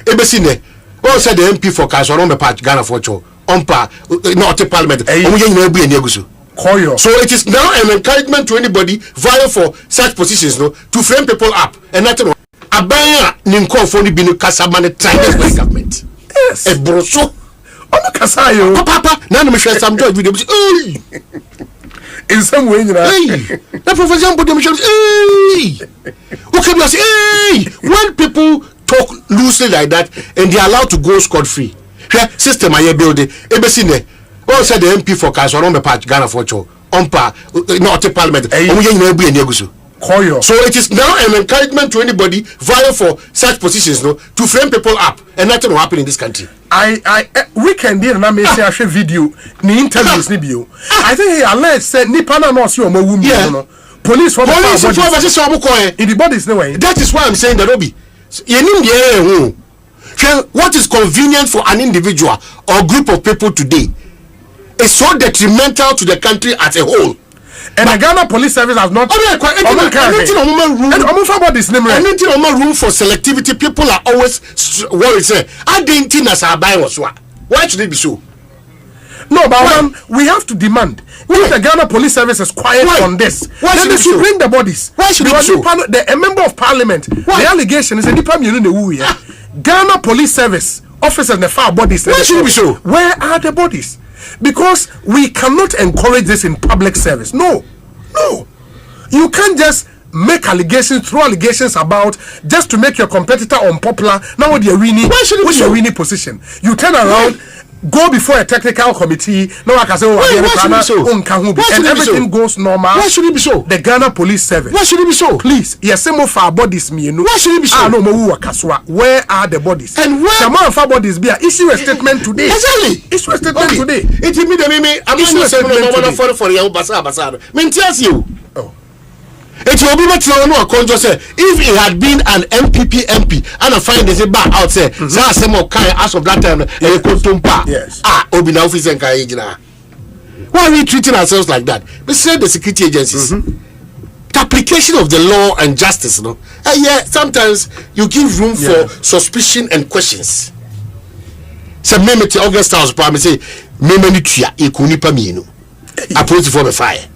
ebesine o said the MP for Kaso on the part Ghana for cho umpa not the parliament so it is now an encouragement to anybody vying for such positions no to frame people up and nothing abaya ninko for the binu kasamane try by government yes e broso ono kasayo papa na me share some joy video in some way you know na professor Mbodi me okay you say when people talk loosely like that and they are allowed to go scot free system aye build ebesine o said the MP for Kaso on the part Ghana for cho umpa not the parliament so it is now an encouragement to anybody vying for such positions no to frame people up and nothing will happen in this country. I weekend here na me say a video ni interviews ni bio I think he alleged said nipa na no see o ma wumi no police for in the bodies no way. That is why I'm saying that obi what is convenient for an individual or group of people today is so detrimental to the country as a whole. And the Ghana Police Service has not room for selectivity. People are always worried. Say, I didn't think as I buy was what. Why should it be so? No, but we have to demand. If the Ghana Police Service is quiet on this, then they should bring the bodies. Why should it be so? A member of parliament, the allegation is a Ghana Police Service officers and the far bodies. Why should it be so? Where are the bodies? Because we cannot encourage this in public service. No. You can't just make allegations, throw allegations about just to make your competitor unpopular. Now what you're winning, what's your winning position? You turn around, go before a technical committee. No, I can say, and everything goes normal. Why should it be so? The Ghana Police Service. Why should it be so? Please, yes, some of our bodies me. Why should it be so? Where are the bodies? And where some of our bodies be? Issue a statement today. Exactly. Issue a statement today. It me the me. I'm not saying no for you, Basa. Me tells you. It will be much no conjure say if it had been an MP and I find this back out say some more kind as of that time yes obi na office and kai jina. Why are we treating ourselves like that? We say the security agencies the application of the law and justice no yeah sometimes you give room for suspicion and questions. Say me August House pa me say me mani tua ekuni pa mienu approach for me fire.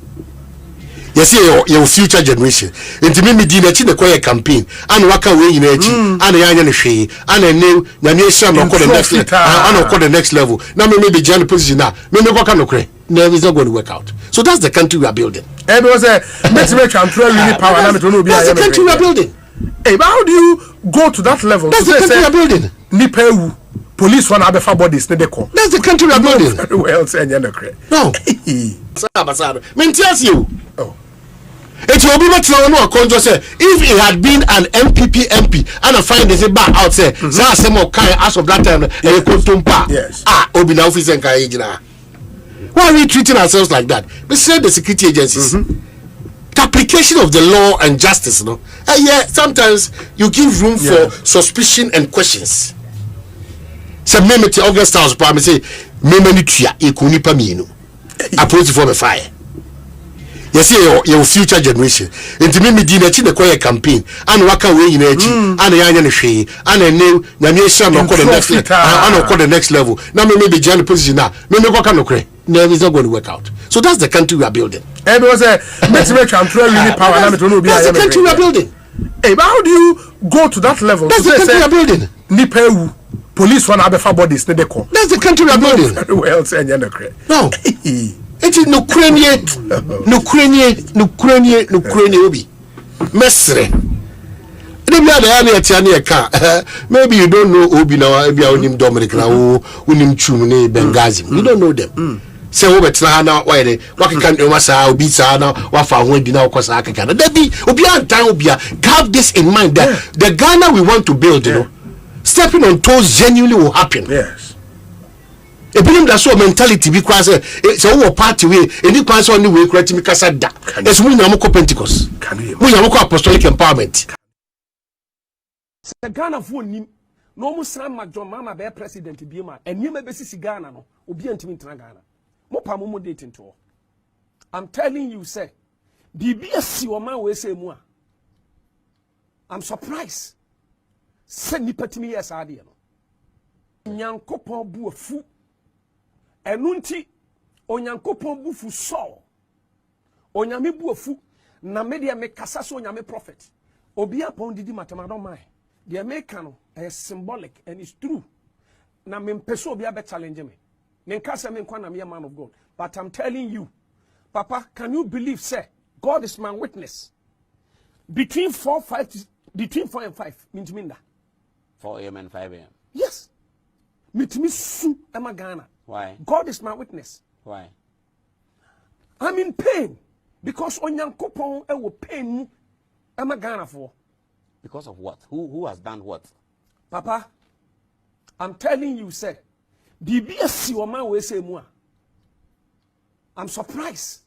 Yes, your future generation. Into me dina chi the choir campaign and waka way in echi and yanya she and a new nation no call the next call the next level. Now me be join position now. Me waka no kre. No, it's not going to work out. So that's the country we are building. And was a that's the country we are building. Hey, but how do you go to that level? That's the country we are building. Nipewu police one other bodies ne deko. That's the country we are building. Very well said, no. Me tells you. It will be much no conjure say if it had been an MP and I find this back out say some more kind as of that time yes obi na office and kai jina. Why are we treating ourselves like that? We say the security agencies the application of the law and justice no yeah sometimes you give room for suspicion and questions. Say me August House pa me say me mani tua ekuni pa mienu approach for me fire. Yes, your future generation. Into me dina chi the choir campaign and waka way in echi and yanya she and a new nation no call the next call the next level. Now me be join position now. Me waka no kre. No, it's not going to work out. So that's the country we are building. And was a that's the country we are building. Hey, but how do you go to that level? That's the country we are building. Nipewu police one other bodies ne deko. That's the country we are building. Very well said, no. It is no Ukrainian obi. Mesre. Maybe you don't know Obi now, maybe unim Dominic now, unim Chumne, Benghazi. You don't know them. Say over now, why they walking can Masa, Obi Sana, Wafa, when dinner was Akana. Debbie, Obia and Obia, have this in mind that the Ghana we want to build, you know, stepping on toes genuinely will happen. Yes. A believe that's what mentality because it's a party way, and you pass on the way, correct me, Casada. It's Munamoko Pentecost. Munamoko Apostolic Empowerment. Ghana phone no musram John Mama be president biema and you may be Ghana no obi antimi ntra Ghana mo pa mo dating to. I'm telling you say BBS o man we say mu a I'm surprised say nipatimi yes ade no Nyankopon bu afu. Enunti onyankopon bu fu Saul. Onyame bu afu na media me kasa so onyame prophet. Obi apon didi matem I don't mind. The American is symbolic and it's true. Na me peso obi abe challenge me. Me nkasa me nkwa na me man of God. But I'm telling you, Papa, can you believe, sir? God is my witness. Between 4 and 5 means minda. 4 a.m. and 5 a.m. Yes. Mitimi su ema Ghana. Why? God is my witness. Why? I'm in pain because onyankopon e wo pain mu ema Ghana for. Because of what? Who has done what? Papa, I'm telling you, sir. Bibi esi o man we say mu a. I'm surprised.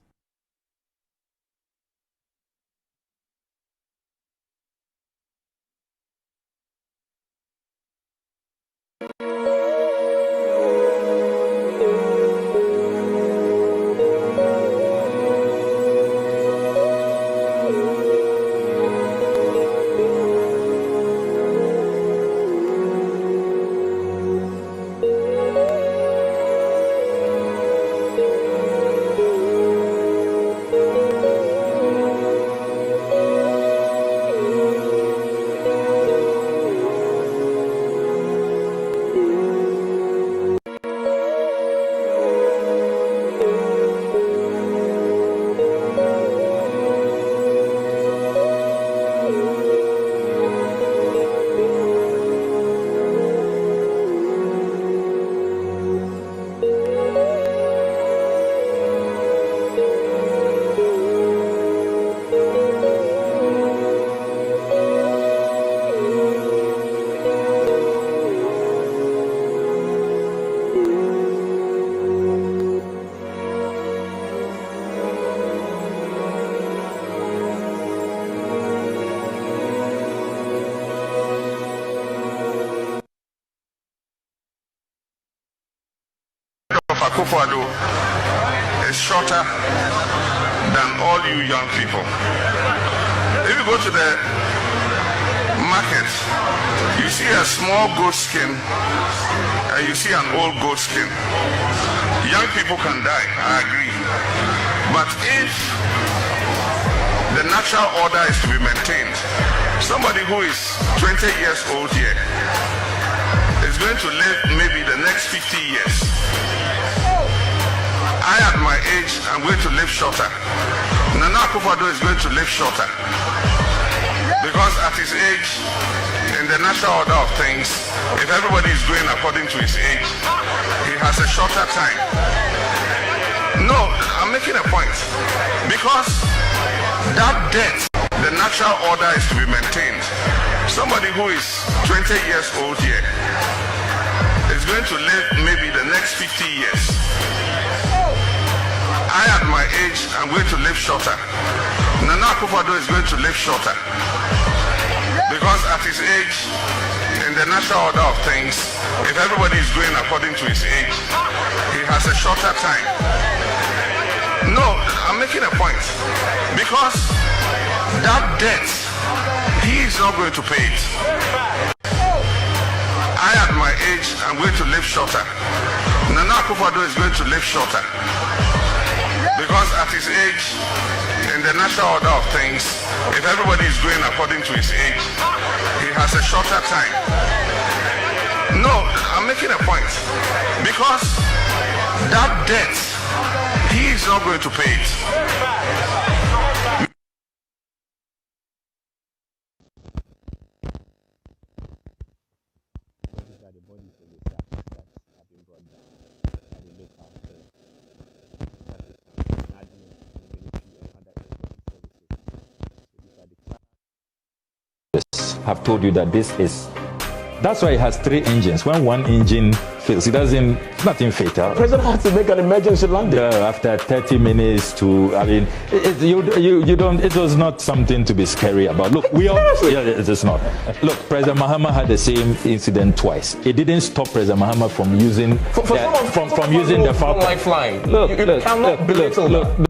Akufo-Addo is shorter than all you young people. If you go to the market, you see a small goat skin and you see an old goat skin. Young people can die, I agree. But if the natural order is to be maintained, somebody who is 20 years old here is going to live maybe the next 50 years. I at my age, I'm going to live shorter. Nana Akufo-Addo is going to live shorter. Because at his age, in the natural order of things, if everybody is going according to his age, he has a shorter time. No, I'm making a point. Because that death, the natural order is to be maintained. Somebody who is 20 years old here is going to live maybe the next 50 years. I at my age, I'm going to live shorter. Nana Akufo-Addo is going to live shorter. Because at his age, in the natural order of things, if everybody is going according to his age, he has a shorter time. No, I'm making a point. Because that debt, he is not going to pay it. I at my age, I'm going to live shorter. Nana Akufo-Addo is going to live shorter. Because at his age, in the natural order of things, if everybody is going according to his age, he has a shorter time. No, I'm making a point. Because that debt, he is not going to pay it. Have told you that that's why it has 3 engines. When one engine fails, it's nothing fatal. The president has to make an emergency landing. After 30 minutes it was not something to be scary about. Look, it is not. Look, President Mahama had the same incident twice. It didn't stop President Mahama from using the Falcon. Lifeline. Look, you cannot belittle that.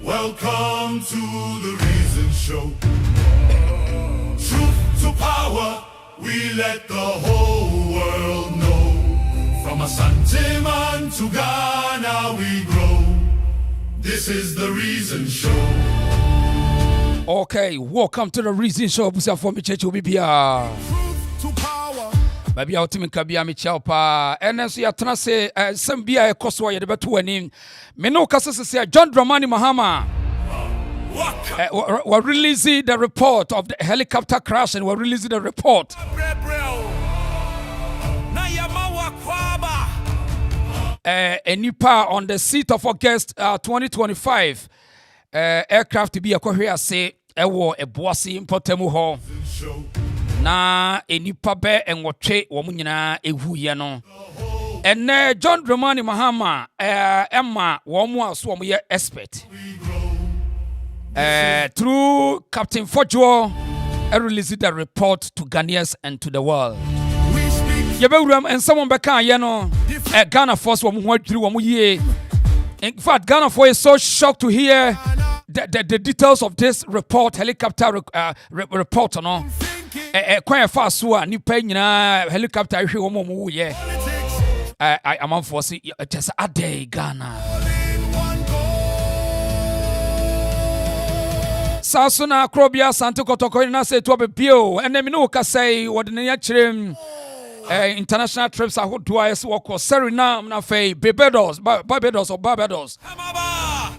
Welcome to the Reason Show. Truth to power, we let the whole world know. From Asante man to Ghana we grow. This is the Reason Show. Okay, welcome to the Reason Show. Busa for me checho bibia. Truth to power. Baby ultimate kabia mi chapa. NS ya transe sembia e koswa ye debetu ani. Meno kasa se John Dramani Mahama. We're releasing the report of the helicopter crash and we're releasing the report. A nipa on the 6th of August 2025 aircraft to be a courier say ewo e boasi impotemu ho na a nipa be enwotwe wo munyina ehuye no ene John Dramani Mahama emma wo mu aso wo ye expert through Captain Fojo released the report to Ghanaians and to the world. And someone back Ghana force in fact, Ghana for is so shocked to hear the details of this report, helicopter report. Quite fast, so a new pain helicopter. I am on for just a day, Ghana. Sasuna Krobia Santo Kotoko na say to be bio and then no ka say what the nyachirem international trips are who twice walk or Suriname na fe Barbados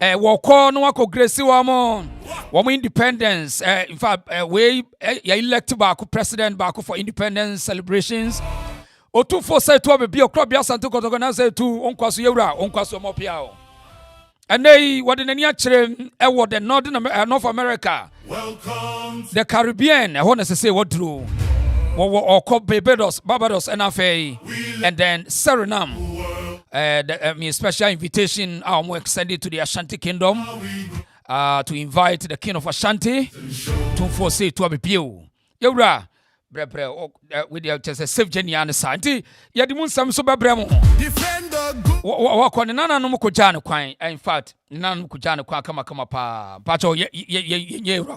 walk on wako Gracie Wamo independence in fact we elect back president back for independence celebrations o two for say to be bio Krobia Santo Kotoko na say to onkwaso yewra onkwaso mopiao. And they what in the the North America, welcome the Caribbean. I want to say what drew or called Barbados, NFA, and then Suriname. The special invitation more extended to the Ashanti Kingdom to invite the King of Ashanti to foresee to be pure. Yura. With the just a safe journey and santi, yet the moon some so babramo. Walk on nana no kujano kwine. In fact, none kujano kwa kama pa. Pacho ye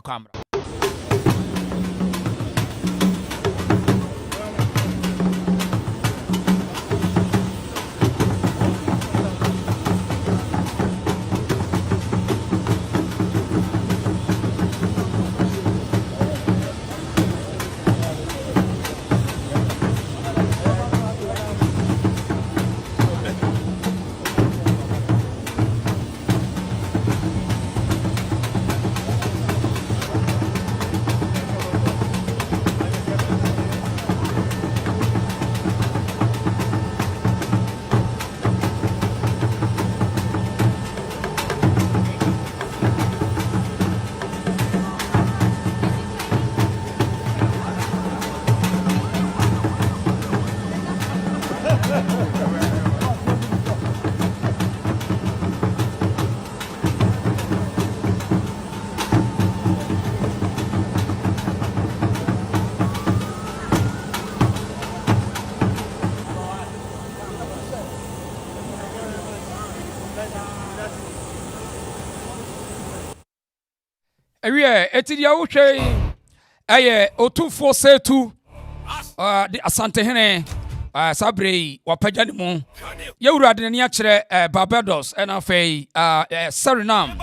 camera. Etidia uche aye otufo setu the Asante hene sabre wapagya mu yewura de ne akere Barbados and afei Suriname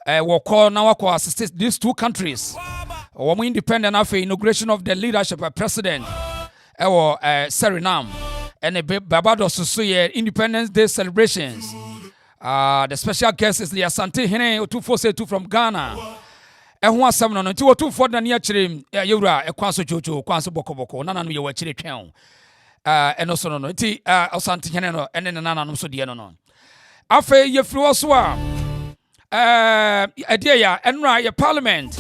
woko na wako assist these two countries we independent afei inauguration of the leadership of president Suriname and Barbados so Independence Day celebrations. The special guest is the Asante hene otufo setu from Ghana. Ehun asam no nti wotu fo na ne akire yewura ekwanso chocho kwanso bokoboko nana no ye wakire twen eno so no nti Asante hene no ene nana no so de no afa yefri wo so a idea ya enra ye parliament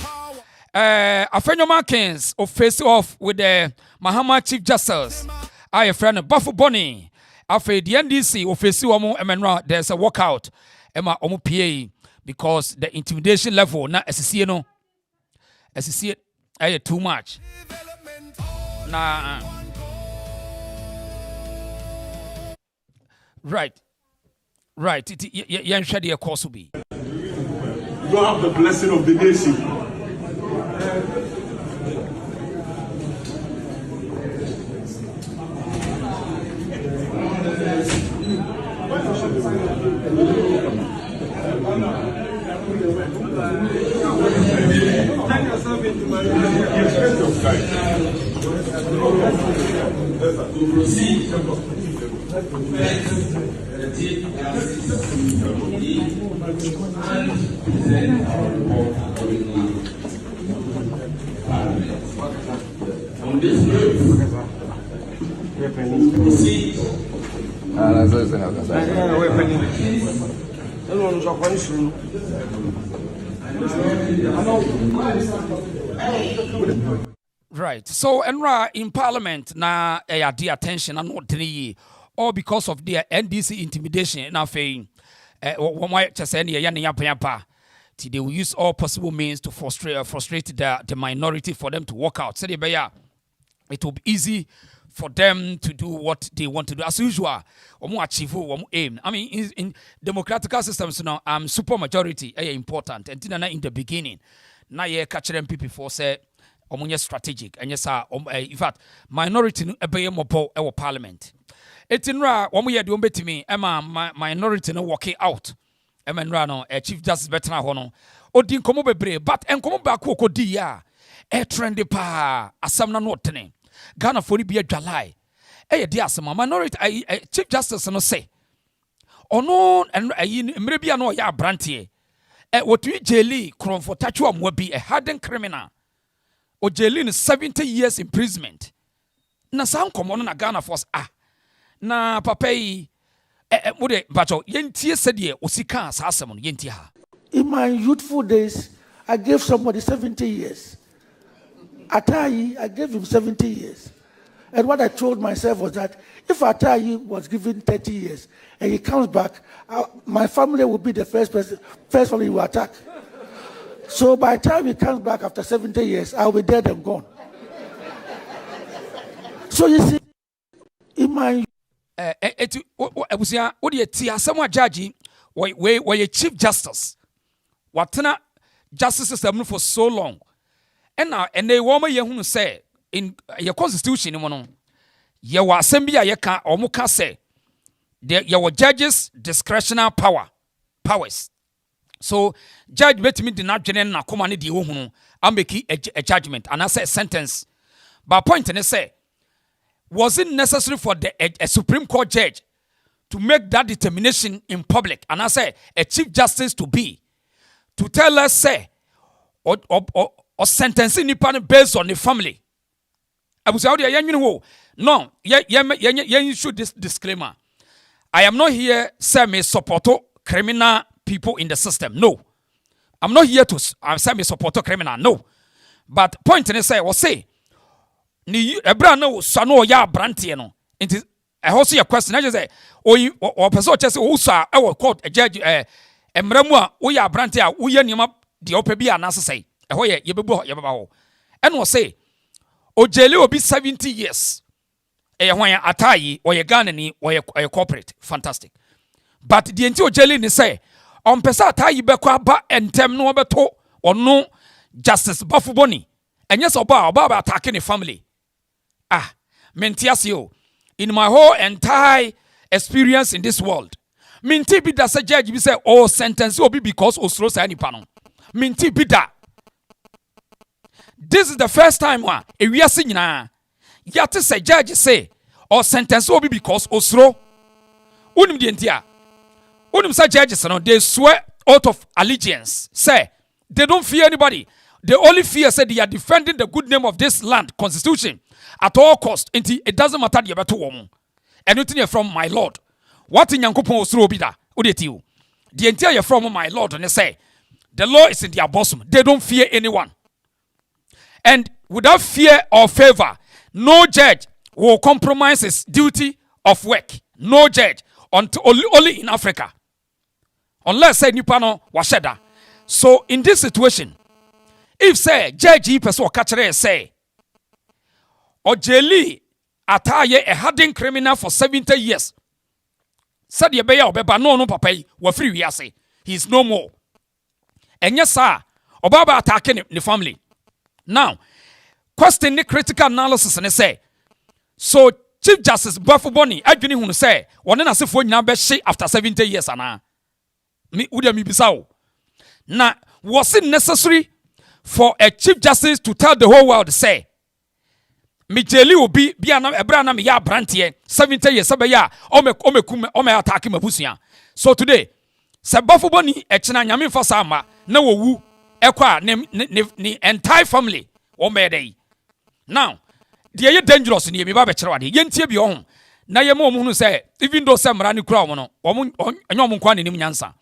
Afenyo Kings of face off with the Mahama Chief Justice our friend Bafo Boni afa the NDC of face wo mo emenra there's a walkout ema omo PA because the intimidation level na SCC no SCC too much. Nah. Right. Yan shadi course be. You have the blessing of the nation. Right. So, Enra in Parliament na the attention and not all because of their NDC intimidation. Now, they will use all possible means to frustrate the minority for them to walk out. So it will be easy for them to do what they want to do. As usual, achieve aim. I mean, in democratic systems, super majority are important. And in the beginning, now you catch them people for say, strategic. And yes, in fact, minority no our parliament. It's in ra to me, minority no working out. No Chief Justice better hono. Odin komo bebre, but en komo ba ko di ya. Trendy pa asam na no tene. Ghana for be a July. Dear some minority Chief Justice no say. Ono and maybe no ya brantie. What we jelly kron for tachu am be a hardened criminal. O jelly 70 years imprisonment. Na sound common na Ghana force na papai in my youthful days, I gave somebody 70 years. Atayi, I gave him 70 years. And what I told myself was that if Atayi was given 30 years and he comes back, my family will be the first family he will attack. So by the time he comes back after 70 years, I'll be dead and gone. So you see, in my judge were Chief Justice. Watana justice system for so long. And they woman ye say in your constitution, you were assembly yeka or muka say your judges discretionary powers. So judge bet me did not generate na command the ohunu and make a judgment and I say a sentence. But point and say was it necessary for a Supreme Court judge to make that determination in public? And I say a Chief Justice to tell us say or sentencing nipa based on the family. I was out there, no, you should this disclaimer. I am not here say me support criminal people in the system. No, I'm not here to say me support criminal. No, but point and say ni ebra no sano ya brantie no nti ehose your question I just say o person chese o sa e court a judge emramu a wo ya brantie a wo ya niam de opa bi anase say eho ye bebu ye baba ho and wo say o jele obi 70 years hwan Atayi o ye Ghanani o ye corporate fantastic but the enti o jele ni say on pesa Atayi be kwa ba entem no obeto ono Justice Bafuboni enye so ba attacking the family. Mentiasio, in my whole entire experience in this world, Minti bida sa judge be say oh sentence will be because osro sa ni pano. Minti bida. This is the first time we are seeing na. Yet say judge say or sentence will be because osro. Unim dientia. Unim sa judges no they swear out of allegiance. Say they don't fear anybody. They only fear say they are defending the good name of this land constitution at all cost. It doesn't matter the better woman. Anything from my Lord. What in Yankopon osro bida? Udeti. The entire from my Lord and they say the law is in their bosom. They don't fear anyone. And without fear or favor, no judge will compromise his duty of work. No judge only in Africa. unless say nipa no washeda. So in this situation, if say judge person catch say or jeli ataye a hardened criminal for 70 years. Said ye beya obeba no papa wa free we say he is no more. And yes sir, obaba attacking the family. Now, question the critical analysis and say so Chief Justice Bafuboni adwini hu say one na sefo nyina be hye after 70 years ana. Me udia mi bisawo. Na was it necessary for a Chief Justice to tell the whole world say me jeli obi bia na ebra na me ya brantie 70 years abeya o me attack mabusia. So today se Bafuboni e kina nyame fa sama na wowu ekwa ni entire family o me dey. Now the dangerous ni me ba be kire wade yentie bi ohun na ye mo hunu say even though say mra ni kura mo no anyom nkwa ni nim nyansa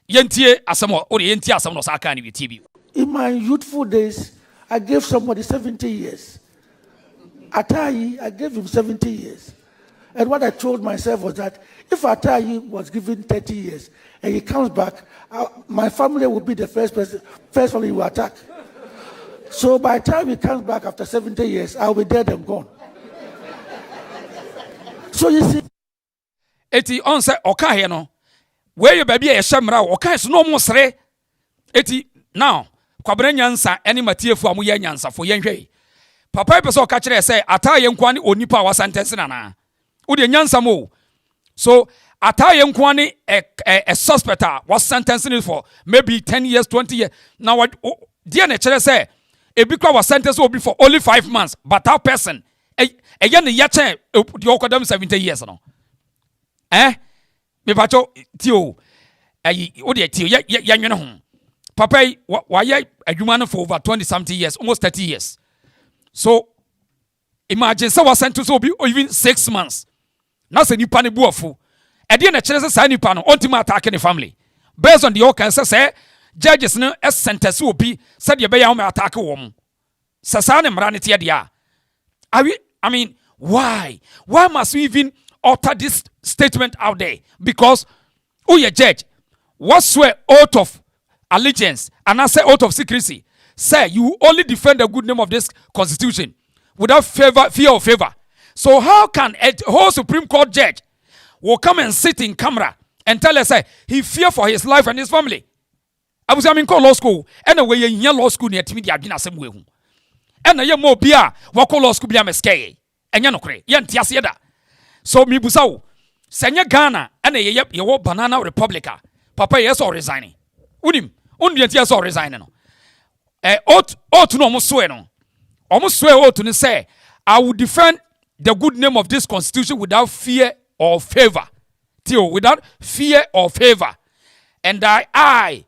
yentie asem o de yentie asem no sa aka ni TV. In my youthful days, I gave somebody 70 years. Atayi, I gave him 70 years. And what I told myself was that if Atayi was given 30 years and he comes back, my family will be the first family he will attack. So by the time he comes back after 70 years, I'll be dead and gone. So you see. Eti on say oka here no. Where you baby a shamra oka so no mo sere. Eti now kwabra nyansa ene matiefu amu ya nyansa fo yenhwe. Papa person oka kire say ataye nkwa ne onipa wa sentence na na. Wo de nyansa mo. So ataye nkwa ne a suspect was sentenced for maybe 10 years 20 years. Now what dia na kire say Ebikwa was sentenced will be for only 5 months, but that person, again the yache the okodam 70 years no. Me pacho tio, odi tio ya nwene ho. Papa why adwuma for over 20 something years, almost 30 years. So imagine so was sentenced will be even 6 months. Now say nipa ne buafu. E dey na kire say nipa no ultimate attack the family. Based on the occurrence say judges no sentence will be said ye be ya me attack wom. Sasa ne mra ne tie dia. I mean, why? Why must we even utter this statement out there? Because who your judge what swear oath of allegiance and I say oath of secrecy. Say you only defend the good name of this constitution without fear or favor. So how can a whole Supreme Court judge will come and sit in camera and tell us say he fear for his life and his family? I was in law school, and away in law school near Timmy Abina same way. And a young more beer, what law school be a mesque, and yanokre, yantiasiada. So me busao, Senya Ghana, and a yep, your banana republica. Papa, yes, or resigning. Unim, only yes, or resigning. Ought to almost swear no. Almost swear ought to say, I will defend the good name of this constitution without fear or favor. Theo, without fear or favor. And I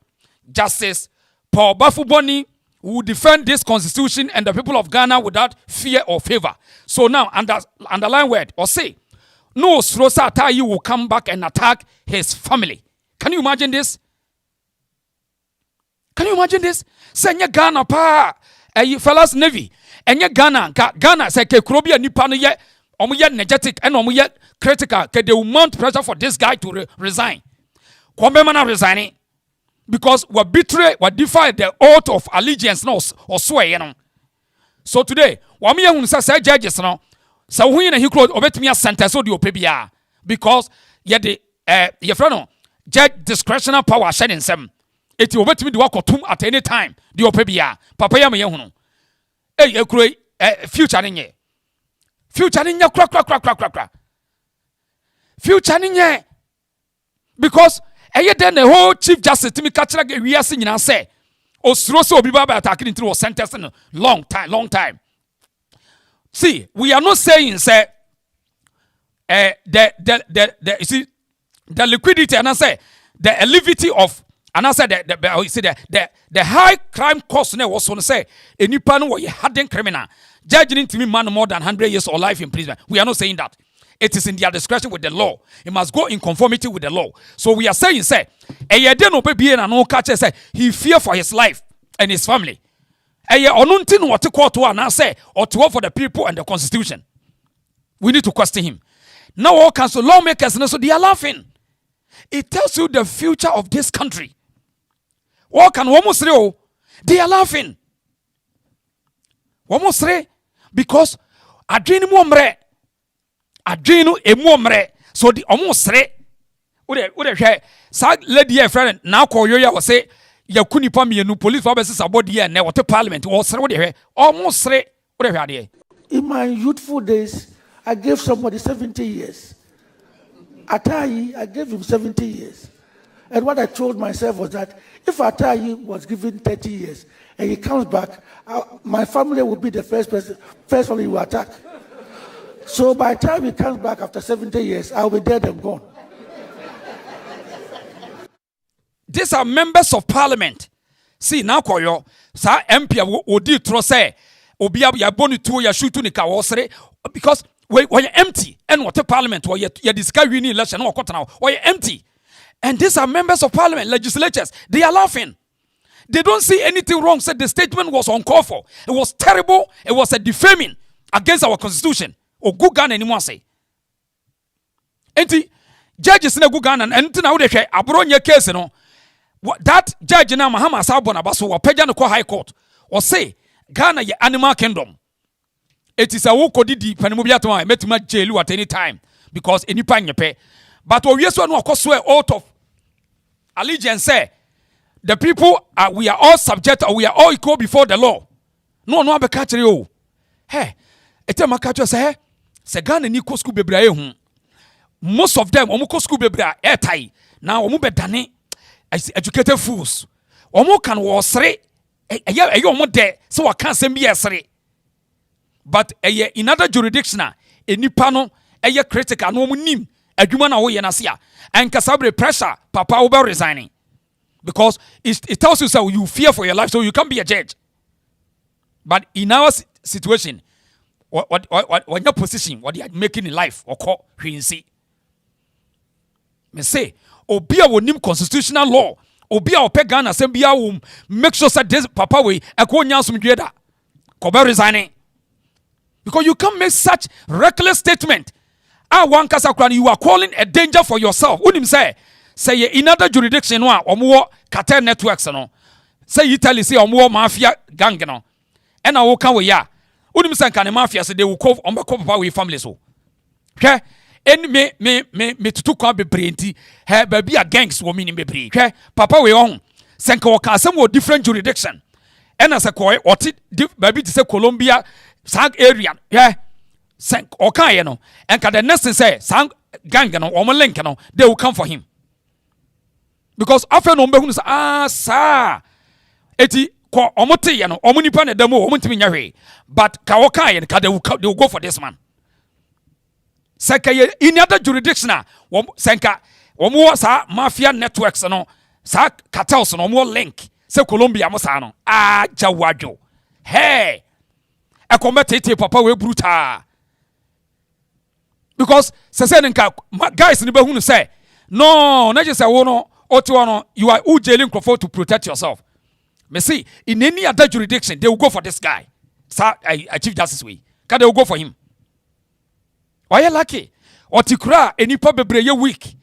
Justice Paul Bafuboni will defend this constitution and the people of Ghana without fear or favor. So now, underline word or say, no Sh0cks Atayi will come back and attack his family. Can you imagine this? Can you imagine this? Senya Ghana pa, fellas Navy, and ye Ghana say ke Krobia Nipano yet, omuye energetic and omuye critical. They will mount pressure for this guy to resign. Kwame mana resigning. Because we betray, we defy the oath of allegiance no or swear, you know. So today, when we are say judges no, so when he close obet me a sentence or the opebia because ye the your friend judge discretionary power shedding some. It obet me the work of at any time the opebia. Papa ya me hunu. Future ninye. Future ninye crack. Future ninye. Because then the whole Chief Justice Timmy Kachra we are singing and say, Sh0cks obi baba attacking into a sentence in a long time. See, we are not saying say you see the liquidity and I say the levity of and I said the high crime cost now was on say any pan where you hardened criminal judging to me man more than 100 years or life in prison. We are not saying that. It is in their discretion with the law. It must go in conformity with the law. So we are saying, say, he fear for his life and his family. What to call to and say or to work for the people and the constitution. We need to question him. Now all council lawmakers, so they are laughing. it tells you the future of this country. What can one say? They are laughing. One say because adwene mu omre, adwene emu omre. So the almost say, would share sa lady a friend now call you was say yakuni pa mienu police officers about the and what parliament or say what almost say what they. In my youthful days, I gave somebody 70 years. Atayi, I gave him 70 years. And what I told myself was that if Atayi was given 30 years and he comes back, my family will be the first family he will attack. So by the time he comes back after 70 years, I'll be dead and gone. These are members of parliament. See, now koyo sa MP odi tro say obi ya bonu to ya shoot ni ka wosre because when you're empty and what parliament or you discuss winning election or now or you're empty. And these are members of parliament, legislatures. They are laughing. They don't see anything wrong. Said the statement was uncalled for. It was terrible. It was a defaming against our constitution. Or good gun anyone say. Enti judges in a good gun and now they say abronya case no. That judge na Mahama Sabona Baso or Pejano High Court or say Ghana ye animal kingdom. It is a woko didi panimubiato I met my jail at any time because any pan you pay. But we also know swear oath of allegiance say the people we are all subject or we are all equal before the law. No be catch you. Hey, etema catch say se Ghana ni ko school bebra ehun. Most of them omo ko school bebra airtie. Now omo be dane educated fools. Omo kan wo sere eye omo de so wa kan sem bi esere. But in other jurisdiction enipa no eye critical no omo nim adwuma na wo ye na sia and kasabre pressure papa will be resigning because it tells you so you fear for your life so you can't be a judge. But in our situation what your position what you are making in life or call hwinsi me say obi a wonim constitutional law obi a opɛ Ghana asɛm bia wo make sure that this papa we ɛkɔ nya asomdwe da ko be resigning because you can't make such reckless statement. One kasa kran you are calling a danger for yourself. Unim say in other jurisdiction no omo cartel networks no. Say Italy say omo mafia gang no. And I can we ya. Unim say kan mafia say they will call on papa we family so. Hwɛ en me tutu kwa bebre nti he ba bia gangs wo mini bebre. Hwɛ papa we on senka wo ka asem wo different jurisdiction. And as a koy oti ba bi say Colombia sag area. Yeah. Okay, no, and the next thing say, sang gang no, or link no, they will come for him. Because after no be sir, eti ko omote no, omonipa na demo, omontimi nyawe. But kawokai and they will go for this man. Senka in other jurisdiction senka omo sa mafia networks no, sa cartels no more link. Se Colombia mo sa no. Jawajo. Hey, a combatete papa we brutal. Because guys in the behunu say no, not just say no, you are jailing Crawford to protect yourself. Me see in any other jurisdiction they will go for this guy. Sir, I Chief Justice way. Can they will go for him? Why you lucky? Or tikura any probably you weak.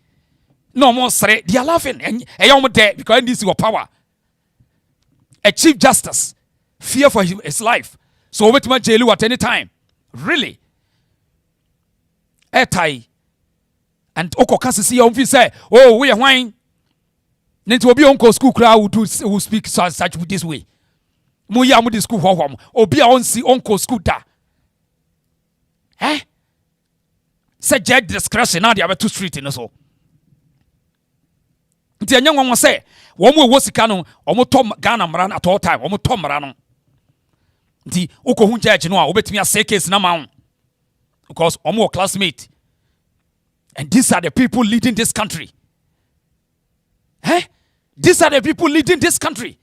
No more say they are laughing and you're there because this is your power. A Chief Justice fear for his life. So wait my jail at any time. Really? Etai and oko kasi see on say oh we are wine need to be on school crowd who speak such this way mu ya mu the school hom obi a on see on school da say judge discretion na dey to street no so nti anya nwanwa say wo mu wo sika no o mu tom Ghana mara at all time o mu tom mara no nti oko hu judge no a obetimi a case na ma because omo classmate and these are the people leading this country. These are the people leading this country.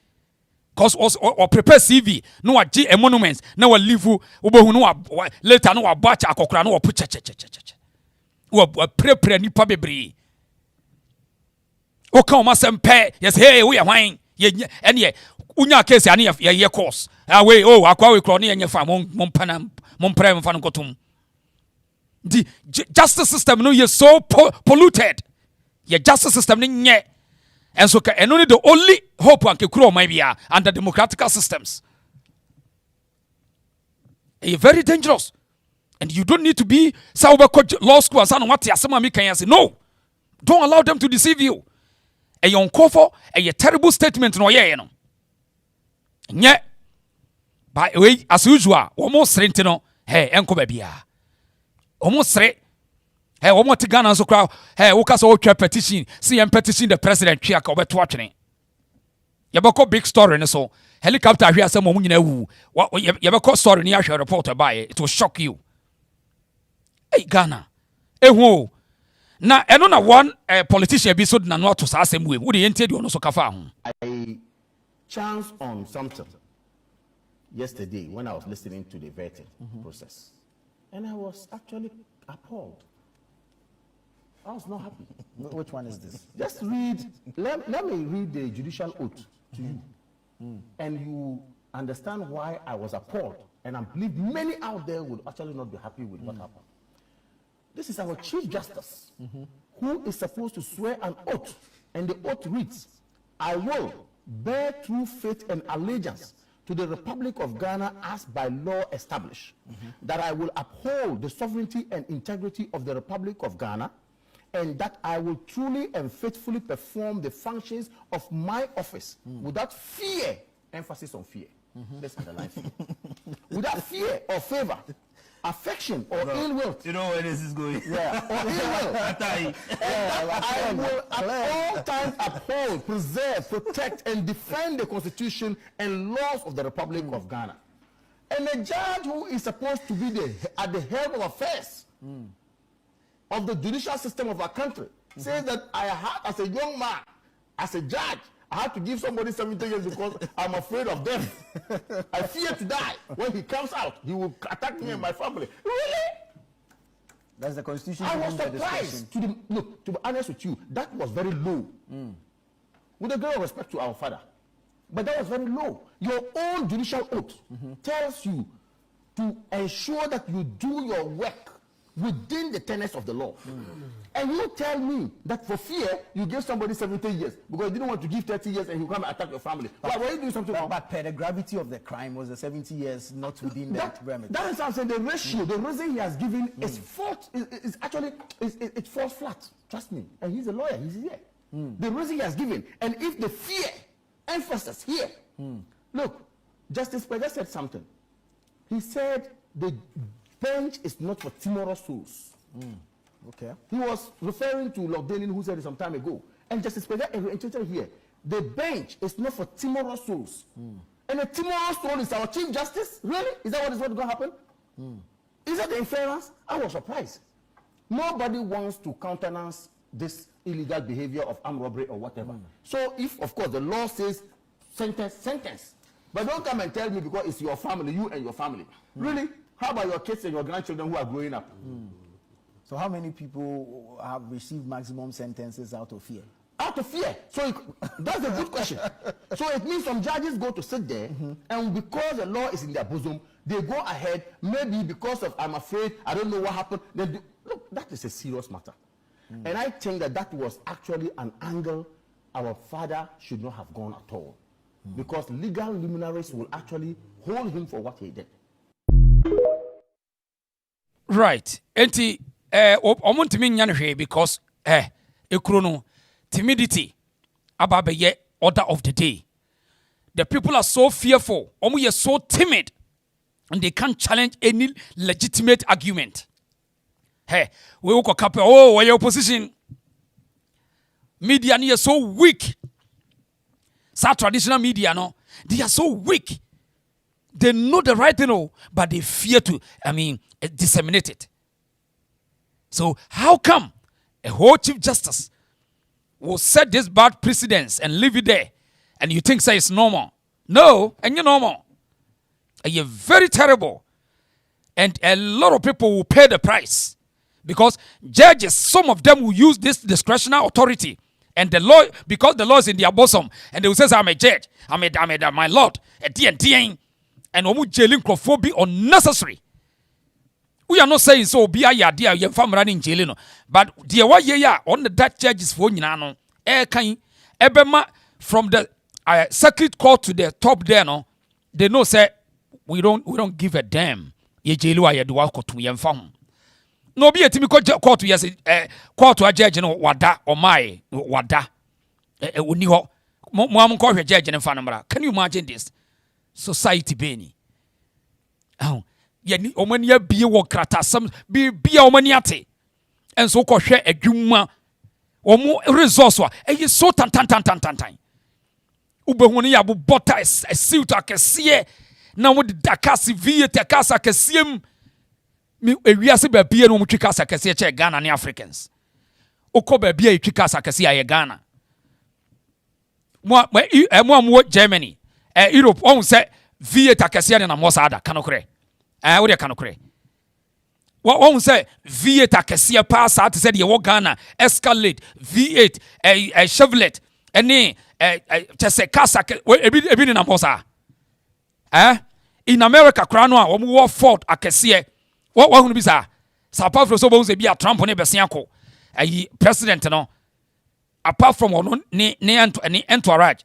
Because or prepare CV no a monuments no a live no later no a batch akokra no put we prepare nipa bebre o kan ma sempe yes hey we are wine ye unya case ani ye course we akwa we kro no ye fa mon pray mfa nkotum. The justice system no is so polluted. Your justice system nye. And so and only the only hope and kekuro might be under democratic systems. It's very dangerous. And you don't need to be law school and what can say. No. Don't allow them to deceive you. And you uncall for a terrible statement no yeah, you know. Nye. By way, as usual, almost rentino, hey, enko babia. Almost re. Hey, one more to Ghana so crowd. Hey, Wokas all petition. See, I'm petitioning the president. Chiak over watching. Yabako big story and so helicopter here some woman who what Yabako story near your reporter by it will shock you. Hey, Ghana. Hey, whoa. Now, I don't know one politician be so than not to say same way. Would he enter you on so kafa? I chanced on something yesterday when I was listening to the vetting process, and I was actually appalled. I was not happy. Which one is this? Just read. Let me read the judicial oath to you, and you understand why I was appalled. And I believe many out there would actually not be happy with what happened. This is our Chief Justice, who is supposed to swear an oath, and the oath reads, "I will bear true faith and allegiance to the Republic of Ghana as by law established, that I will uphold the sovereignty and integrity of the Republic of Ghana, and that I will truly and faithfully perform the functions of my office without fear," emphasis on fear, let's underline fear, "without fear or favor, affection or ill will." You know where this is going. Yeah, or ill will. I will at all times uphold, preserve, protect, and defend the Constitution and laws of the Republic of Ghana. And a judge who is supposed to be at the head of affairs of the judicial system of our country says that I had, as a young man, as a judge, I had to give somebody 70 years because I'm afraid of them. I fear to die. When he comes out, he will attack me and my family. Really? That's the Constitution. I was surprised. Look, to be honest with you, that was very low. With a great respect to our father. But that was very low. Your own judicial oath tells you to ensure that you do your work within the tenets of the law. And you tell me that for fear, you gave somebody 70 years because you didn't want to give 30 years and you come and attack your family. Why were you doing something wrong? But the gravity of the crime was the 70 years not within that remedy. That is what I'm saying. The ratio, the reason he has given is false. It's actually, it falls flat. Trust me. And he's a lawyer. He's here. The reason he has given. And if the fear, emphasis here. Look, Justice Pega said something. He said the bench is not for timorous souls. Okay. He was referring to Lord Denin, who said it some time ago. And Justice Pega reiterated here, the bench is not for timorous souls. And a timorous soul is our Chief Justice? Really? Is that what is going to happen? Is that the inference? I was surprised. Nobody wants to countenance this illegal behavior of armed robbery or whatever. So if, of course, the law says sentence. But don't come and tell me because it's your family, you and your family. Really? How about your kids and your grandchildren who are growing up? So how many people have received maximum sentences out of fear? Out of fear. So that's a good question. So it means some judges go to sit there, and because the law is in their bosom, they go ahead, maybe because of, I'm afraid, I don't know what happened. Look, that is a serious matter. And I think that was actually an angle our father should not have gone at all. Because legal luminaries will actually hold him for what he did. Right. Enti omontimi nya nhwe because ekuro no timidity ababeye order of the day. The people are so fearful. Omo ye so timid and they can't challenge any legitimate argument. Hey, we will cap where your opposition media is so weak. Sa traditional media no, they are so weak. They know the right thing, but they fear to, disseminate it. So how come a whole Chief Justice will set this bad precedence and leave it there, and you think it's normal? No, and you're normal. And you're very terrible. And a lot of people will pay the price. Because judges, some of them will use this discretionary authority. And the law, because the law is in their bosom, and they will say, I'm a judge, my lord, and omu jailing crofobia unnecessary. We are not saying so be a idea you family in jail no, but the wa ya on the that charges for nyina no kan ebema from the circuit court to the top there no, they know say we don't give a damn ye jail wa ye do wa kotum ye mfa ho no be etimi court yes court wa judge no wada o mai wada oni ho mo am ko hwe judge ne fa no mara. Can you imagine this society beni yeni omani abie wo kratasam bia omani ate enso ko hwe adwuma omo resource wa eye so tan ubehu ne yabo bota suit akese na wo de dakasi vie takasa akesiem mi ewiase ba bia no mo twikasa akese che Ghana ne Africans ukoba bia twikasa akese aye Ghana mo Germany Europe on say vie takase ne na mo sada kanokre wo de kanokre on say V8 akese pass out said ye wo Ghana Escalade V8 Chevrolet any chese kasa ebi ni na mosa in America krano a wo Ford akese wo hunu bi sa apart from so bo be a Trump ne besia ko president no apart from ono ne entourage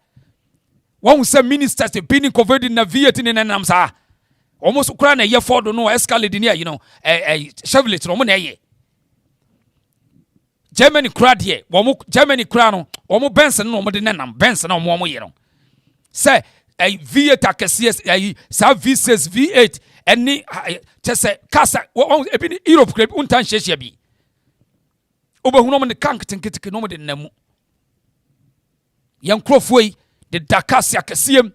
wo say ministers be ni covered na V8 ne nam sa almost kura na ye Ford no Escalade ni you know Chevrolet no mo na ye Germany kura de Germany kura no omo Benz no mo de nam Benz na omo ye no say V8 akese sa V6 V8 any chese kasa ebi Europe kura untan hyehyɛ bi obehu no mo de kank tinkitiki no mo de namu yan krofoi de dakasi akesiem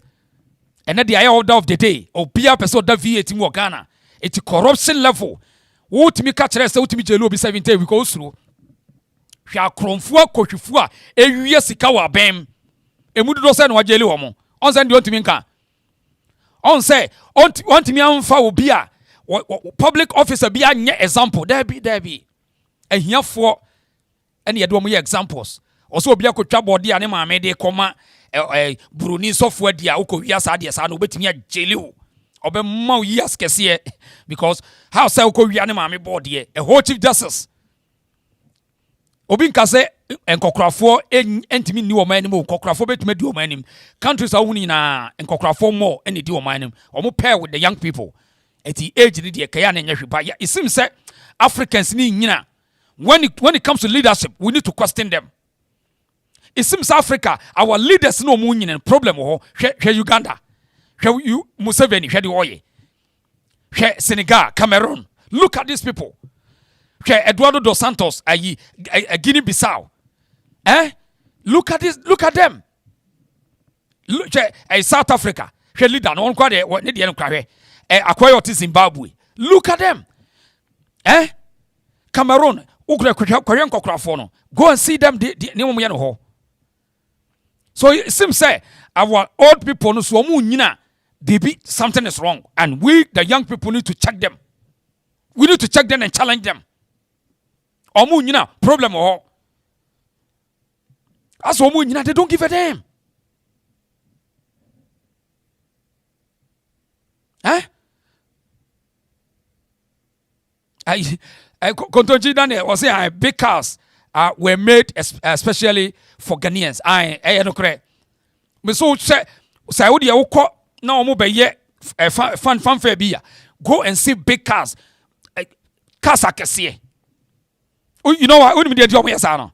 and the eye order of the day or be up so that V8 in Ghana. It's corruption level. What me catch rest out me jelo be 70 we go through. Hwa kromfua kohwefua ewie sika wa bem. Emudu do say no jeli wo mo. On say dey ontimi nka. On say ontimi amfa obi a public officer be anye example. There be ehiafo ene ye do mo examples. Also obi akotwa body ane maame de koma Bruni software dia uko wiasa ade sa na obetimi ageli wo obemma years kese because how say uko wia ne maame board ye a whole chief justice obi nka say enkokrafo entimi ni wo manim enkokrafo betimi di wo manim countries a huni na enkokrafo more ene di wo manim omo pair with the young people at the age ni de kaya na nya hwepa it seems say Africans ni nyina when it comes to leadership we need to question them. It seems Africa, our leaders no munyin problem ho. Hwe Uganda, hwe Museveni, hwe the Oye, hwe Senegal, Cameroon. Look at these people. Hwe Eduardo dos Santos, Guinea-Bissau. Look at this. Look at them. Look, South Africa. Hwe leader no one kwa de ne de no kwa hwe. Akwayo to Zimbabwe. Look at them. Cameroon. Ukre kwayen kokkrafo no. Go and see them. Ne mo ye no ho. So it seems say our old people no so mu nyina baby something is wrong and we the young people need to check them. We need to check them and challenge them. Omu nyina problem ho. As omu nyina they don't give a damn. I continue Daniel was saying big cars were made especially for Ghanaians. I no correct. Me so say wo de wo na omo be ye fan fair bia. Go and see big cars. Cars akese. You know what? When me dey do omo yesa no.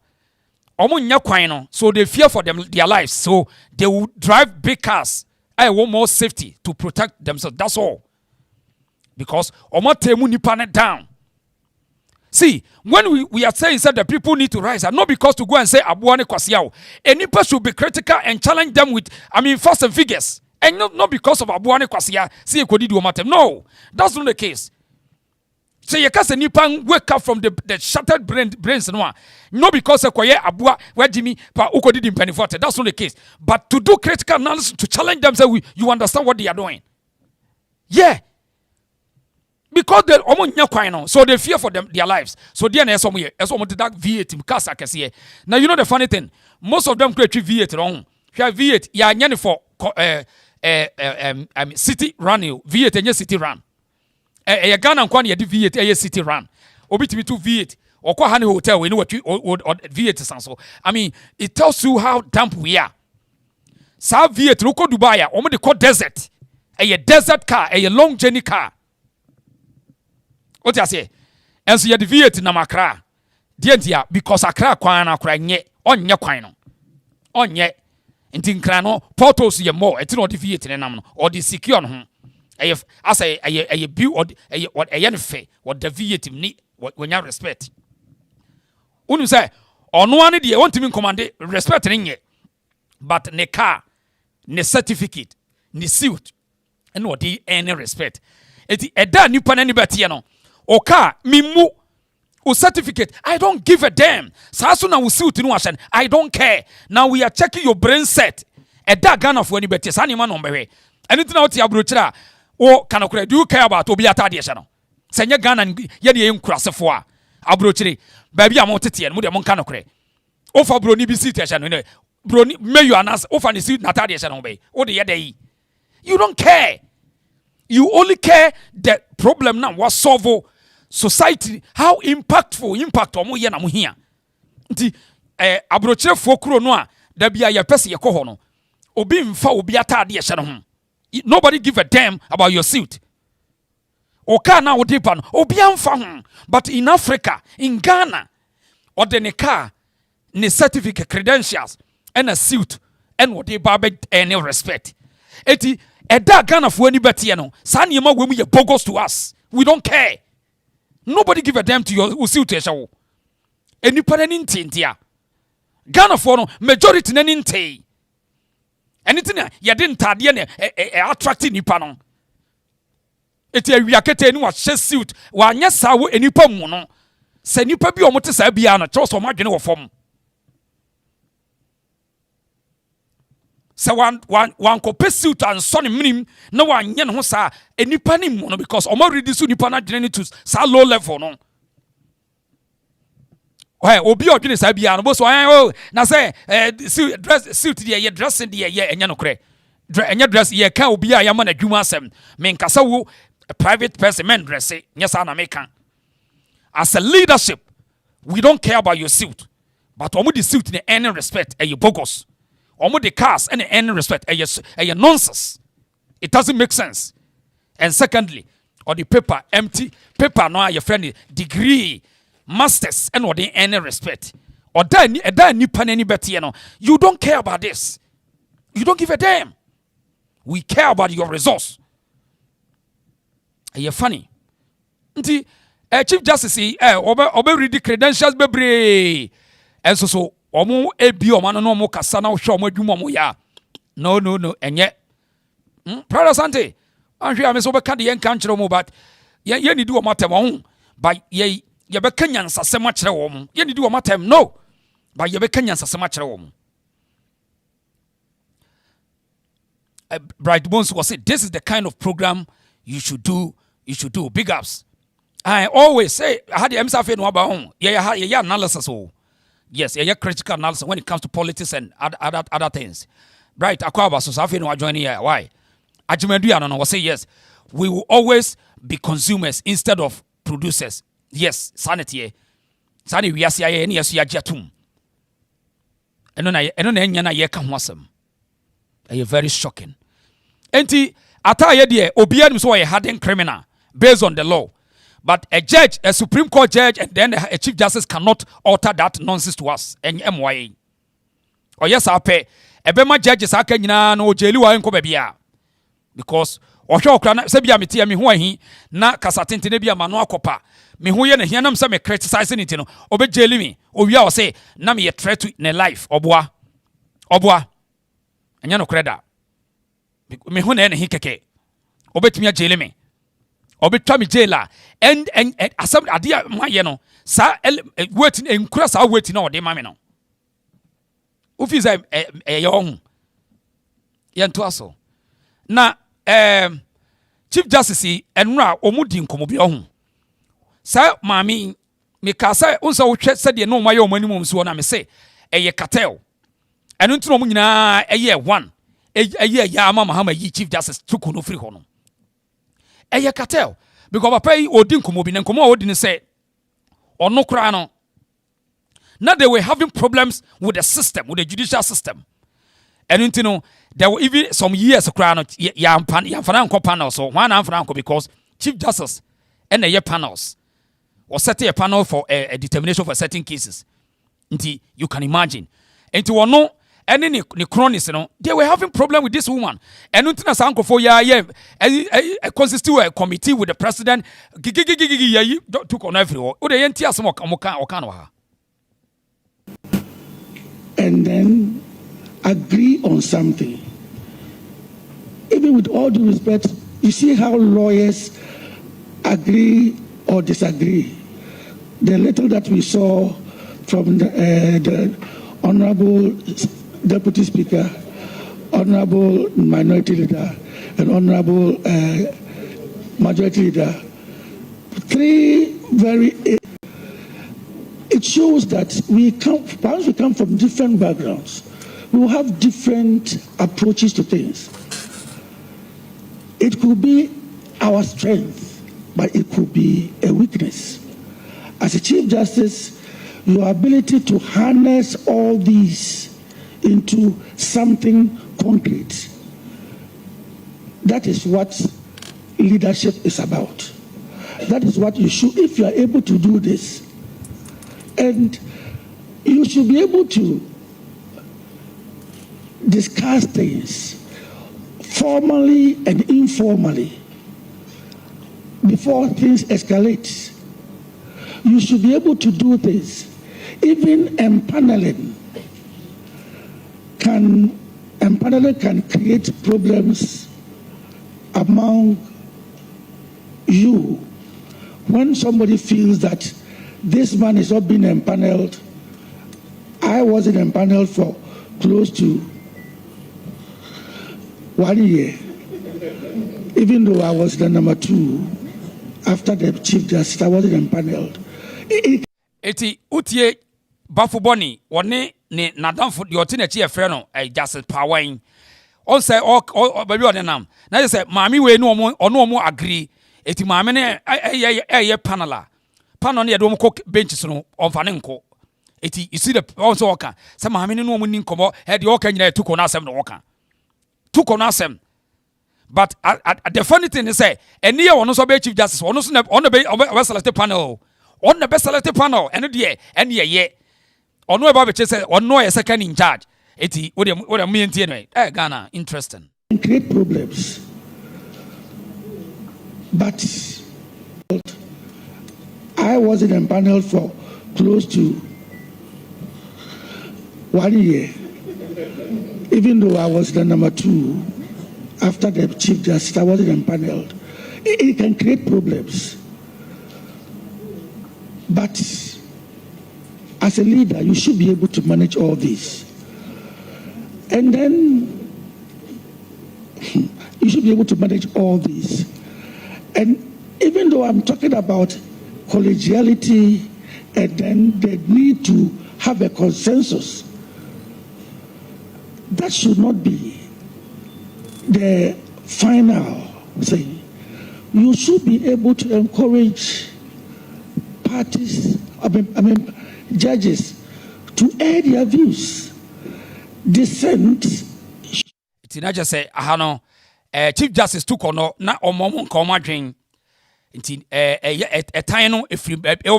Omo nya kwan no. So they fear for their lives. So they will drive big cars. I want more safety to protect themselves. That's all. Because omo temu nipa ne down. See, when we are saying that the people need to rise, and not because to go and say Abuane Kwasiao, and people should be critical and challenge them with, facts and figures. And not because of Abuane Kwasia, see a Kodi Duomatem. No, that's not the case. So you can't say Nipan wake up from the shattered brains, no because of Koye Abua, where Jimmy, Pa Ukodi Dimpeniforte. That's not the case. But to do critical analysis, to challenge them, say you understand what they are doing. Yeah. Because they so they fear for their lives. So they are somewhere. As someone to that V8 cars I can see. Now you know the funny thing. Most of them create V8 wrong. V8 yeah nyane for city run V8 and city run. ɛyɛ Ghana nkwa na yɛde V8 ɛyɛ city run obi timi to V8 ɔkɔ ha ne hotel we ne watwi V8 san so. I mean, it tells you how damp we are. Sa V8 no kɔ Dubai a ɔmo de kɔ desert ɛyɛ desert car ɛyɛ long journey car. What you say? And so yɛde V8 nam Accra deɛ ntia because Accra kwan na akora nyɛ ɔnyɛ kwan no ɔnyɛ nti nkran no portals yɛ more ɛti na ɔde V8 ne nam no ɔde secure no ho ɛyɛ asa ɛyɛ build ɛyɛ no fɛ ɔde V8 ni wɔnya respect unu say ɔno ane deɛ wɔntimi command respect ne nyɛ but ne car ne certificate ne suit ɛna ɔde any respect eti ɛda nipa na ni bɛteɛ no o car mimu o certificate I don't give a damn saa so na wo suit no ahye I don't care now we are checking your brain set ɛda Ghana fo ani bɛteɛ saa ne ma no mbɛhwɛ ɛne tina wote abrokyira o kanakora do you care about obi atade hye no sɛ nyɛ Ghana yɛ de yɛnkurasefo a abrokyire baabi a mo tete no mo de mo kanakora ofa broni bi seat hye no broni mayu anas ofa ne seat natade hye no bɛ o de yɛ da yi you don't care you only care the problem now was solve society how impactful impact omo ye na mo hia nti abrokyire fo kuro no a da bia ye pese ye kɔ hɔ no obi mfa obi atade ye hye no ho nobody give a damn about your suit o car na wo depa no obi amfa ho but in Africa in Ghana or the car ne certificate credentials and a suit and what they barbe any respect eti eda Ghana fo ani bɛteɛ no saa nneɛma wɔ mu yɛ bogus to us we don't care nobody give a damn to your suit ɛhyɛ enipa na nintintia Ghana fo no majority na nintai anything yɛde ntadeɛ na attract nipa no eti awia kete ni wa hyɛ suit wa anya saa wo enipa mu no sɛ nipa bi ɔmo te saa bia no kyerɛ sɛ ɔmo adwene wɔ fam sɛ wan kɔpɛ suit and son minim na wan nyɛ ne ho saa enipa ne mu no because ɔmo ready so nipa na adwene ne to saa low level no obi ɔdwene saa bia no bo so na sɛ suit deɛ yɛ dressing deɛ yɛ ɛnyɛ no korɛ ɛnyɛ dress yɛ ka obi a yɛma na adwuma asɛm menkasa wo a private person men dress nyɛ saa na meka as a leadership we don't care about your suit but ɔmo de suit ne any respect ɛyɛ bogus ɔmo de cars and any respect ɛyɛ nonsense it doesn't make sense and secondly or the paper empty paper no your friend degree masters and or the any respect or that nipa any better no you don't care about this you don't give a damn we care about your resource ɛyɛ funny nti Chief Justice obe read the credentials bebre and so omo ebi omo no omo kasa na hwe omo adwuma omo ya no enye Brother Asante anhwe am so be ka de yen kan kire omo but ye ni di omo atem ho but ye be ka nyansasem a kire omo ye ni di omo atem no but ye be ka nyansasem a kire omo Bright Bones was say this is the kind of program you should do big ups. I always say I had the MSAF no about home yeah analysis yes yeah critical analysis when it comes to politics and other things right akwaba so safi no join here why ajumedu no say yes we will always be consumers instead of producers yes sanity sani we asia ye na yeso ya jatum eno na enya na ye ka ho asem very shocking enti ataye de obianim so ye hardened criminal based on the law. But a judge, a Supreme Court judge, and then a Chief Justice cannot alter that nonsense to us. And MYA. Or yes, I pay. A Bema judges, I can no jailu and Kobebia. Because, or show Sabia Mitia me who na Casatin Nebia Manoa Copa. Me who yen hianam some criticizing it, obe jaili me. Or we all say, Nami a threat to in life, Obwa. And Yano Creda. Me who ne hikeke. Obet me a jaili me. Obetwa me jailer and asem adia ma ye no sa waiting enkura sa waiting na ode ma me no ofiza ye ohun ye nto aso na Chief Justice enura omudi nkomo bi ohun sa maami me ka sa unsa wo hwe sede no ma ye omanimum so na me se eye cartel enu ntino mu nyina eye one eye ya ama Mahama yi Chief Justice tuku no free ho no eye cartel because papa yi odi nkomo bi na nkomo a odi ne say ono kra no now they were having problems with the system, with the judicial system. And you know, there were even some years ago, panel, so one because Chief Justice and the panels or setting a panel for a determination for certain cases. You can imagine. And to know any cronies, you know, they were having problem with this woman. And until a uncle for a constituent committee with the president took on everywhere. And then agree on something. Even with all due respect, you see how lawyers agree or disagree. The little that we saw from the Honorable Deputy Speaker, Honorable Minority Leader, and Honorable Majority Leader, three very... It shows that perhaps we come from different backgrounds. We will have different approaches to things. It could be our strength, but it could be a weakness. As a Chief Justice, your ability to harness all these into something concrete, that is what leadership is about. That is what you should, if you are able to do this, and you should be able to discuss things formally and informally before things escalate. You should be able to do this. Even empaneling can create problems among you when somebody feels that this man is not being empaneled. I wasn't empaneled for close to 1 year, even though I was the number 2 after the Chief Justice. I wasn't empaneled. Eti utie bafuboni one ne nadamfo de ote na chi efre no Justice Pawan on say baby odenam na say maami we no omo agree eti maami ne eye panela panel ne yedom ko benches no onfa ne nko eti you see the also oka say maami ne no omo ni nkomo he de oka nyina tuko na asem no oka tuko na asem. But the funny thing is say eni ye wono so be Chief Justice wono so on be select panel on the best selected panel and the ye on no about say on no second in charge eti what am me anyway Ghana interesting and create problems. But I wasn't empaneled for close to 1 year, even though I was the number 2 after the Chief Justice. I wasn't empaneled. It can create problems. But as a leader, you should be able to manage all this. And then you should be able to manage all this. And even though I'm talking about collegiality and then the need to have a consensus, that should not be the final thing. You should be able to encourage parties, judges, to air their views. Dissent. Tinaja say, ahano, Chief Justice took on na omom nkomadwen. Nti time no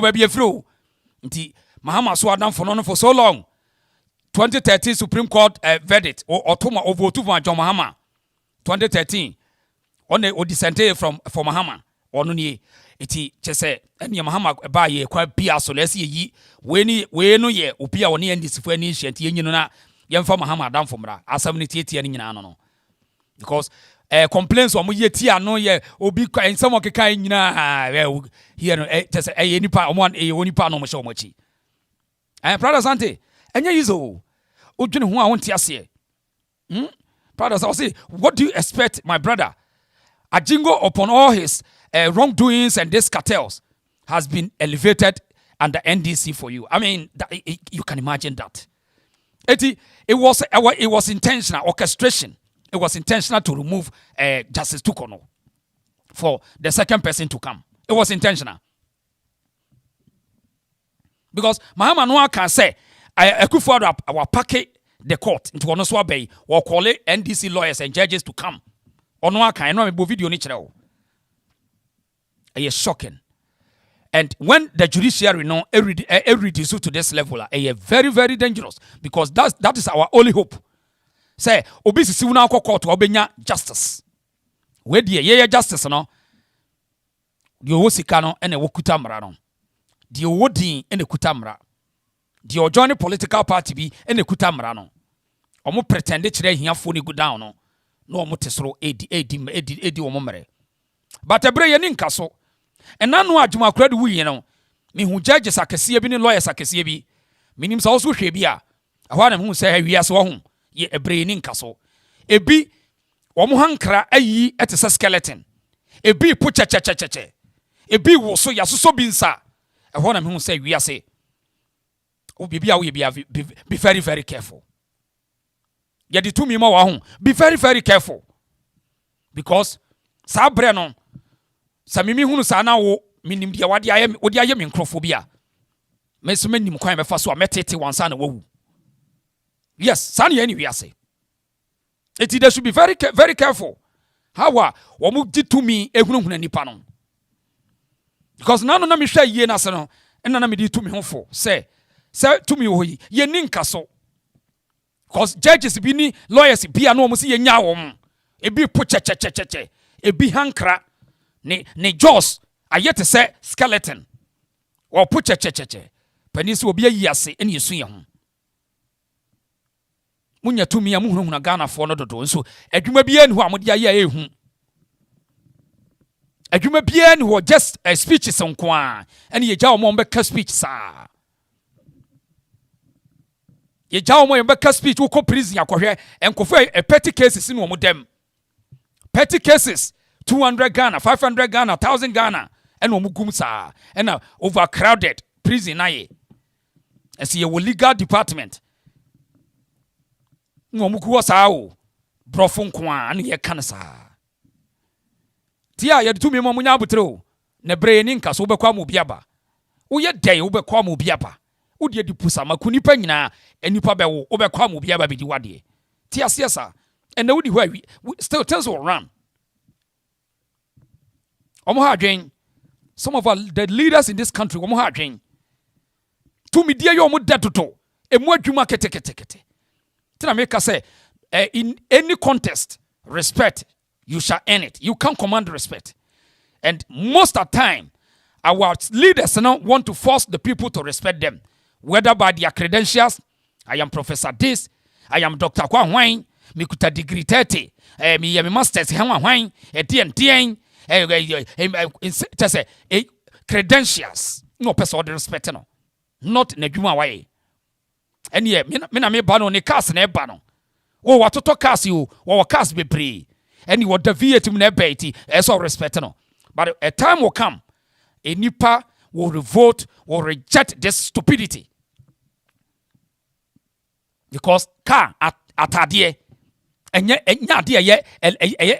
baby afro. Nti Mahama so adam for so long. 2013 Supreme Court verdict or Otoma over to John Mahama. 2013 on the dissent from Mahama or nuni. Iti chese eni Mahama ba ye kwa bia so lesi yi we no ye opia woni endisifu ani hyianti yenyino na yemfa Mahama adam fomra asam ne tietie ne nyina no because complaints omo ye tia no ye obi kwa ensam okeka nyina here no chese nipa omo nipa no mo hye omo chi brother Sante enye yizo odwene ho a wonte ase brother say what do you expect my brother Ajingo upon all his wrongdoings and these cartels has been elevated under NDC for you. I mean, you can imagine that. It was intentional orchestration. It was intentional to remove Justice Tukono for the second person to come. It was intentional. Because Mahama no can say, I could forward up our packet the court into Onoswa Bay or call it NDC lawyers and judges to come. Or no can I know video nichero. It is shocking. And when the judiciary know every dispute to this level, it is very, very dangerous because that is our only hope. Say, obisi una court obenya justice. Where the ye justice no, the osikano and a wokutamra no. The wodin and a kutamra. The ojoini political party be and a kutamra no. Omo pretended today here phone go down no. No omo tesoro edi omomere. But a bray ninka so. And nanu adwuma krad wu no me hu judges akese bi ne lawyers akese bi minim sa also hwe bi a ahwa na hu say wiase wo hu ye ebre ni nkaso ebi wo mo hankra ayi etese skeleton ebi pu chechechecheche ebi wo so yasoso bi nsa ahwa na hu say wiase o bibia wo ye be very very careful ye di tumi ma wa hu be very very careful because sabre no samimi hunu sana wo minim dia wade aye me nkrofobia mesome nim kwan mefa so ametete wansa na wawu. Yes, sana ye we say they should be very very careful how wo mu ditumi ehunu nipa no because nano na me hwa yie na se no enna na me ditumi ho fo say tumi wo yi ye ninka so because judges bi ni lawyers bi na wo se ye nya wo ebi po chechechecheche ebi hankra ne jaws ayete say skeleton or put chechecheche penisi obi ayi ase ene yesu ye ho munya tumi amu hunu Ghana for no dodo so adwuma bia ni ho amode aye ehu adwuma bia ni ho just a speech sonko a ene ye jawo mo be speech sa ye jawo mo be speech wo ko prison akohwe enkofo a petty cases ni wo mo dem petty cases 200 Ghana, 500 Ghana, 1,000 Ghana, and omugumsa, and overcrowded prison. Aye, as ye legal department. No mukuwasao, brofun kwa, and ye canasa. Tia, ye to me momunya butro, ne braininka so be kwa mubiaba. Uye day ube kwa mubiaba. Udye dipusa makuni penina, and nipa be ube kwa mubiaba bidi wadi. Tia siasa, and the woody where we still tells all run. Some of the leaders in this country, to me, dear, you dead to a more juma kete. Tinameka say, in any contest, respect, you shall earn it. You can't command respect. And most of the time, our leaders want to force the people to respect them, whether by their credentials. I am Professor this, I am Dr. Kwa Wine, me kuta degree 30, me masters, wine, credentials no person the respect no not na dwuma way and ye me na me ba no ne cars na e ba no wo watoto cars you wo cars bebre and you the VAT na beti so respect no but a time will come a nipa will revolt or reject this stupidity because car atade enya de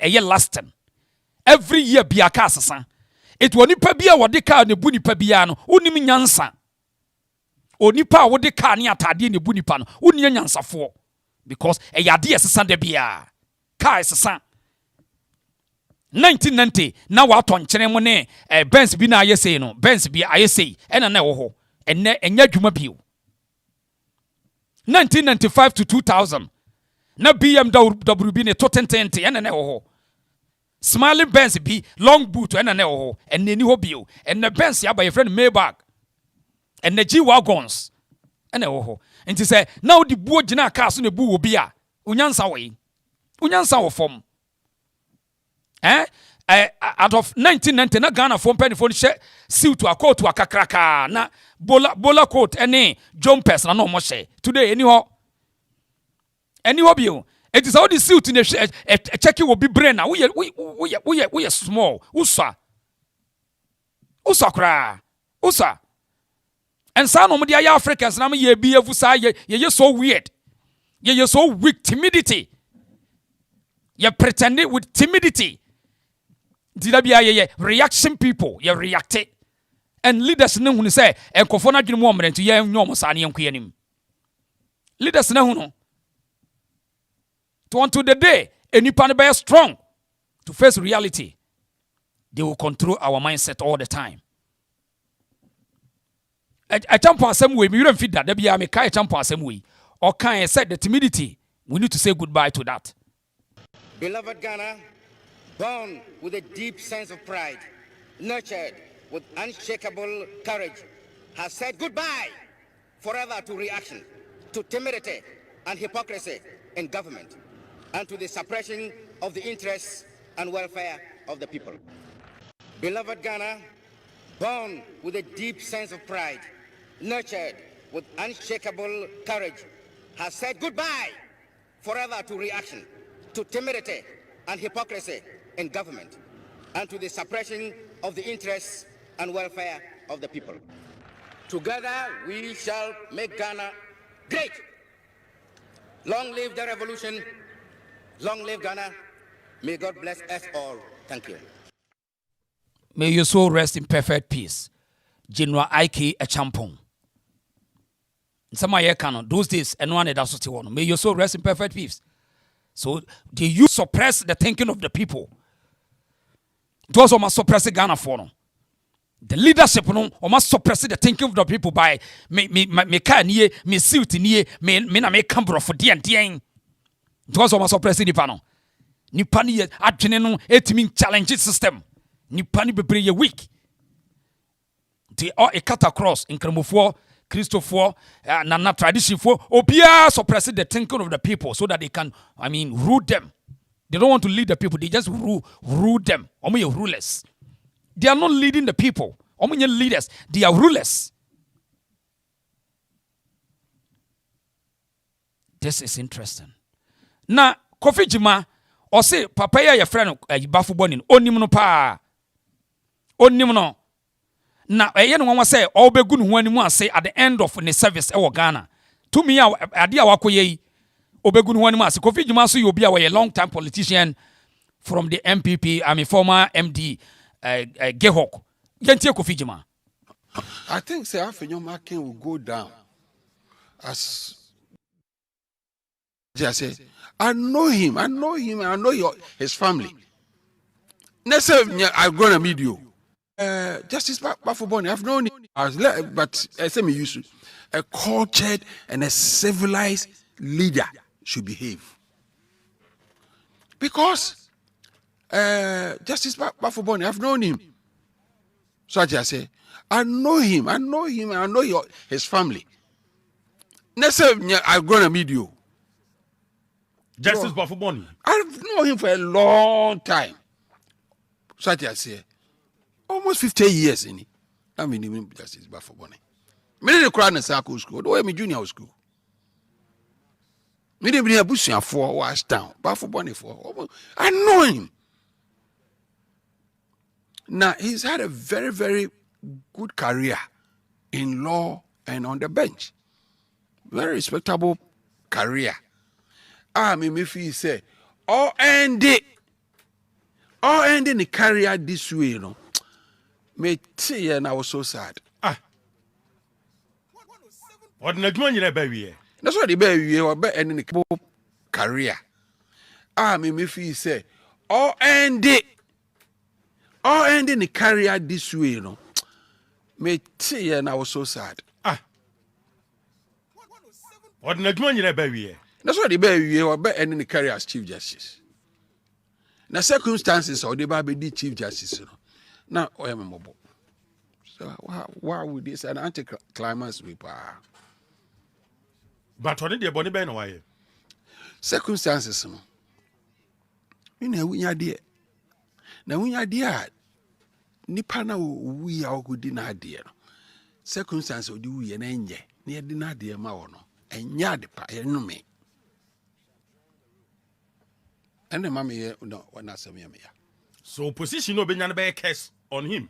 ye lasting. Every year be a casasa. It will nipa bia wode car ne buni pa bia no unim nyansa. Onipa wode car ne atade ne buni pa no uni nyansa fo because e yade esesa de bia. Car esesa. 1990 na wa to nkyere mo ne Benz bi na ayese no Benz bi ayese ena na wo ho enne enya dwuma bio. 1995 to 2000 na BMW bi ne to 1010 ena na wo ho. Smiling Benz be long boot and an ho and any hobio and the Benz ya by your friend Maybach and the G wagons and ho and to say now the board jina cars in the boo will be a unyansa way unyansa form out of 1990 na Ghana form penny for the suit to a coat to a kakraka na bola coat any jumpers na no more say today any hobio. It is all the suit in a check will be brain now. We are small. Usa kra. Usa. And some of the Africans now ye be you're so weird. You're so weak timidity. You pretended with timidity. Dida bia ye reaction people, ye reacted. And leaders no who say enkofo na dwene mu omrentu ye nyom sa ne yenko yanim. Leaders no who no. To unto the day enipa ne be strong to face reality. They will control our mindset all the time. A champion assembly, we don't fit that. There be a kai champion assembly. Or can I said the timidity? We need to say goodbye to that. Beloved Ghana, born with a deep sense of pride, nurtured with unshakable courage, has said goodbye forever to reaction, to timidity and hypocrisy in government, and to the suppression of the interests and welfare of the people. Beloved Ghana, born with a deep sense of pride, nurtured with unshakable courage, has said goodbye forever to reaction, to timidity and hypocrisy in government, and to the suppression of the interests and welfare of the people. Together we shall make Ghana great. Long live the revolution. Long live Ghana. May God bless us all. Thank you. May your soul rest in perfect peace. General Ike Echampong. Some of canon those days and one that's what you want. May your soul rest in perfect peace. So they you suppress the thinking of the people. Those who must suppress Ghana for no. The leadership no must suppress the thinking of the people by me can ye me suit nie me na me cambro for the and those who must suppress the panel. Nipa ni adwene no etimi challenge system. Nipa ni bebre ye weak. They all a cut across in Kremofo, Christopher, Nana tradition for Obia suppressing the thinking of the people so that they can, rule them. They don't want to lead the people, they just rule them. Omo rulers. They are not leading the people. Omo leaders, they are rulers. This is interesting. Now, Kofi Jima, or say, Papaya, your friend, Bafu Bonin, onim no pa. Onim no. Now, no one say, all be good when you say at the end of the service, Ghana. To me, idea wakoye, obegun when you say, Kofi Jima, so you'll be a long time politician from the MPP, former MD, Gehok. Gentie Kofi Jima. I think, say, Afenyo Makin will go down as. I say, I know him, I know his family. Next time, I'm going to meet you. Justice Bafuboni, I've known him, but as me used to, a cultured and a civilized leader should behave. Because Justice Bafuboni, I've known him. So I just say, I know him, I know his family. Next time, I'm going to meet you. Justice Bafuboni. I've known him for a long time. So I say, almost 50 years in it. I mean, Justice Bafuboni. Me didn't cry in Sako school. The way me junior school. Me didn't bring a bush and 4 hours down. Bafuboni for. I know him. Now he's had a very, very good career in law and on the bench. Very respectable career. Me feel say, all ending the career this way, you know. Me see, and I was so sad. What the money you baby? That's what the baby or ending the career. Me feel say, all ending the career this way, you know. Me see, and I was so sad. What the money you baby? That's why the baby or ending the career as Chief Justice. Now circumstances or the baby Chief Justice, you know. Now I am mobile. So why would this an anti-climax people? But what did the body ben why? Circumstances, no. You know we are there. Now we are there. Nipa na we are good in idea. Circumstances do we an enye near the idea ma no. Enya de pa no me. And the mammy no one as me. So position no be a case on him.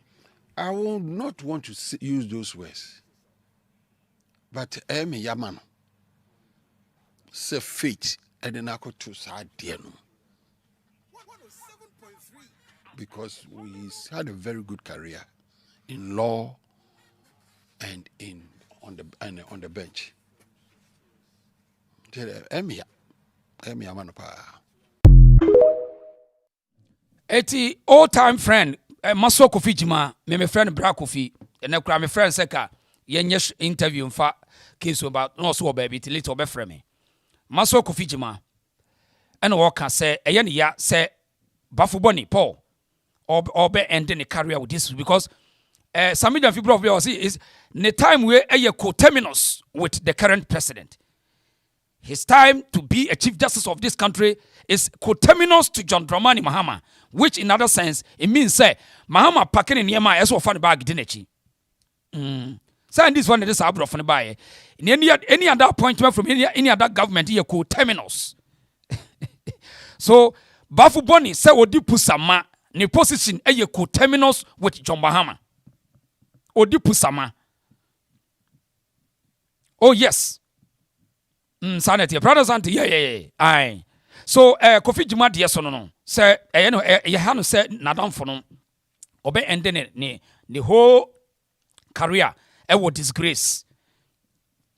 I will not want to use those words. But me yaman. Say fate and then I could to sad dear no. because he's had a very good career in law and on the bench. Emia manapa. 80 old-time friend, Maso Kofi Jima, me friend Bra Kofi, and my friend Seka, yenyesh interview fa case about no so baby till little be frame. Maso Kofi Jima, and Walker say, Ayen ya say, Bafuboni, Paul, or be ending a career with this because some million people of yours is the time where a co-terminus with the current president. His time to be a chief justice of this country is coterminous to John Dramani Mahama, which in other sense, it means say, Mahama packing in Yama as well for the bag dinechi. So this one is abroad from the buy. In any other appointment from any other government, here coterminous. So, Bafu Boni say Odipu Sama, ne position a coterminous with John Mahama. Odipu Sama. Oh, yes. Sanity, brothers and yeah. Aye. So, Kofi Jima dear son no. Say, you have said Nadam for no. Obe ending the whole career was disgrace.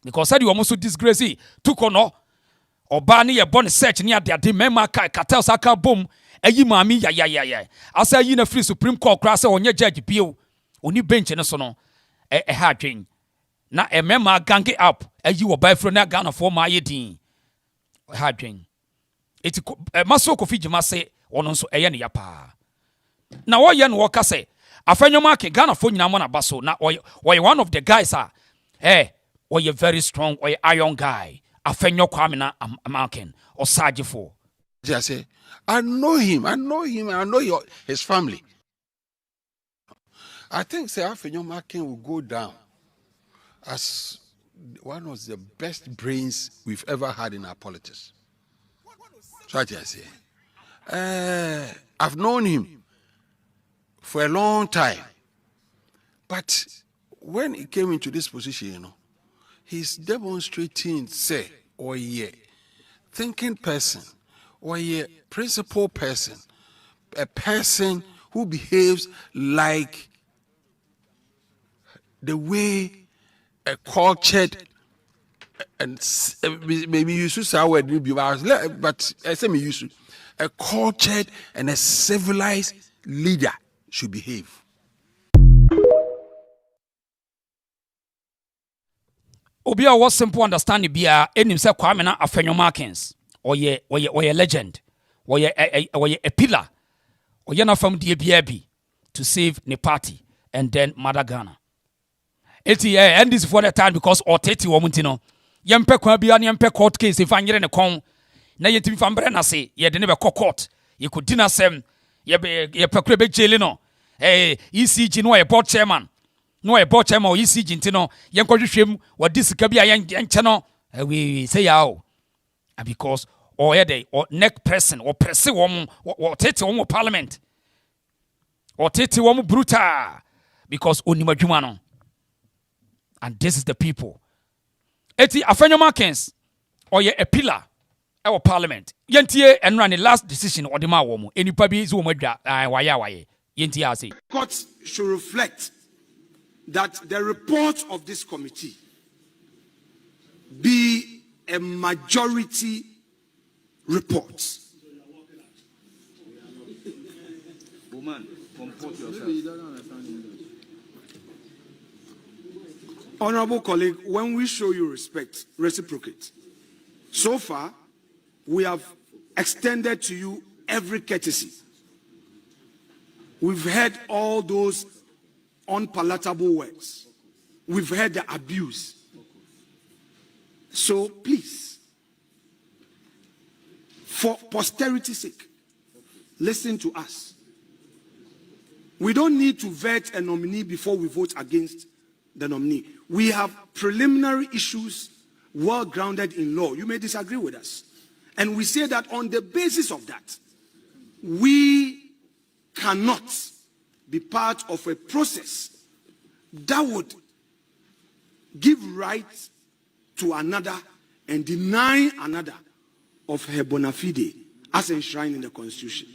Because said you almost disgrace took on no. Oba ni ye born search near their demema cartel saka boom. Eyi mami ya. I say you na free Supreme Court class on your judge bio. Oni bench no so no. Hard train. Na emema gange up you will buy from that Ghana for my din hard drink. It's Maso Kofi Jima say on so a yapa. Now what yan walker say a friend market Ghana for Namana Basso now or one of the guys are or you're very strong or iron guy a friend your Kwamina American or Sajifo. I say I know him, I know his family. I think say Afenyo Markin will go down as one of the best brains we've ever had in our politics. So I say, I've known him for a long time, but when he came into this position, he's demonstrating, say, or a thinking person, or a principled person, a person who behaves like the way a cultured and maybe you should say word but I say me used to a cultured and a civilized leader should behave. Obia was simple understanding bia enim se Kwame na Afenyo Markins or ye legend or ye a pillar or ye na from the BAB to save the party and then Mother Ghana. And this for the time because or 30 woman no yempe kwa bia ne yempe court case if anyere ne kon na yetimi fambre na se ye de ne be court ye could dinner sem ye pekure be jail no ECG no ye board chairman no ye board chairman or ECG ntino ye nkwohwehwem wadi sika bia ye nche no we say yawo because or ye dey or neck person or press wom or 30 wom parliament or 30 wom brutal because onimadwuma no. And this is the people. Eti Afenyo Markins or ye a pillar our parliament. Yentie and run the last decision or the mawomu. Any pabi is womadra waya yentie say. Courts should reflect that the report of this committee be a majority report. Woman, comport yourself. Honorable colleague, when we show you respect, reciprocate. So far, we have extended to you every courtesy. We've heard all those unpalatable words. We've heard the abuse. So please, for posterity's sake, listen to us. We don't need to vet a nominee before we vote against the nominee. We have preliminary issues well grounded in law. You may disagree with us. And we say that on the basis of that, we cannot be part of a process that would give rights to another and deny another of her bona fide as enshrined in the Constitution.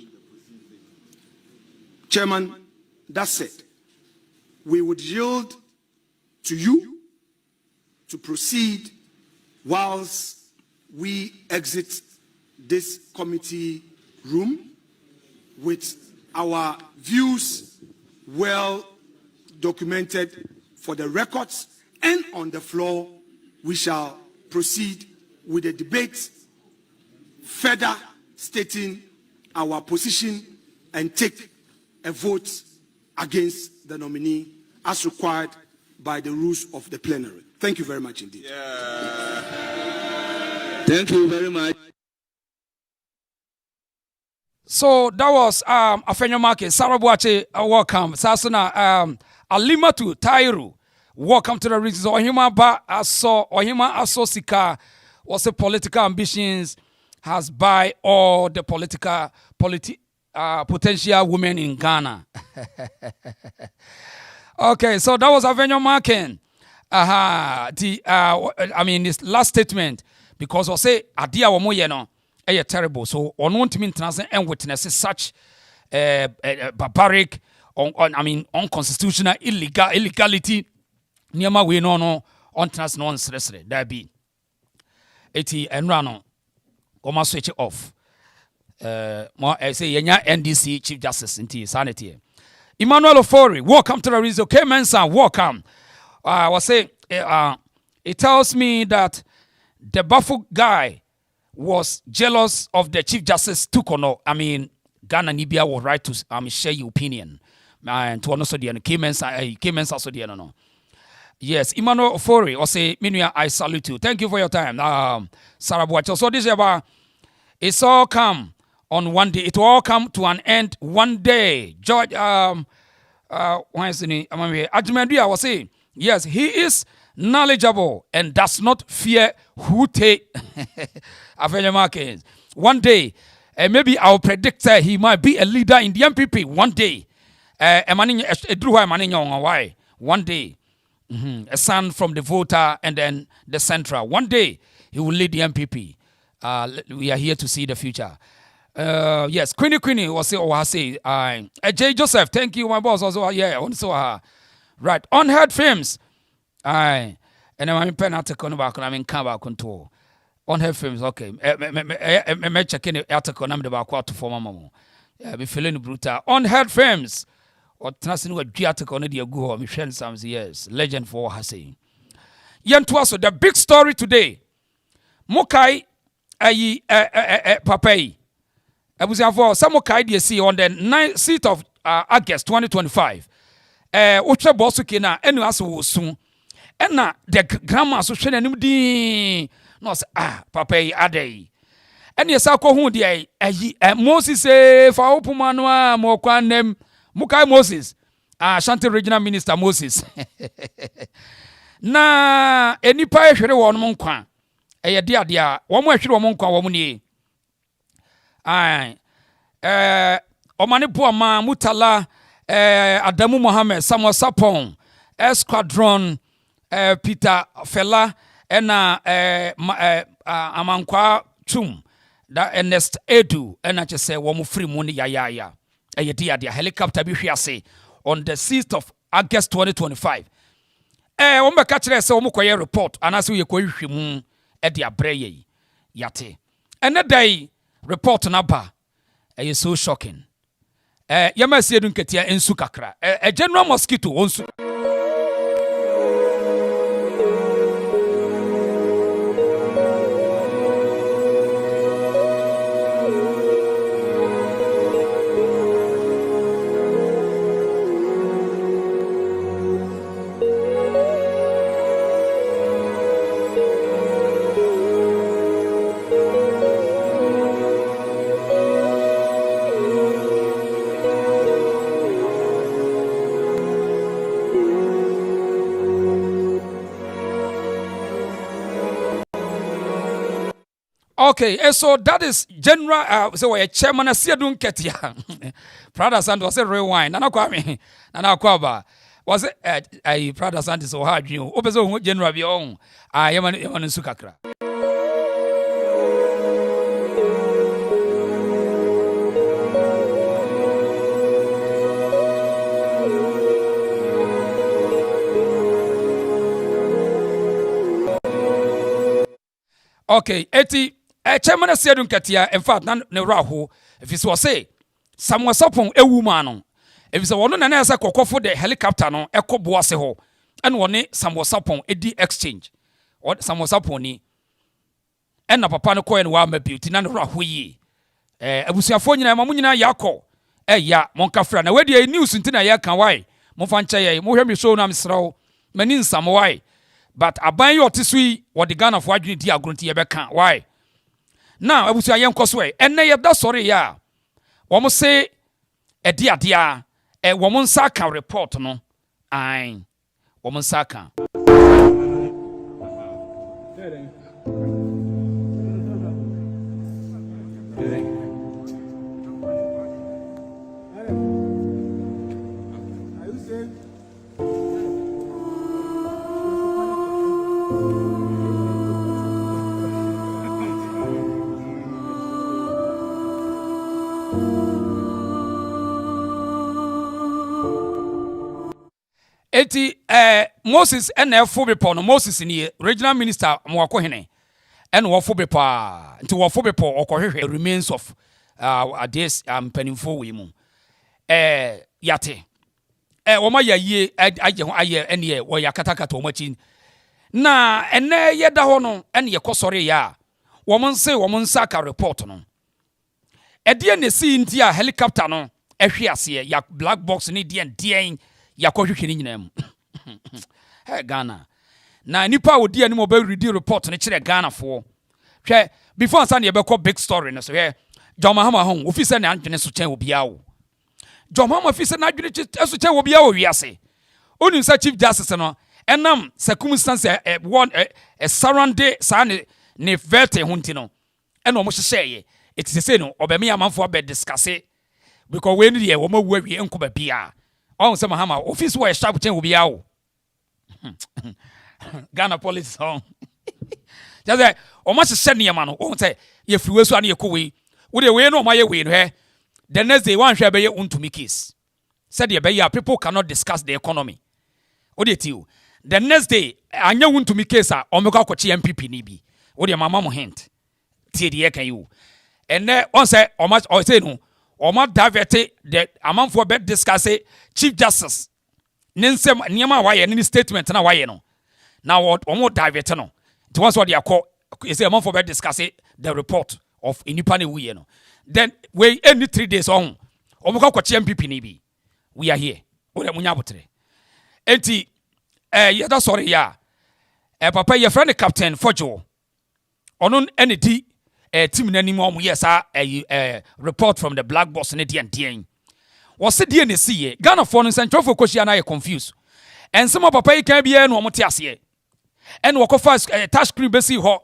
Chairman, that said, we would yield to you to proceed whilst we exit this committee room with our views well documented for the records, and on the floor we shall proceed with the debate, further stating our position and take a vote against the nominee as required by the rules of the plenary. Thank you very much indeed. Thank you very much. So that was Afenyo Market. Sarah Boache, welcome. Sasuna Alimatu Tairu, welcome to the regions. Ohima Aso Sika was a political ambitions has by all the potential women in Ghana. Okay, so that was Afenyo Market. This last statement, because I say Adia Wamoyeno. Terrible. So on one team and witnesses such barbaric, unconstitutional illegality. Niama we no on trans non-stress. There be 80 and rano. Goma switch it off. More I say yenya NDC Chief Justice in sanity. Emmanuel Ofori, welcome to the reason. Okay, Mensa, welcome. I was say it tells me that the Buffalo guy was jealous of the Chief Justice Tukono. Ghana Nibia was right to share your opinion. And to also the K-Mensa also the no. Yes, Emmanuel Ofori or say Minuya, I salute you. Thank you for your time. Sarah Boacho. So this about it's all come on one day. It will all come to an end one day. George why is it Ajmendia was saying, yes, he is knowledgeable and does not fear who take one day. Maybe I'll predict he might be a leader in the MPP one day. One day. A son from the voter and then the central. One day he will lead the MPP. We are here to see the future. Yes, Queenie was say, J. Joseph, thank you, my boss. Also, yeah, also, right. Unheard films. And I'm pen article about cover control. Unheard films, okay. Me checking the article number about quarter for mama. Be feeling brutal. Unheard films. Or trusting what the article on the go. Michelle Sams, yes, legend for her saying. Yantuaso, the big story today. Mokai Papai. I was for some Mokai DSC on the 9th of August 2025. Ucha Bosukina, and also soon. And now the grandma so share di no say Papai Ade. And yes, I call who the Moses for open manual mo kwanem. Mukai Moses, Ashanti Regional Minister Moses. Na enipa ehwere wo no nkwa. Eye dia wo mo ehwere wo nkwa wo ni. Omane Boama Mutala Adamu Mohammed Samuel Sapon Squadron Peter Fela ena Amankwa Chum da Ernest Edu ena chese wo mo free mu ni ya. A helicopter be here on the 6th of August 2025. Ombe catch say omukoye report and as we hwehwemu e de abreye yate. And that day report na ba is so shocking. Yama se edun ketia ensu kakra. A general mosquito onsu. Okay, and so that is general. So a chairman a don't get ya. Prada Santos was a rewind. Nana Kwame, Nana Kwaba was a Prada Santos so hard you. Opezo general be on. I am an Sukakra. Okay, eti chairman Asiadun Katia, in fact, nan ne raho, if it was say, some was upon a woman. If it's a one and as a cocoa for the helicopter, no, echo boaseho, and one some was upon a D exchange, or some was upon ni. And a papa no coin wa me beauty, nan rahui. Abusiafonya, Mamunina Yako, ya, Moncafra, na where the news in Tina Yakan, why, Monfancha, Mohemi show nam srow, menin some why. But I buy your tisui what the gun of what you dear grunty ebeka. Why? Now I will say I am cosway. And nay that's sorry ya. One must say a dear a woman saka report no. Aye. Woman saka. Eti Moses and Fobepo no Moses ni regional minister mwako hene and Wafobepa into Wafobepo or remains of this penifo we mu yate wama ye aye ene wo yakataka to machin na ene ye da ho no ene ye kosore ya woman say woman saka report no ede ne si ntia helicopter no ehwe ase ya black box ni dien yakohwehwe ni nyina mu hey Ghana na nipa odi ani mo ba read report ne kire Ghana fo hwe before san ye be ko big story no so he John Mahama ho officer na adwene so chen obia wo John Mahama officer na adwene so chen obia wo wiase onim sa chief justice no enam circumstance one surround sa ne vete hunti no eno mo hyehye it is say no obemi amanfo be discuss because we need ye wo ma wu awie enko ba bia on say Mahama office where sharp chen will be out. Ghana police song. Just say o ma se ne yama no o say ye friwe so an ye kowe. Wo de we no ma ye we no he. The next day one hwe be ye untumi case. Said ye be ya people cannot discuss the economy. O de ti o. The next day anya untumi case a o me kwa kwachi MPP ni bi. O de mama mo hint. Tie de ye kan you. And then on say o ma o say no or not diverted the amount for bed discuss Chief Justice. Ninsem Niama why any statement na why no. Now what or more diverted no. It was what they are called is a month for bed discuss the report of Inipani we no. Then we any 3 days on. Omoko MPP nibi. We are here. O de munyabotre. Enti yada sorry ya. Papa your friend the captain Fojo. Onon any team nani mo yes report from the black box ne dien was the DNC Ghana for no central for question na confused and some of papa can be no mote ase and wako fast touch screen be see ho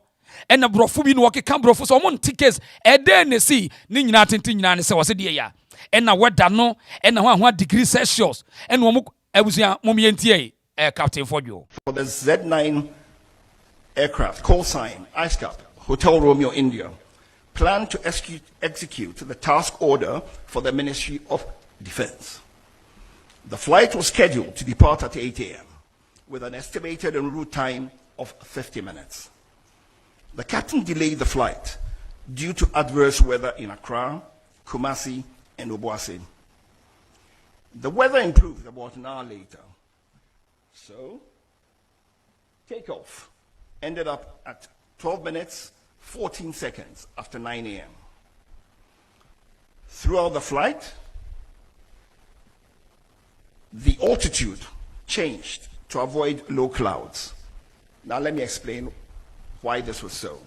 and na brofo bi no wake kan brofo so mo tickets e den ne see ni nyina tenten nyina ne se was the ya and na weather no and na ho degree Celsius and wo abusia mo yentie captain Fodio for the Z9 aircraft call sign Ice Cap Hotel Romeo, India, plan to execute the task order for the Ministry of Defense. The flight was scheduled to depart at 8 a.m. with an estimated en route time of 50 minutes. The captain delayed the flight due to adverse weather in Accra, Kumasi, and Obuasi. The weather improved about an hour later. So, takeoff ended up at 12 minutes 14 seconds after 9 a.m. Throughout the flight, the altitude changed to avoid low clouds. Now let me explain why this was so.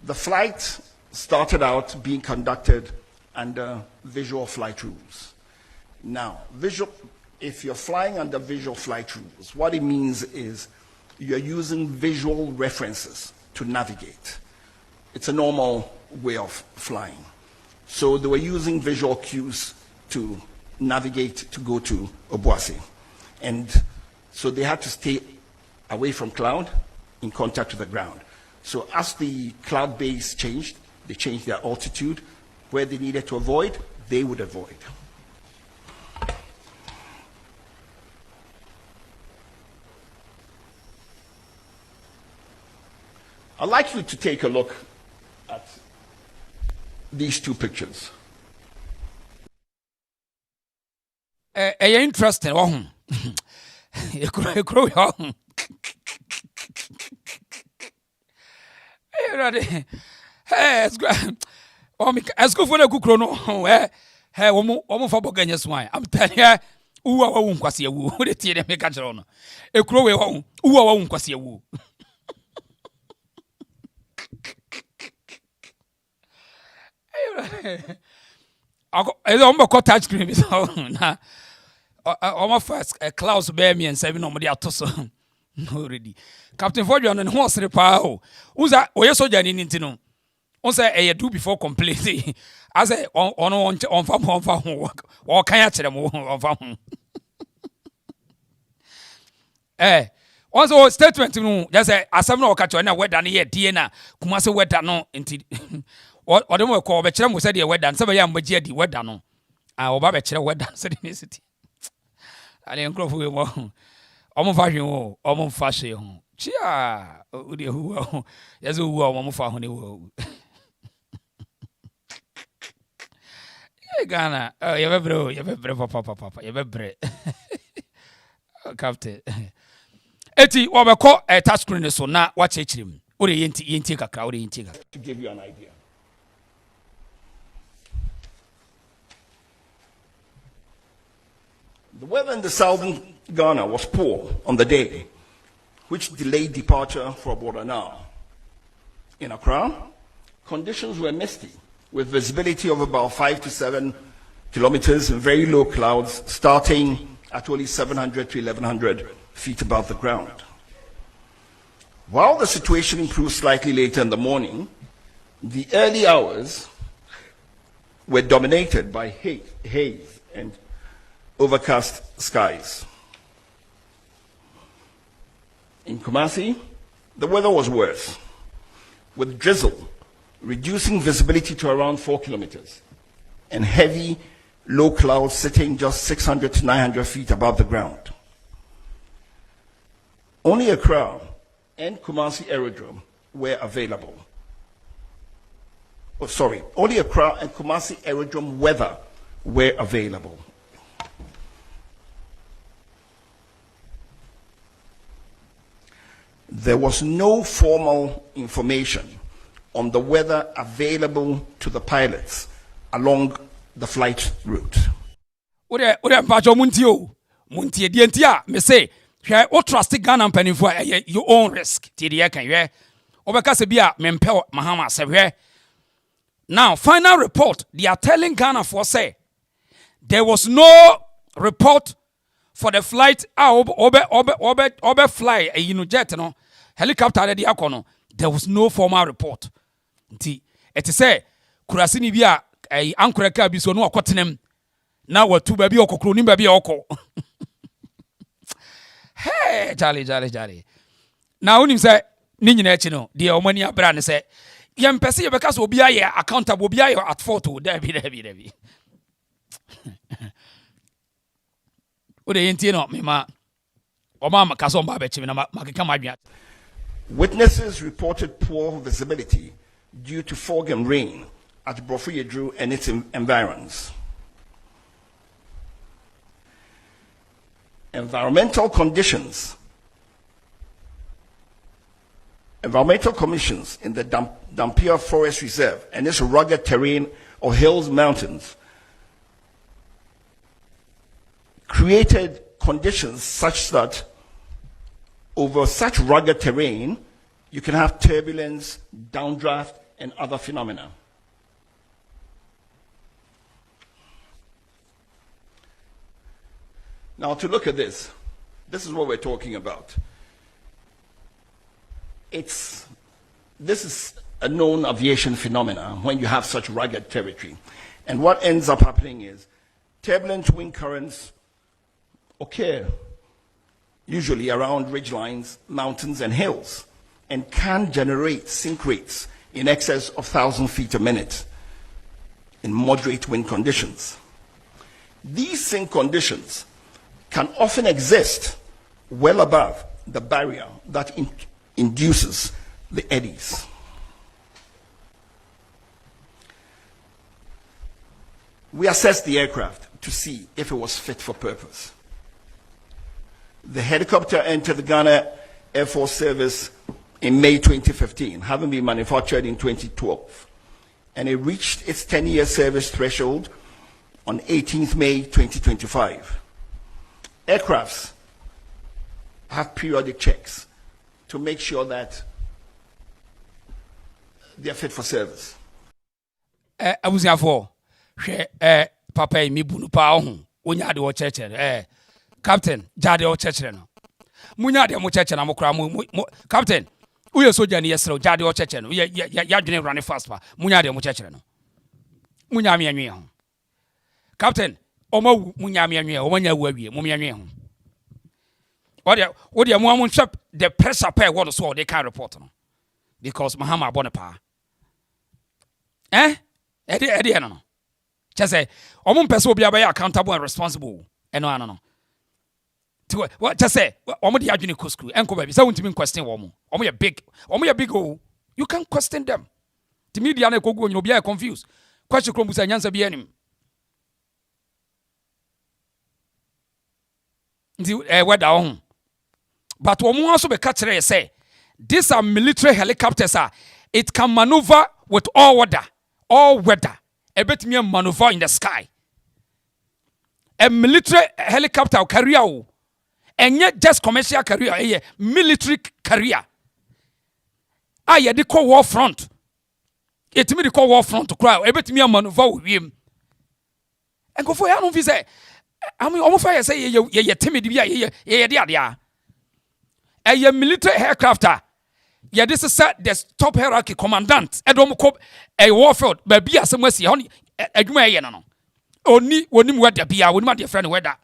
The flight started out being conducted under visual flight rules. Now, if you're flying under visual flight rules, what it means is you're using visual references to navigate. It's a normal way of flying. So they were using visual cues to navigate to go to Obuasi. And so they had to stay away from cloud in contact with the ground. So as the cloud base changed, they changed their altitude. Where they needed to avoid, they would avoid. I'd like you to take a look at these two pictures. Interesting. Let's go for the good chrono. Hey, one for Boganyas wine. I'm telling you, who I won't quasi a woo. Who the tea make a drone? A crow, who I won't quasi a woo. I don't know touch cream is on. My first Klaus bear me and 7 nobody at Tosso. Already. Captain Fordion and horse repair. Who's that? Oh, yes, so Janine Tino. On say a do before completely. As a on farm work. Or can I tell them on farm? Also, statement to just say, as I'm not catching a wet than here, Diana, Kumasa wet than no, indeed. Or the more call, but Cham was said, wet than somebody am with the wet than no. I will buy a wet than said in the city. I didn't grow for you. Almost fashion, almost fashion. Chia, who, yes, who are one for honey. Ghana, you have a brave papa, you have a brave captain. Eti, what we call a touch screen, so now watch him. Or the yenti a crowd in Tiga. To give you an idea. The weather in the southern Ghana was poor on the day, which delayed departure for about an hour. In Accra, conditions were misty, with visibility of about 5 to 7 kilometers and very low clouds starting at only 700 to 1100 feet above the ground. While the situation improved slightly later in the morning, the early hours were dominated by haze and overcast skies. In Kumasi, the weather was worse, with drizzle reducing visibility to around 4 kilometers and heavy low clouds sitting just 600 to 900 feet above the ground. Only Accra and Kumasi Aerodrome were available. Only Accra and Kumasi Aerodrome weather were available. There was no formal information on the weather available to the pilots along the flight route. Ode mpacho muntie dientia me say hwe o trust Ghana mpanifo your own risk tie de kan hwe obeka se bia mempe Mahama se hwe. Now final report they are telling Ghana for say there was no report for the flight obe fly jet no helicopter de akono. There was no formal report. Nti it say kurasi ni bia ankoreka bi so no akotenem na watu ba bi okokro ni ba bi okọ. Hey Charlie. Now unim say ni nyina echi no de omani abra ne say yempese yebeka so obi aye accountable obi aye at fault o David. O de yenti no me ma o ma kaso mba be chi na makeka madwa. Witnesses reported poor visibility due to fog and rain at Brofuyedru and its environs. Environmental commissions in the Dampier Forest Reserve and its rugged terrain or hills mountains created conditions such that over such rugged terrain, you can have turbulence, downdraft, and other phenomena. Now, to look at this is what we're talking about. This is a known aviation phenomena when you have such rugged territory. And what ends up happening is turbulent wind currents occur usually around ridgelines, mountains, and hills, and can generate sink rates in excess of 1,000 feet a minute in moderate wind conditions. These sink conditions can often exist well above the barrier that induces the eddies. We assessed the aircraft to see if it was fit for purpose. The helicopter entered the Ghana Air Force Service in May 2015, having been manufactured in 2012. And it reached its 10-year service threshold on 18th May 2025. Aircrafts have periodic checks to make sure that they are fit for service. Papa mi bunu pa ho onya de wo cheche captain jade wo cheche no munya de mo cheche na mo kra mo captain uye soja ni yesro jade wo cheche no ya dwene run fast pa munya de mo cheche no munya me anwe ho captain omo munya me anwe omo nya wu awie mo me anwe ho what the mo shop the pressure pay what so they can report no because Mahama Bonepa edi no just say omo person obi abaya accountable and responsible eno no to what just say omo dey adwene ko school enko ba bi say wontimi question omo ye big oh you can question them the media na ekogu onyo obi are confused question krom busa nyansa bi anim ndi weda ho but omo also be catch kire say these are military helicopters it can maneuver with all weather a bit me maneuver in the sky. A military helicopter career, and yet just commercial career, a military career. Yeah, they call war front. It me they call war front to cry. A bit me maneuver with him. And go for ya no visa. I mean, almost I say ye timid ye a military aircrafter. Yeah, this is the top hierarchy commandant. I don't call a warfield, but be as some mercy only a no. Only when you weather be our my dear friend weather.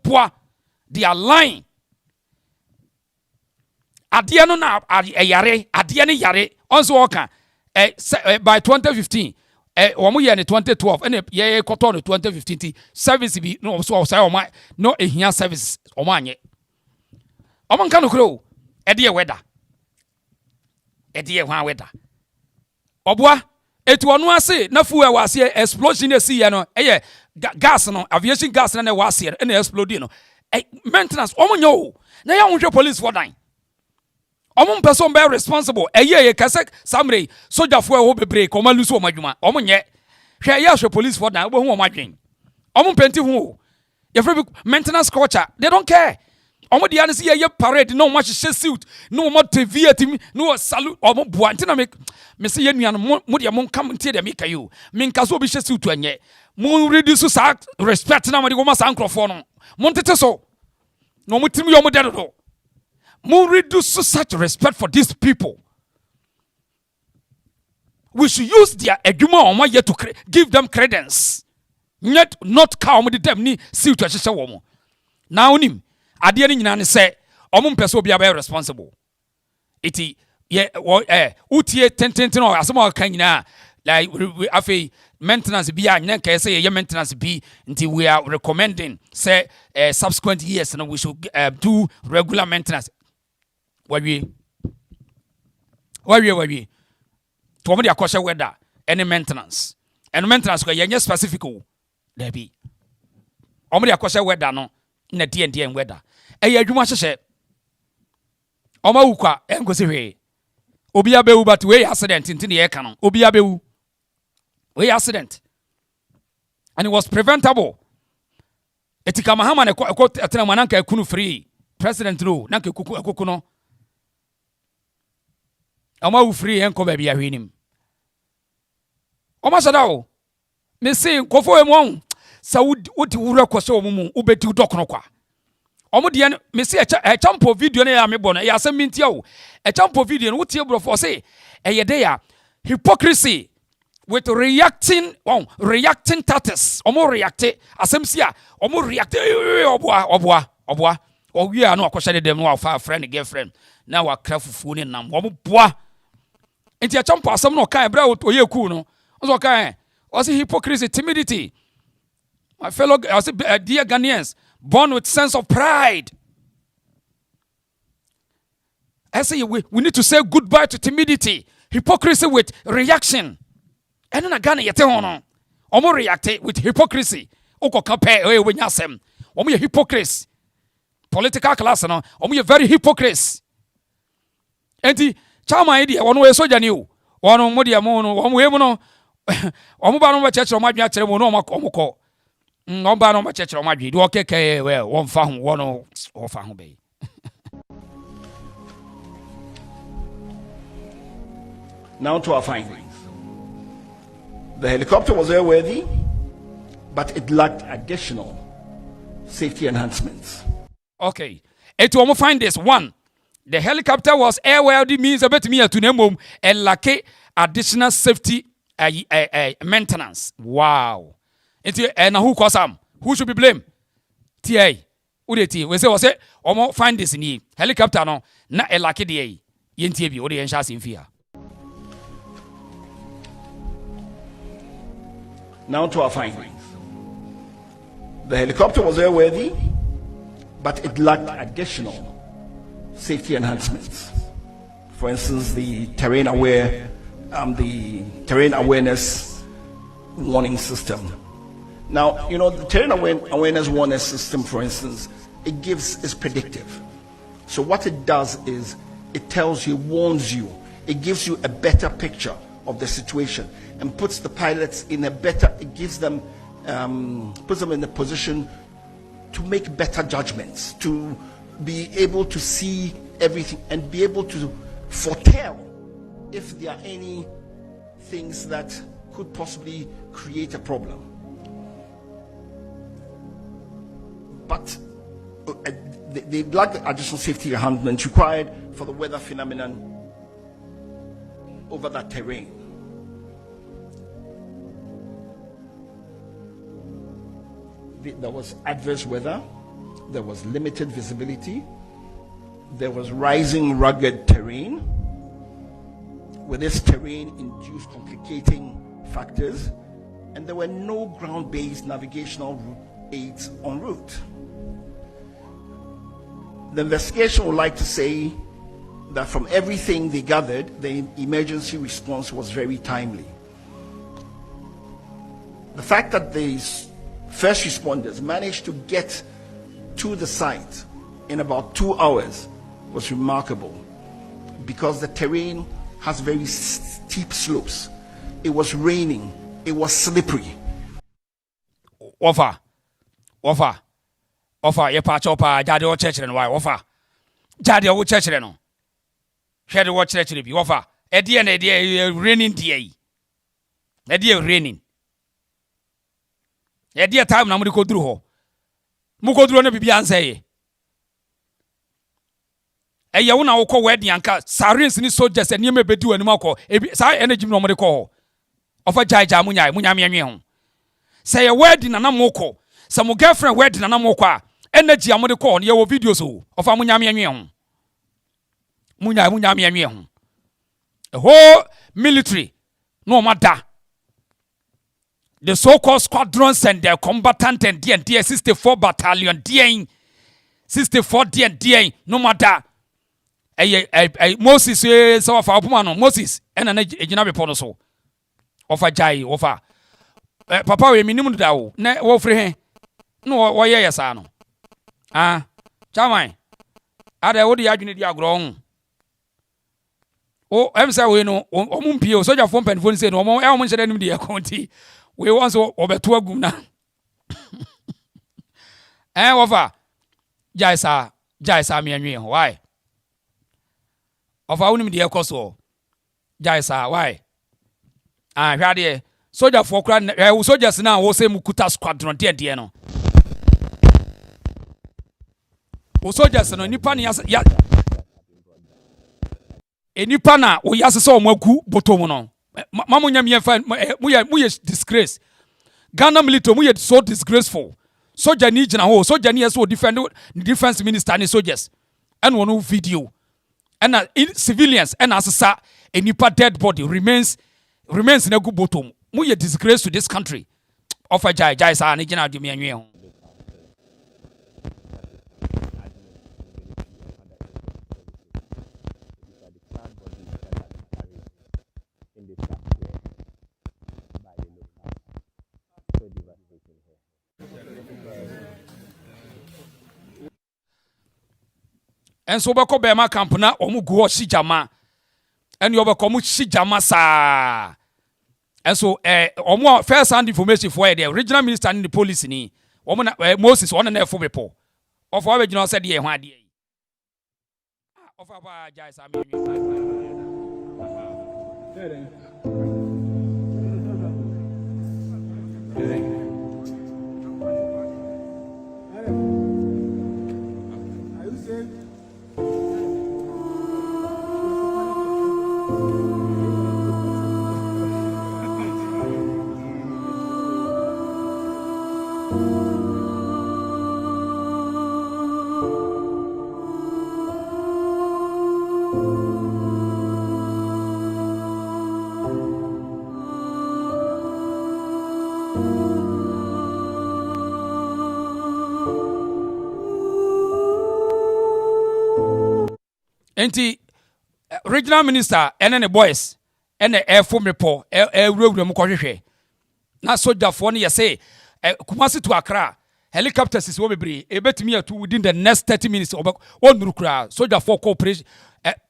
Poor, they are lying. At the end now, at the end yare, also okay. By 2015, year in 2012, and yeah, cotton 2015 service be no so say my no a here service or man. Oman can grow a dear weather. Edie hwan weda obwa etu onu ase na fuel was here explosion e see no gas no aviation gas na was here na explode no maintenance omonyo na ya wonhwe police for dan omon person be responsible ye kase samre soldier fuel wo bebre ko maluso omadwuma omonye hwe ya hwe police for dan obo hu omadwen omon penti hu your maintenance culture they don't care. Omo di ane si ye parade no much suit no mo TV atimi no salute omo bua ntina me se ye nuan mo de mo kam ntie de me kayo me nka so bi suit anye mo reduce sa respect na mo de go ma sankrofo no mo ntete so no mo timi yo mo de do mo reduce such respect for these people. We should use their eduma omo ye to give them credence, not ka omo de dem ni suit a hye wo mo now nim adie ni nyina ne se omo mpese obi aba responsible iti ye utie tenten no asema kan nyina like afei maintenance bi a nyina kan say ye maintenance bi nti we are recommending say subsequent years no we should do regular maintenance wawie to omo de akoshe weather any maintenance and maintenance ko ye specific o there be omo de akoshe weather no na die weather adwuma hyehye oma wukwa enkosi hwe obi abewu but we accident ntini ye ka no obi abewu we accident and it was preventable. Etika Mahama ne ko atena mananka ekunu free president no nanka ekuku no oma wu free enko ba bia hwenim oma sadao me say kofo emu sa wodi wura kwose omumu ubeti dokono kwa omo de me say e champo video na ya mebo na ya asem mintia o e champo video no wotie bro for say e dey ya hypocrisy with reacting status omo react asem sia omo react obwa owi a na akohye dem no afa friend girlfriend na wa krafufu ni nam omo boa enti e champo asem no kan bra oye cool no so kan was hypocrisy, timidity. My fellow dear Ghanaians, born with sense of pride. I say we need to say goodbye to timidity, hypocrisy with reaction. And then Ghana yete hono. Omo react with hypocrisy. Oko compare when yasem. Omo ye hypocrites. Political class no. Omo ye very hypocrites. Enti chama idea wono we soja ni o. Wono mo dia mo no omo we mo no. Omo ba no ba church omo adwa kire mo no omo ko. Omo ba no ba church omo adwa. Di okeke we won fa ho wono o fa ho be. Now to our findings. The helicopter was airworthy, but it lacked additional safety enhancements. Okay. And to almost find this one, the helicopter was airworthy means a bit me to name and lack additional safety maintenance. Wow. And who cause them? Who should be blamed? TA. Udeti. We say almost find this in helicopter no na a lucky day. Yentibi or the enchas in fear. Now to our findings. The helicopter was airworthy, but it lacked additional safety enhancements. For instance, the terrain awareness warning system. Now, you know, the terrain awareness warning system, for instance, is predictive. So what it does is it tells you, warns you, it gives you a better picture of the situation and puts the pilots in a better, it gives them, puts them in a position to make better judgments, to be able to see everything and be able to foretell if there are any things that could possibly create a problem. But they lack the additional safety enhancements required for the weather phenomenon over that terrain. There was adverse weather, there was limited visibility, there was rising rugged terrain, with this terrain induced complicating factors, and there were no ground-based navigational aids en route. The investigation would like to say that from everything they gathered, the emergency response was very timely. The fact that the first responders managed to get to the site in about 2 hours was remarkable because the terrain has very steep slopes. It was raining. It was slippery. Offer. Ye patch up Jadi or church and why offer. Jadi or church and no. Share the watch church to be offer. A dear raining day. A dear raining. A dear time na go through ho. Muko through no be answer. A yauna oko wedding anka sarins ni soldiers and you may be doing moko. Sa energy no more call. Offer jaja munya. Say a wedding and a moko. Some girlfriend wedding and a moko. Energy amode call on your videos of munya. A whole military no matter. The so-called squadrons and their combatant and D 64 battalion D 64 D no matter. Moses so of our Moses and an ejinabe ponoso. Offer jai offer. Papa we minimum da na wo free no wo ye yesa no. Ah, chamai. Ada wo di adwene di agro. O em say we no omumpie soja phone pen phone say no omo e omo nhyede nim di akonti. We want so obeto agum na. Offer. Jaisa me anwe why? Offer unim di ekoso. Jaisa why? Ah, hwade soja for kra soldiers na wo say mukuta squadron de no. O soldiers no nipa na ya enipa na o yase so omagu botom no. Mamunya me fa mu disgrace. Ghana military mu so disgraceful. Soja ni gina ho, soja ni so defend the defense minister ni soldiers. And one video. And civilians and asasa enipa dead body remains in a good bottom. Mu ye disgrace to this country. Offer jai sa ni gina adumi anwe ho. And so beko bema camp na omu go shi jama. And you beko mu shi jama sa. And so omu first hand information for the regional minister and the police ni. Omu na Moses one na efo bepo. Of our regional said ye hwa die. Of our guys I mean. Enti regional minister and the boys and the air form report road mu kohwehwe na soldier for no say Kumasi to Accra helicopters is bebre ebetimi atu within the next 30 minutes onuru kra soldier for cooperation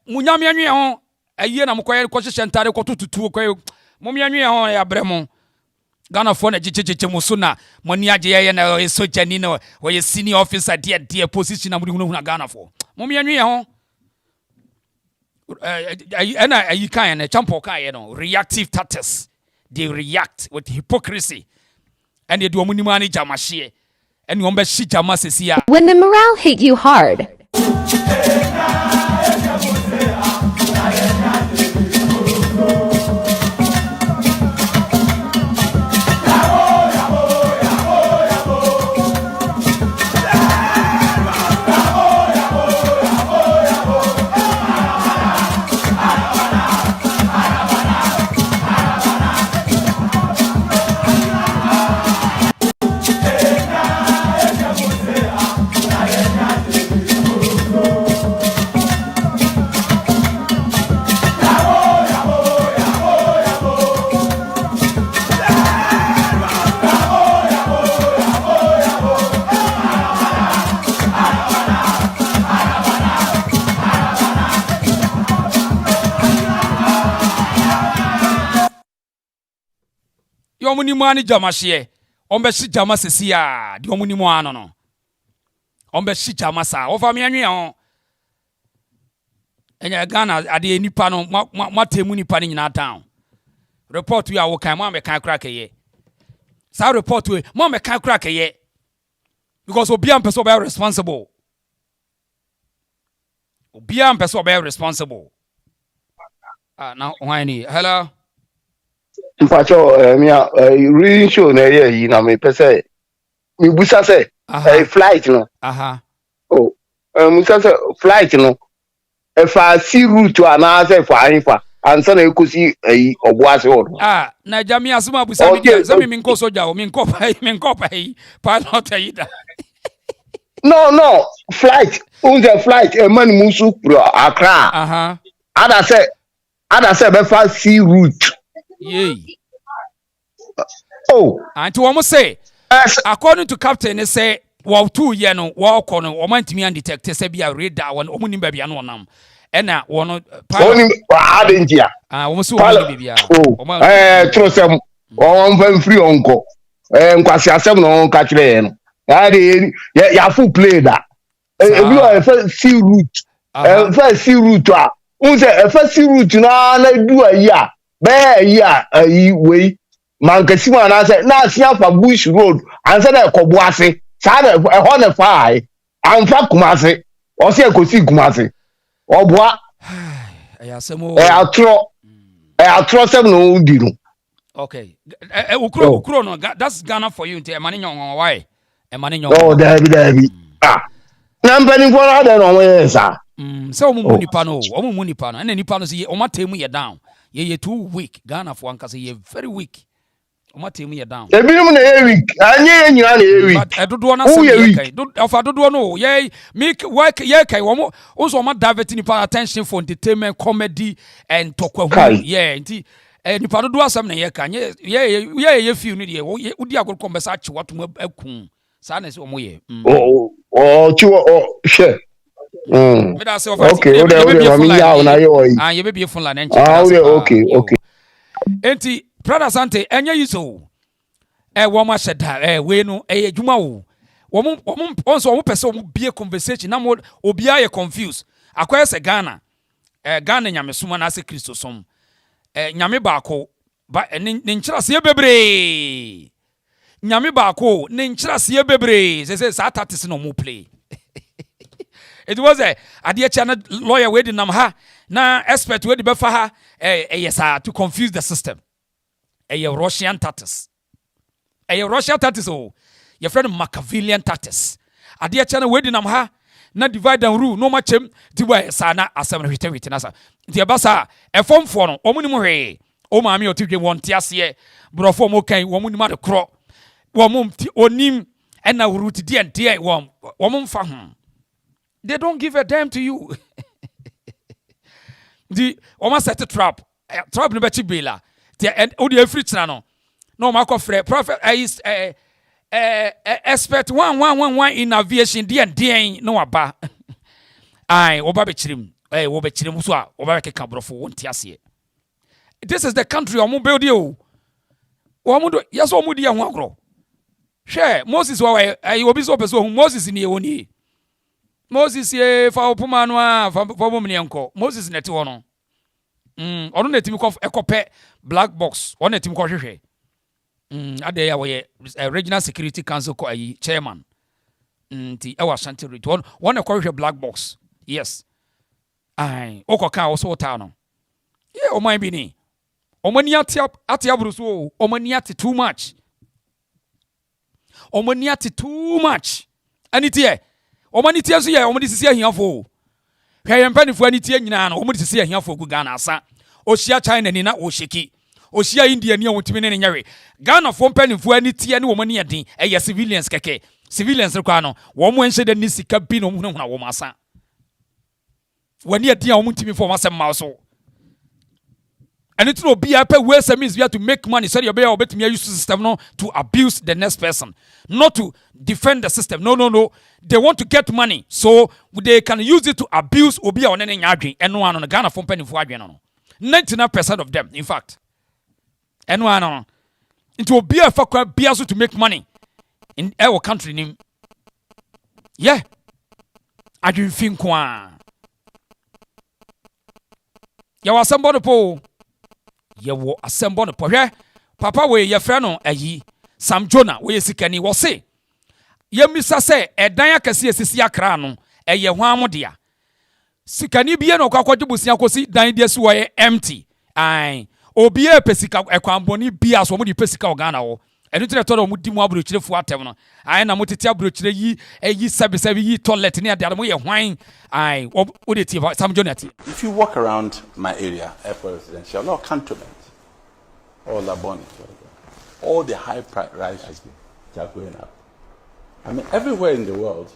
munyame anwe ho aye na mkoye kohwehwe ntare kotututu koye mumianwe ho ya bremo Ghana for na chichichi muso na moni agye ye na soldier ni na we senior officer there position na muri hunu Ghana for mumianwe ho and you can a champo reactive tactics. They react with hypocrisy and they do money jamashie and you umbe shi jamasesia. When the morale hit you hard. Omuni mwani jamashie ombe shi jama sesia di omuni mwano no ombe shi jama sa ofa mi anwe ho enya Ghana ade nipa no matemu nipa ni nyina down report we awo kan mo am kan kra keye sa report we mo am kan kra keye because obi am person be responsible now why hello Mpacho reading show na here na me pese mi busa say flight no oh musa say flight no if I see route to ana say for anfa ansa na ekosi oboase ho na jami asuma busa mi say mi nko soja o mi nko pa pilot ayida no flight unze flight man musu pro Accra ada say be fa see route. Yay. Oh. And to almost say, according to Captain, they say, well, 2 years no, walk on, or man to me and detect, say, be a read that one, Omuni baby, and one. And now, one, Adentia. Almost baby. Trust them, one free uncle, and Quasia no catch them. Ya full play that. You are first sea route, first sea route. Unse first sea route na do a year. We Mankasima and I said, now see for Bush Road and said, Kobuase, Sada, a honor fire, and Fat Kumase, or say, Kosi Kumase, or what? I'll throw some no deal. Okay, Ukro, that's Ghana for you, money on why? And money on oh, Debbie. Number for other no, sir. So Munipano, Munipano, and any pano see, Omatemu down. Ye too weak. Ghana for Ankasa ye very weak. Omatemu ye down. Weak. Weak. But I don't wanna say I don't know. Ye make work ye kai also ma divert in attention for entertainment, comedy and talk. Yeah, nipa do asam na ye ka ye feel ni de udi agor konbesa chi watum akun sa na se omo ye Share. Me da say of us Okay, okay, mami ya una yo yi. Ye be phone line enche Okay, okay. Enti brother Asante enye yiso wo ma sheda we no adwuma wo wo onso wo pese wo bie conversation na mo obia ye confused akoye se Ghana Ghana nyamesoma na ase Kristo som nyame baako ba ne nkyerase bebre nyame baako ne nkyerase bebre se sa tatis no mo play it was a ade chana lawyer we di nam ha na expert we di befa ha yes to confuse the system Russian tatis Russian tatis your friend Machiavellian tatis ade chana we di nam ha na divide and rule no machem di wa sana asem hwete na sa di basa efomfo no omunim hwe o maami otidwe won tiase brofo mo kan wo munim ade kro wo mum onim ena root di ente wo mum fa they don't give a damn to you di o ma set trap no be chi bela di o di free tina no no ma ko frɛ prophet expert 1 in aviation di no aba ai oba be chirim wo be chirim so a oba be keka brofo won tiase this is the country omo build you omo do yes omo di ho agro hwe Moses wa obi so person Moses ni woni Moses ye fa opuma no a fa bomne enko Moses neti wo no ono netimi ko ekope black box ono netimi ko hwehwe ade ya we regional security council ko ayi chairman nti e wa Ashanti region one ko hwehwe black box yes ai okoka wo so ta no ye o man bi ni o mani ati abruso o mani ati too much o mani ati too much aniti o mani tie so ye o mani sisi ahiafo hwe mpanifo ani tie nyina no o mani sisi ahiafo gu Ghana asa o hia China ni na o sheki o hia India ni wotimi ne nyawe Ghana fo mpanifo ani tie ne wo mani eden eye civilians keke civilians kwa no wo mo enhye de ni sika bi no mu na wo masa wani eden wo mutimi fo masem ma so and it will be a way means we have to make money so you be able to use the system no to abuse the next person, not to defend the system. No. They want to get money, so they can use it to abuse obi on any yarding and one on the Ghana from penny for 99% of them, in fact. And one on it will be a fucker be also to make money in our country name. Yeah. I do think one. You are somebody po. Ye wo assemble no pohwe papa we ye frɛ no ayi Sam Jonah we sikani wo se ye misa se edan akase esisi akra no eye ho amodea sikani bie no kwakwaje busia kosi dan de so ye empty ai obi e pesika ekwamboni bia so mo di pesika o Ghana wo enu tire to do mo di mo abrochirefo atem no ai na mo tete abrochire yi sabe yi toilet ne ade mo ye hwan ai o de ti Sam Jonah ti. If you walk around my area, airport residential, a lot of cantonment, all Laboni, all the high prices are going up. I mean, everywhere in the world,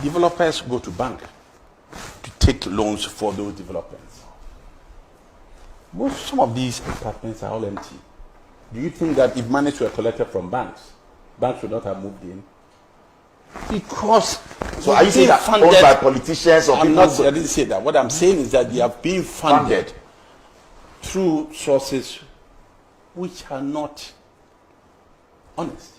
developers go to bank to take loans for those developments. Some of these apartments are all empty. Do you think that if money were collected from banks would not have moved in? Because so are you saying that funded by politicians or people? I didn't say that. What I'm saying is that they are being funded through sources which are not honest.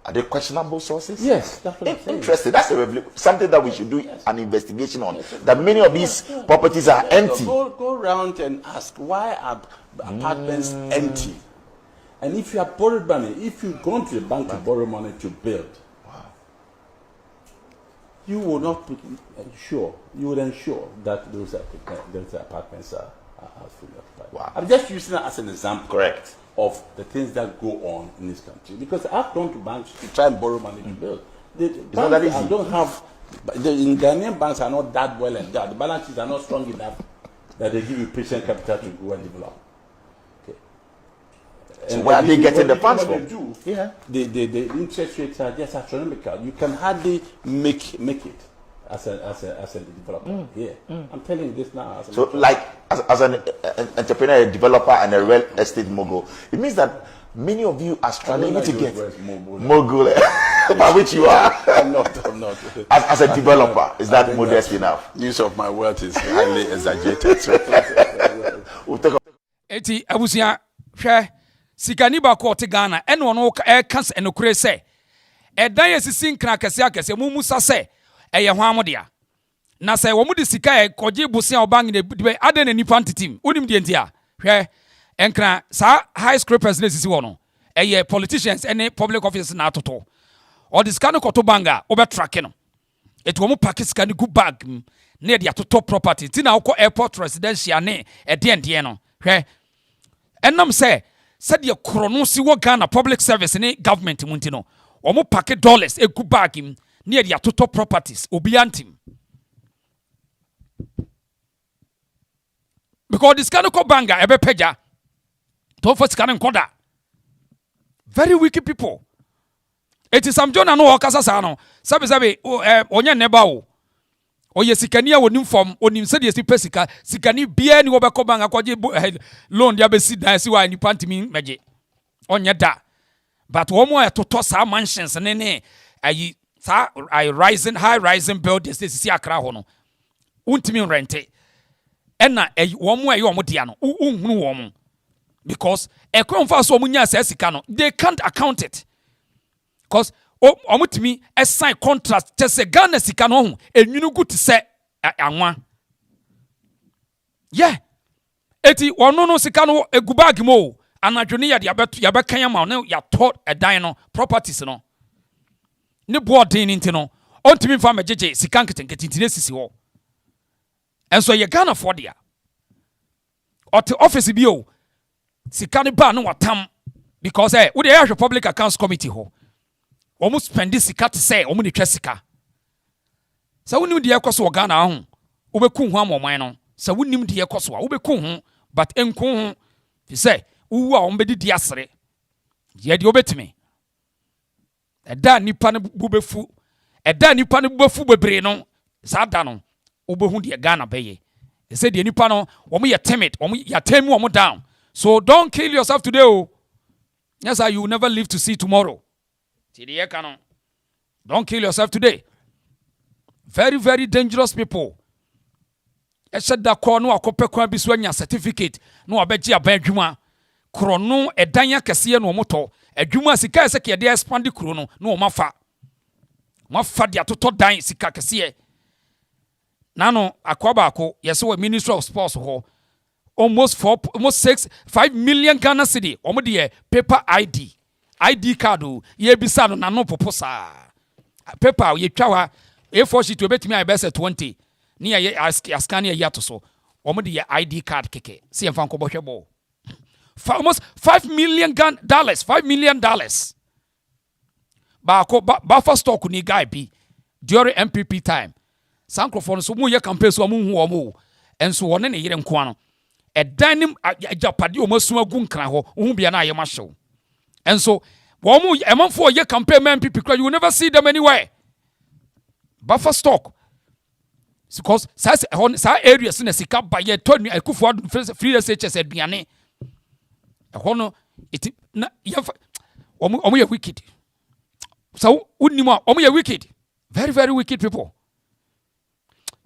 Are they questionable sources? Yes, that's what I'm saying. Interesting. That's something that we should do an investigation on. That many of these properties are empty. Go around and ask why are apartments empty? And if you have borrowed money, if you go to the bank to borrow money to build, you will not ensure that those apartments are fully occupied. Wow. I'm just using that as an example. Correct. Of the things that go on in this country. Because I've gone to banks to try and borrow money to build. The not that easy. Don't have, the Ghanaian banks are not that well endowed. The balances are not strong enough that they give you patient capital to go and develop. So where are they getting the funds from? The interest rates are just astronomical. You can hardly make it. as a developer here. I'm telling you this now. So, like, as an entrepreneur, a developer, and a real estate mogul, it means that many of you are struggling to get mogul, by which you are. I'm not. As a developer, is that modest enough? Use of my wealth is highly exaggerated. We'll take eti abusia hwɛ sikani ba ko te Ghana ene ono cancer enokure se edan esisi nkra kese mu musa se eye ho amodea na se wo mu de sika e koje busia obangi ne be ade na nipa ntitim unim de ntia hwɛ enkra sa high scrapers ne sisi wo no eye politicians ene public officers na atoto or the scan koto banga obe track no eti wo mu pack sika ne good bag na de atoto property ti na wo airport residential ne ede no hwɛ enam say said ye krono si wo Ghana public service ni government munti no omo pack dollars egu bag him near the atoto properties obi antim because this kind of banga ebe peja to for scan nkoda very wicked people. It is some John no okasa sa no sabe onye neba o oye sikani a wonim form onim se de si pesika sikani bia ni wo be ko banga kwaje loan dia be si dan si wa ni pantimi meje onye da but wo mo etoto sa mansions ne ayi sa high rising buildings this si akra ho no untimi rente ena wo mo ayi wo mo dia no unhunu wo mo because ekwemfa so mo nya sa sika no they can't account it because omutimi assign contract te se Ghana sika no ho enwunu gu te se anwa eti wono no sika no egu bag mo anadwene ya de yabekan ma no ya to edan no properties no ne board ni nti no ontimi fa majeje sika nketenkete ntine sisi ho enso ye Ghana for dia ot office bi o sika ne ba no watam because we dey public accounts committee ho almost spend this sika to say omu ne twa sika sa wonim de ekoso wo Ghana ho obeku ho amoman no sa wonim de ekoso a obeku ho but enku ho fi say uwu a ombedi di asere ye de obetime eda nipa ne bubefu bebre no sa da no obehu de Ghana beye they say the nipa no omu ye timid omu ya temu omu down so don't kill yourself today oh yes you will never live to see tomorrow. Don't kill yourself today. Very, very dangerous people. I said that corner akope kwa biswanya certificate no abeji abadwuma krono edanya kese no moto adwuma sika seke de expand krono no mafa dia toto dan sika kese nano akwaba ako yese we Ministry of Sports ho almost 5 million Ghana cedi omo de paper ID card ye bisa no nano poposa paper ye twa A4 sheet obetimi ay bese 20 ni ye ascan ye yato so omo de ID card keke se yemfa nko bohwe bo almost $5 million ba ko buffer stock ni guy bi during MPP time sankrofo so mu ye campaign so mu hu omo enso wone ne yire nko ano edanim ajapade omasu agu nkran ho hu bia na ayema hyew. And so, among 4 year campaign men people, you will never see them anywhere. Buffer stock. Because some areas in the Sika by ye told me I could for free SHS at Biane. A honor it wicked. So Unima, wicked. Very, very wicked people.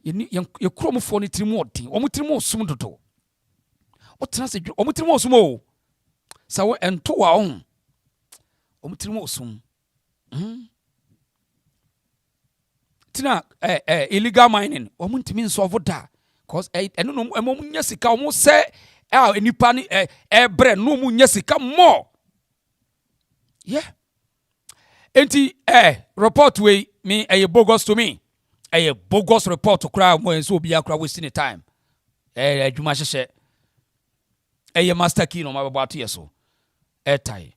You chromophone trimo thing, omutrimo sumudoto. What transit omutrimo sumo? So and 2 hours. Omutrimo osum tina illegal mining omuntimi nsolve da cause eno no nya sika omo se enipa ni bre no mu nya sika more enti report we me bogus to me bogus report kra mo enso obi akra wasting time adwuma hyehye master key no mababo ato yeso tai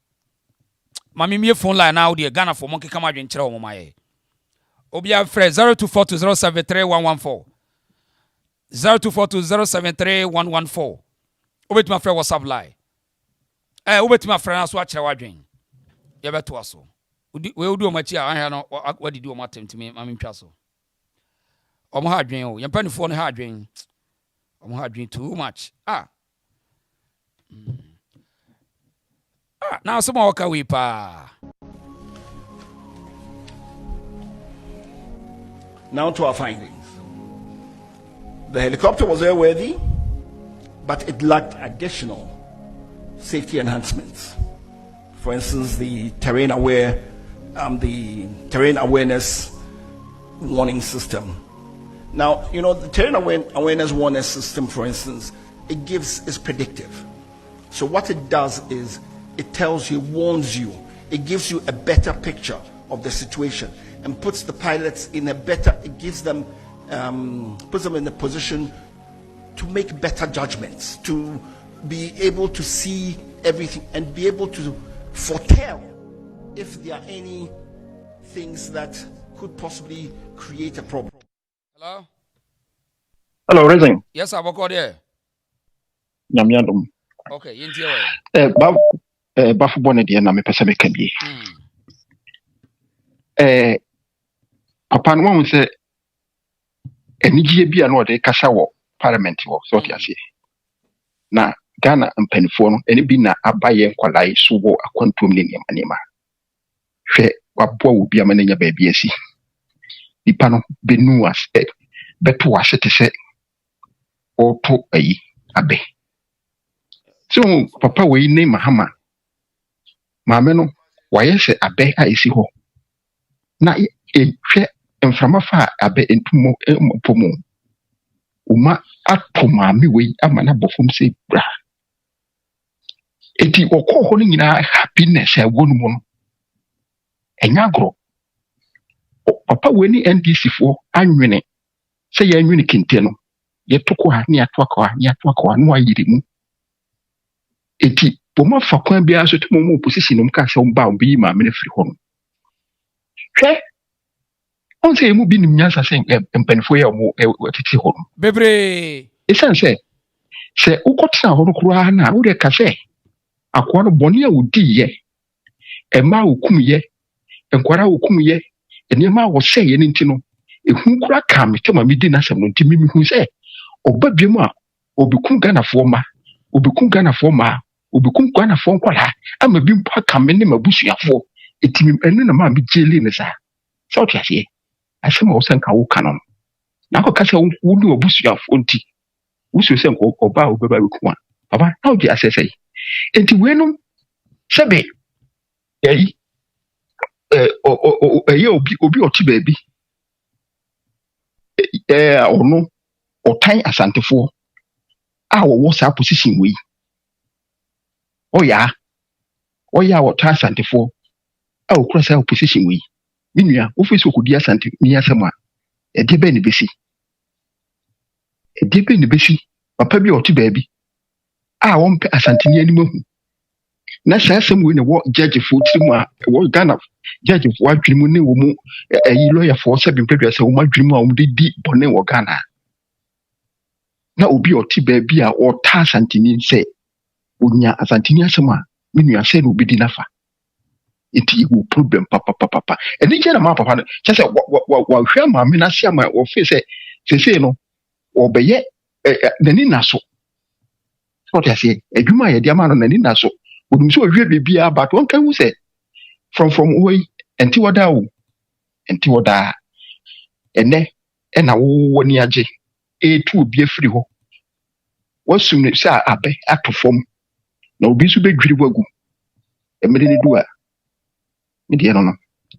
Mami me phone line now the Ghana for monkey come adwen kire wo maye. Obia frɛ 0242073114. 0242073114. Obetuma frɛ WhatsApp line. Obetuma frɛ na so akire wadwen. Ye beto aso. We odi o machi a ahia no wadidi o matem timi mami ntwa so. Omo ha adwen o. Yempa ni fo no ha adwen. Omo ha adwen too much. Now some more we pa. Now to our findings. The helicopter was airworthy, but it lacked additional safety enhancements. For instance, the terrain awareness warning system. Now, the terrain awareness warning system, for instance, is predictive. So what it does is it tells you, warns you, it gives you a better picture of the situation and puts the pilots in puts them in a position to make better judgments, to be able to see everything and be able to foretell if there are any things that could possibly create a problem. Hello? Hello, Reverend. Yes, I work out there. Nyamiadum. Okay, into your Bafu Bonnet, and I'm a person can be. Papa, one say, and be an order Casawo, Parliament, or so I say. Now, Ghana and Penifon, and it be na abaye qualai suwo a quantum linear anima. She, what boy will be a man in your baby, see. The panel be new as it, but to wash it to say, or to a abe. So, Papa, we name Mahama. Mameno, why is it abe I see ho? Na e and from afar abe into more pomo. Uma at pomami way a man above whom say bra. Eti oko holding in our happiness a woman. Enyagro. Papa weni NDC for anwene. Say ya nwene kinteno. Ye toko ha ni atwako no ayirimu. Eti poma fa kwan bia so tumo mu position no ka se omba ombi ma me free hono. Hwe on say mu bi nim nyansa se empanifo ya omo tete hono. Bebre. Esan se ukotena hono kura na wo de ka se akwa no boni a wodi ye. Ema okum ye. Enkwara okum ye. Enema wo se ye nti no ehun kura ka me tema me di na sem no nti me hu se oba biemu a obikum Ghana fo ma obikum Ghana fo ma obikum Ghana fo nkwala ama bi mpa ka me ne mabusuafo etimi enu na ma bi jeli ne sa so tiasie asema wo sanka wo kanon na ko kasa wo ni obusuafo nti wusu se nko oba obeba bikum a baba na oje asese enti wenum sebe yayi obi oti baabi ono otan asantefo a wo sa position we oya otan asantefo a okura sa position we minua ofisi okudi asante ni asema e de be ni besi papa bi oti baabi a won pe asante ni animu na sa asem we ne wo judge fo timu a wo Ghana judge fo adwirimu ne wo mu ayi lawyer fo se bi mpedwa se wo madwirimu a wo de di bone wo Ghana na obi oti baabi a o ta asantini se onya asantini asema minua se no obedi nafa eti wo problem papa eni je na ma papa che se wa hwe ma me na sia ma wo fe se no obeye nani naso so te ase adwuma ye dia ma no nani naso odum so hwe bibia but won kan wu se from way enti wada ene na wo woni age etu obi afiri ho wasum ne sa abe atofom na obi so bedwiri wagu emede ne duwa me die no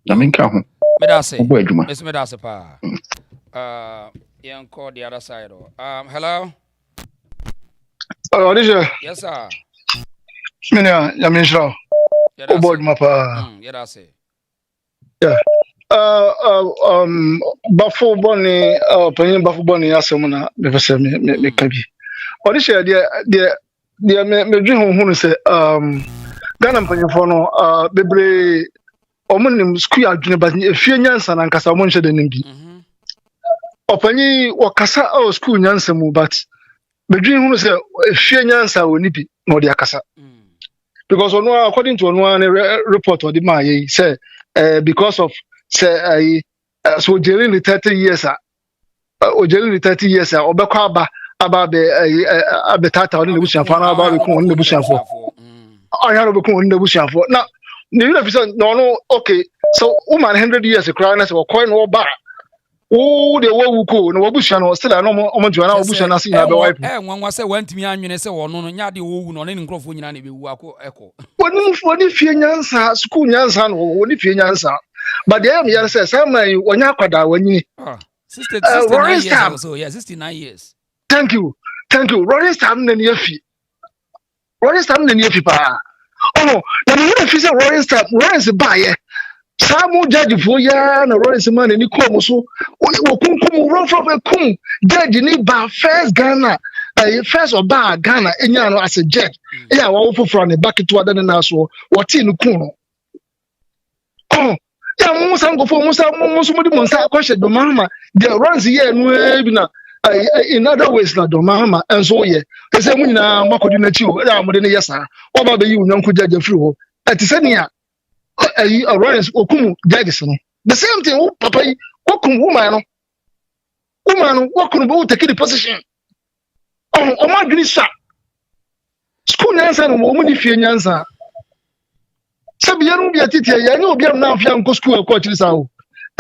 na menka ho medase obo adwuma medase pa yan call the other side hello Odisha. Yes sir. Mina yaminsha obo adwuma pa yedase yeah Bafo Bonnie, Penny Bafo Bonnie, Asamana, Professor Mekabi. Odisha, dear, me dream who say, Ghana Penny Bebre, Omonim Square, but a few years and Casamoncha the Nimbi. Opani or Casa or school Yansamu, but the dream who say, a few years I will nip no dear Casa. Because according to one report or the Maya say, because of say so during the 30 years ojeli 30 years a obekọ aba be tata on the bushafo na aba be kun on the bushafo anya no be kun on the bushafo na you know no okay so woman 100 years cry na say coin no ba wo de wo ko no busha no still na omo juana busha na say na be wipe nwanwa say wantimi anwene say wono no nya de wo wu no ne nkrofo nyina na be wu akọ eko woni fie nyansa school nyansa no woni fie nyansa but they am yare say man wonya akwada wanyini 69 years or so yeah 69 years thank you Rory Stam na ni afi pa oh na me afi say Rory Stam Rory buy Samu judge for ya na Rory man ni kom so wo kunkum run from a kum judge ni ba first Ghana first oba Ghana enya no as a judge yeah wo foforo ne back to other na so what in kun no oh ya musa ngofo musa mudi monsa kwashe do Mahama the runs here no bi na in other ways na do Mahama enso ye say mu nyina makodi na chi o ya mo de ne yesa oba be yi unyanko judge free ho etisania runs okumu judges no the same thing wo papa yi okum woman no wokum bo take the position o ma dwini sa school nyansa no mo ni fie nyansa sabi yanu bi atiti ya ni obi am na afia nko school ko chiri sa o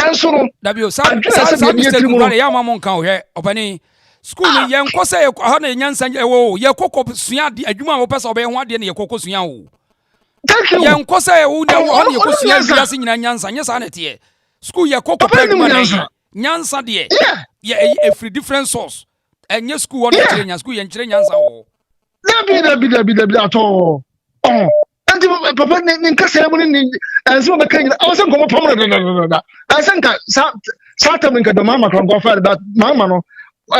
enso no dabio sa mistake ngare ya mamon kan o he obani school ni ye nko say ha na nyansa wo ye kokko sua de adwuma wo pesa obe ho ade ne ye kokko sua wo ye nko say wo na ho ne ye kokko sua bi ase nyina nyansa nye sa na tie school ye kokko pa adwuma na nyansa de ye a free different source enye school wo na chire nyansa school ye nchire nyansa wo dabi ato anti papa ni nkasa mu ni anso be kan awasan ko pamra da asan ka sa min ka do Mahama kan go fa that Mahama no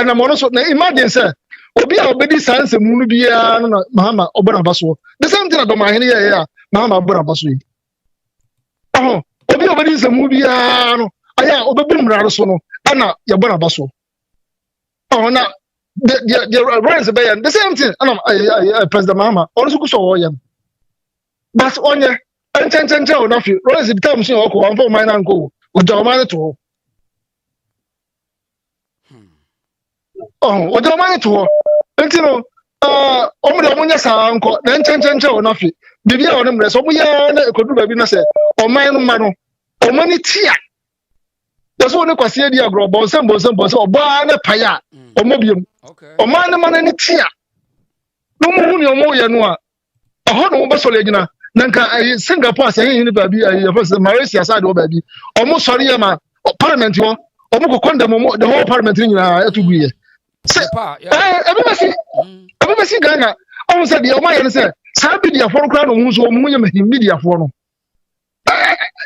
na mo no so na imagine say obi a obedi sanse mu no bia no na Mahama obona baso the same thing na do mahene ya Mahama obona baso yi obi a obedi sanse mu bia no aya obebi mra so no ana ya bona baso na the rise be the same thing ana President Mahama also so wo yam but onye enche o na fi Royce the time so ko anfo man na nko o do man to o do man to enti no o mu de mo nya sa nko na enche o na fi bibia o ne mre so mo ya na ekodu ba bi na se o man no ma no o mani tia so ne kwase di agro bo sem o ba na paya o mo biem o man no ma na ni tia no mu hu ni o mo ye no a ho no ba so le gina nanka Singapore say hin ni baby first Malaysia side o baby omo sori ya ma parliament ho omo ko condemn the whole parliament ni na etugu ye everybody see Ghana omo say the omo ye say sa bi dia for kra no hu so omo ye media for no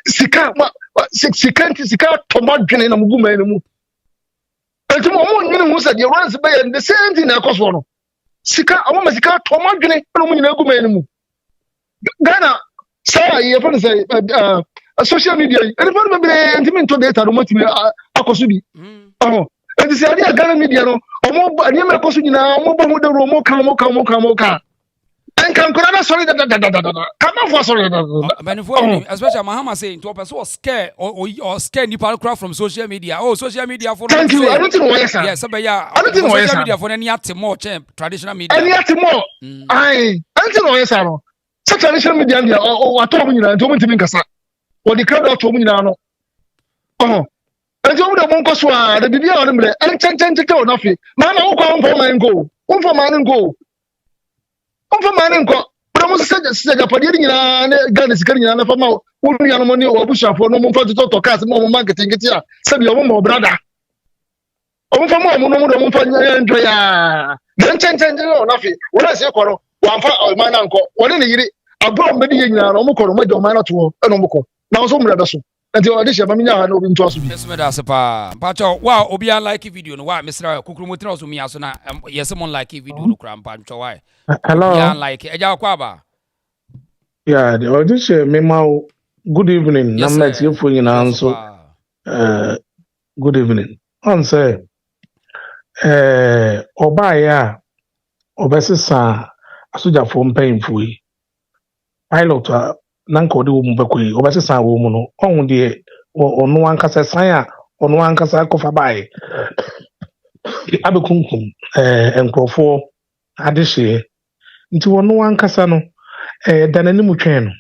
sika tomadwene na mugu man mu etumo omo nyine hu say the runs be the same thing na koso no sika omo sika tomadwene na mu nyina gu man mu Ghana say you for say social media everybody be intimate to data no motimi akoso bi and say ade Ghana media no omo ani me akoso nyina omo bo de ro mo ka and can corona sorry da come on for sorry especially Mahama saying to a person was scared or scared people crowd from social media social media for thank you I don't know why sir yes social media for any more traditional media any more I don't know why sir such traditional media and what you know to me nkasa or the crowd to me no and you would won so the bibia on me and chen no fi man na wo for man go but mo se Japan nyina na Ghana sikari nyina na fama wo nua no ni obusafo no mo fa to cars mo marketing ya sabi o mo brother o mo fa mo fa enjoy ya chen no fi wo se kworo wamfa man na nko woni ne yiri abro mbedi nyina no mo kworo mo de man na to no mo ko na so mra be so enti o de sheba minya ha na obi nto aso bi esme da se pa pacho wa obi an like video no wa misra kukuru mo tira so mi aso na yes mo like video no kra mpa ncho why hello ya like eja kwa ba yeah the audition mema good evening na met you for nyina nso good evening on say oba ya obesisa asojafo mpanyimfo yi pilot nanka odi wo mu bakoi obesisa wo mu no onwu de onu ankasa san a onu ankasa kofa bae abekunkum nkrofo adehye nti wono wankasa no danani mutwen no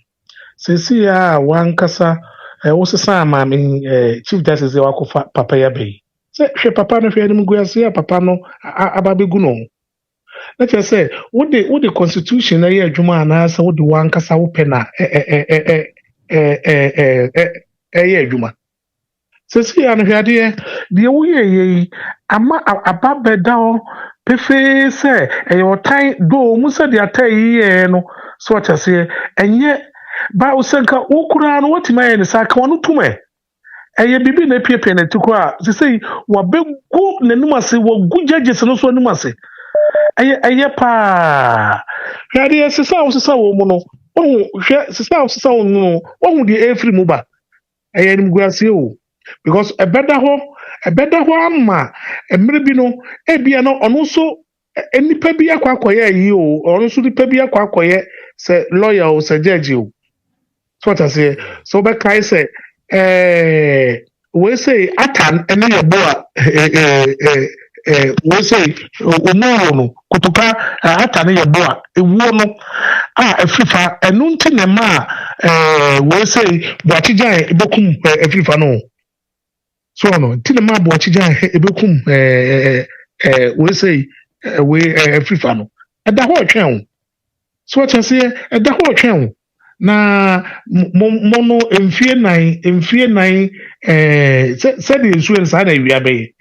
sesi a wankasa wosesa amame chief justice wakofa papa ya bei se hwe papa no hwe anim guase papa no ababegu no na che se wo de constitution na ye adwuma anasa wo de wankasa wo pena ye adwuma sesi ya no hwe ade de wo ye ama ababeda o pefe se otan do mu se de atai ye no so chase enye ba usenka ukura no watima ye ne saka wono tume eye bibi na piepie na tiko a sesei wabegu nanum ase wagu judges no so nanum ase eye pa hwade sesa wo mu no ohun hwe sesa wo no ohun de efri mu ba eye nim guase o because ebeda ho ama emre bi no ebia no ono so enipa bi akwakoye yi o ono so nipa bi akwakoye se lawyer o se judge o so what I say so be kai say we say atan ene yebo a we say omo no kutuka atan yebo a ewuo no afifa enu nti ne ma we say boachijan ebokum afifa no so no nti ne ma boachijan ebekum we say we afifa no eda ho twen so what I say eda ho twen na mono emfie nine said the insurance had a wiabe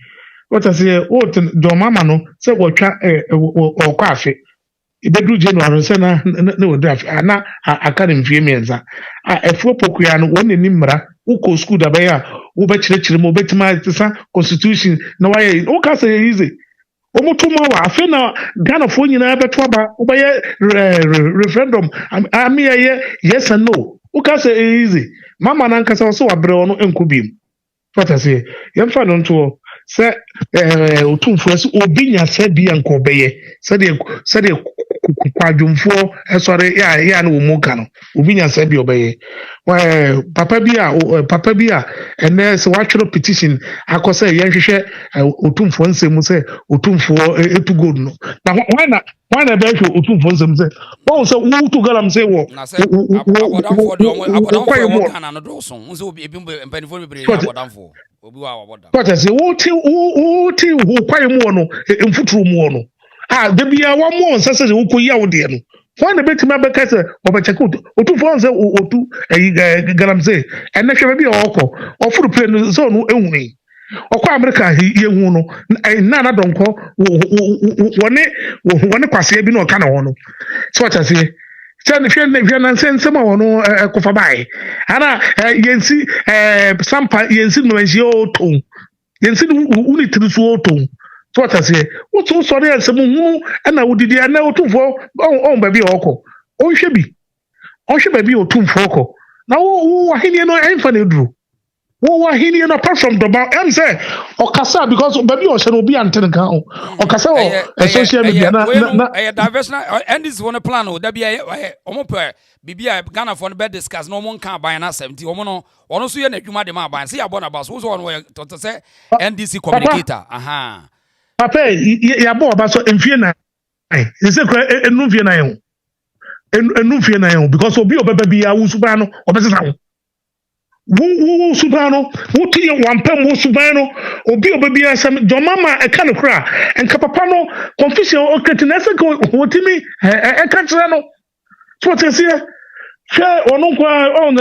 what I say what do mama no say wotwa o kwafe ibedru January say na no draft ana aka emfie mienza efuo pokua no won ni mmra uko school da be ya wo be chire mo betima tesa constitution na why o ka say easy omutuma wa afi na Ghana fo nyina beto aba obaye referendum ami yes and no who can say easy mama na nkasa so wabre ono enkubim what I say yemfa no nto se otumfo se obinya se bia nkobeye se de kwadwumfo esore ya na omuka no obinya se bia obeye papa bia ene se watwero petition akose yenhwehwe otumfo nsemu se otumfo etugo no na why na be hwe otumfo nsemu se won se wo to galam se wo abodamfo Ghana no do so nso obi mpanifo bebre abodamfo obi wa aboda but say wo ti wo kwaye mu no mfuturu mu no da bia wa mu nsase de wo koyi awode no why na betima be ka se obecheke otumfo nse otu galam se ene hwe be okọ ofuru play no so no ehuni okọ America yehu no na donko wone kwase bi no ka na ho no so what I say sen hwe na nsem a wono kofa bai ana yensi sampa yensi no enji oton yensi uni trisu oton so what I say what so sorry nsem hu ana wudidi ana otumfo on ba bi okọ onhwe ba bi otumfo okọ na wo ahini no enfa na duru wo hini no apart from the bar am say okasa because baby o share obi anten kan okasa o social media na diversional and this one plan o da bia omo pe bibia Ghana for be discuss no mo kan ban na 70 omo no ono so ye na dwuma de ma ban say abona ba so ono to say NDC communicator aha papa ya bo ba so emfie na ese kra enu fie na yen enu fie na yen because obi obeba bia wo suba no obesesa ho wo subano wo tiye wampam wo subano obi obabi asam domama e ka no kra enka papa no confusion o ketinese ko wotimi e ka kra no so tesie she onu kwa on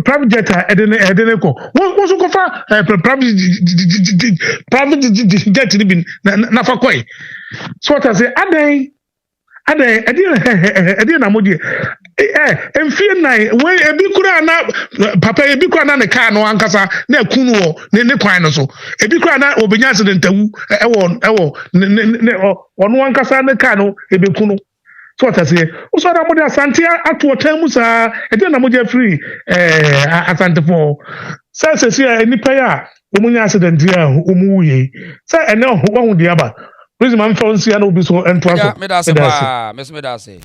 private jet edene ko wo so ko fa private jet ni bin na fa koi so tesie adan edi na modi emfie nai we ebi kura na papa ebi kura na ne car no ankasa na ekunu wo ne kwan no so ebi kura na obenya accident awu ewo ne ono ankasa ne car no ebe kunu so what I say so da modi asante atu otan musa edi na modi free asante for say enipa ya omunya accident ya omuye say ene ho de aba please man fonsi na obi so entwa so me da say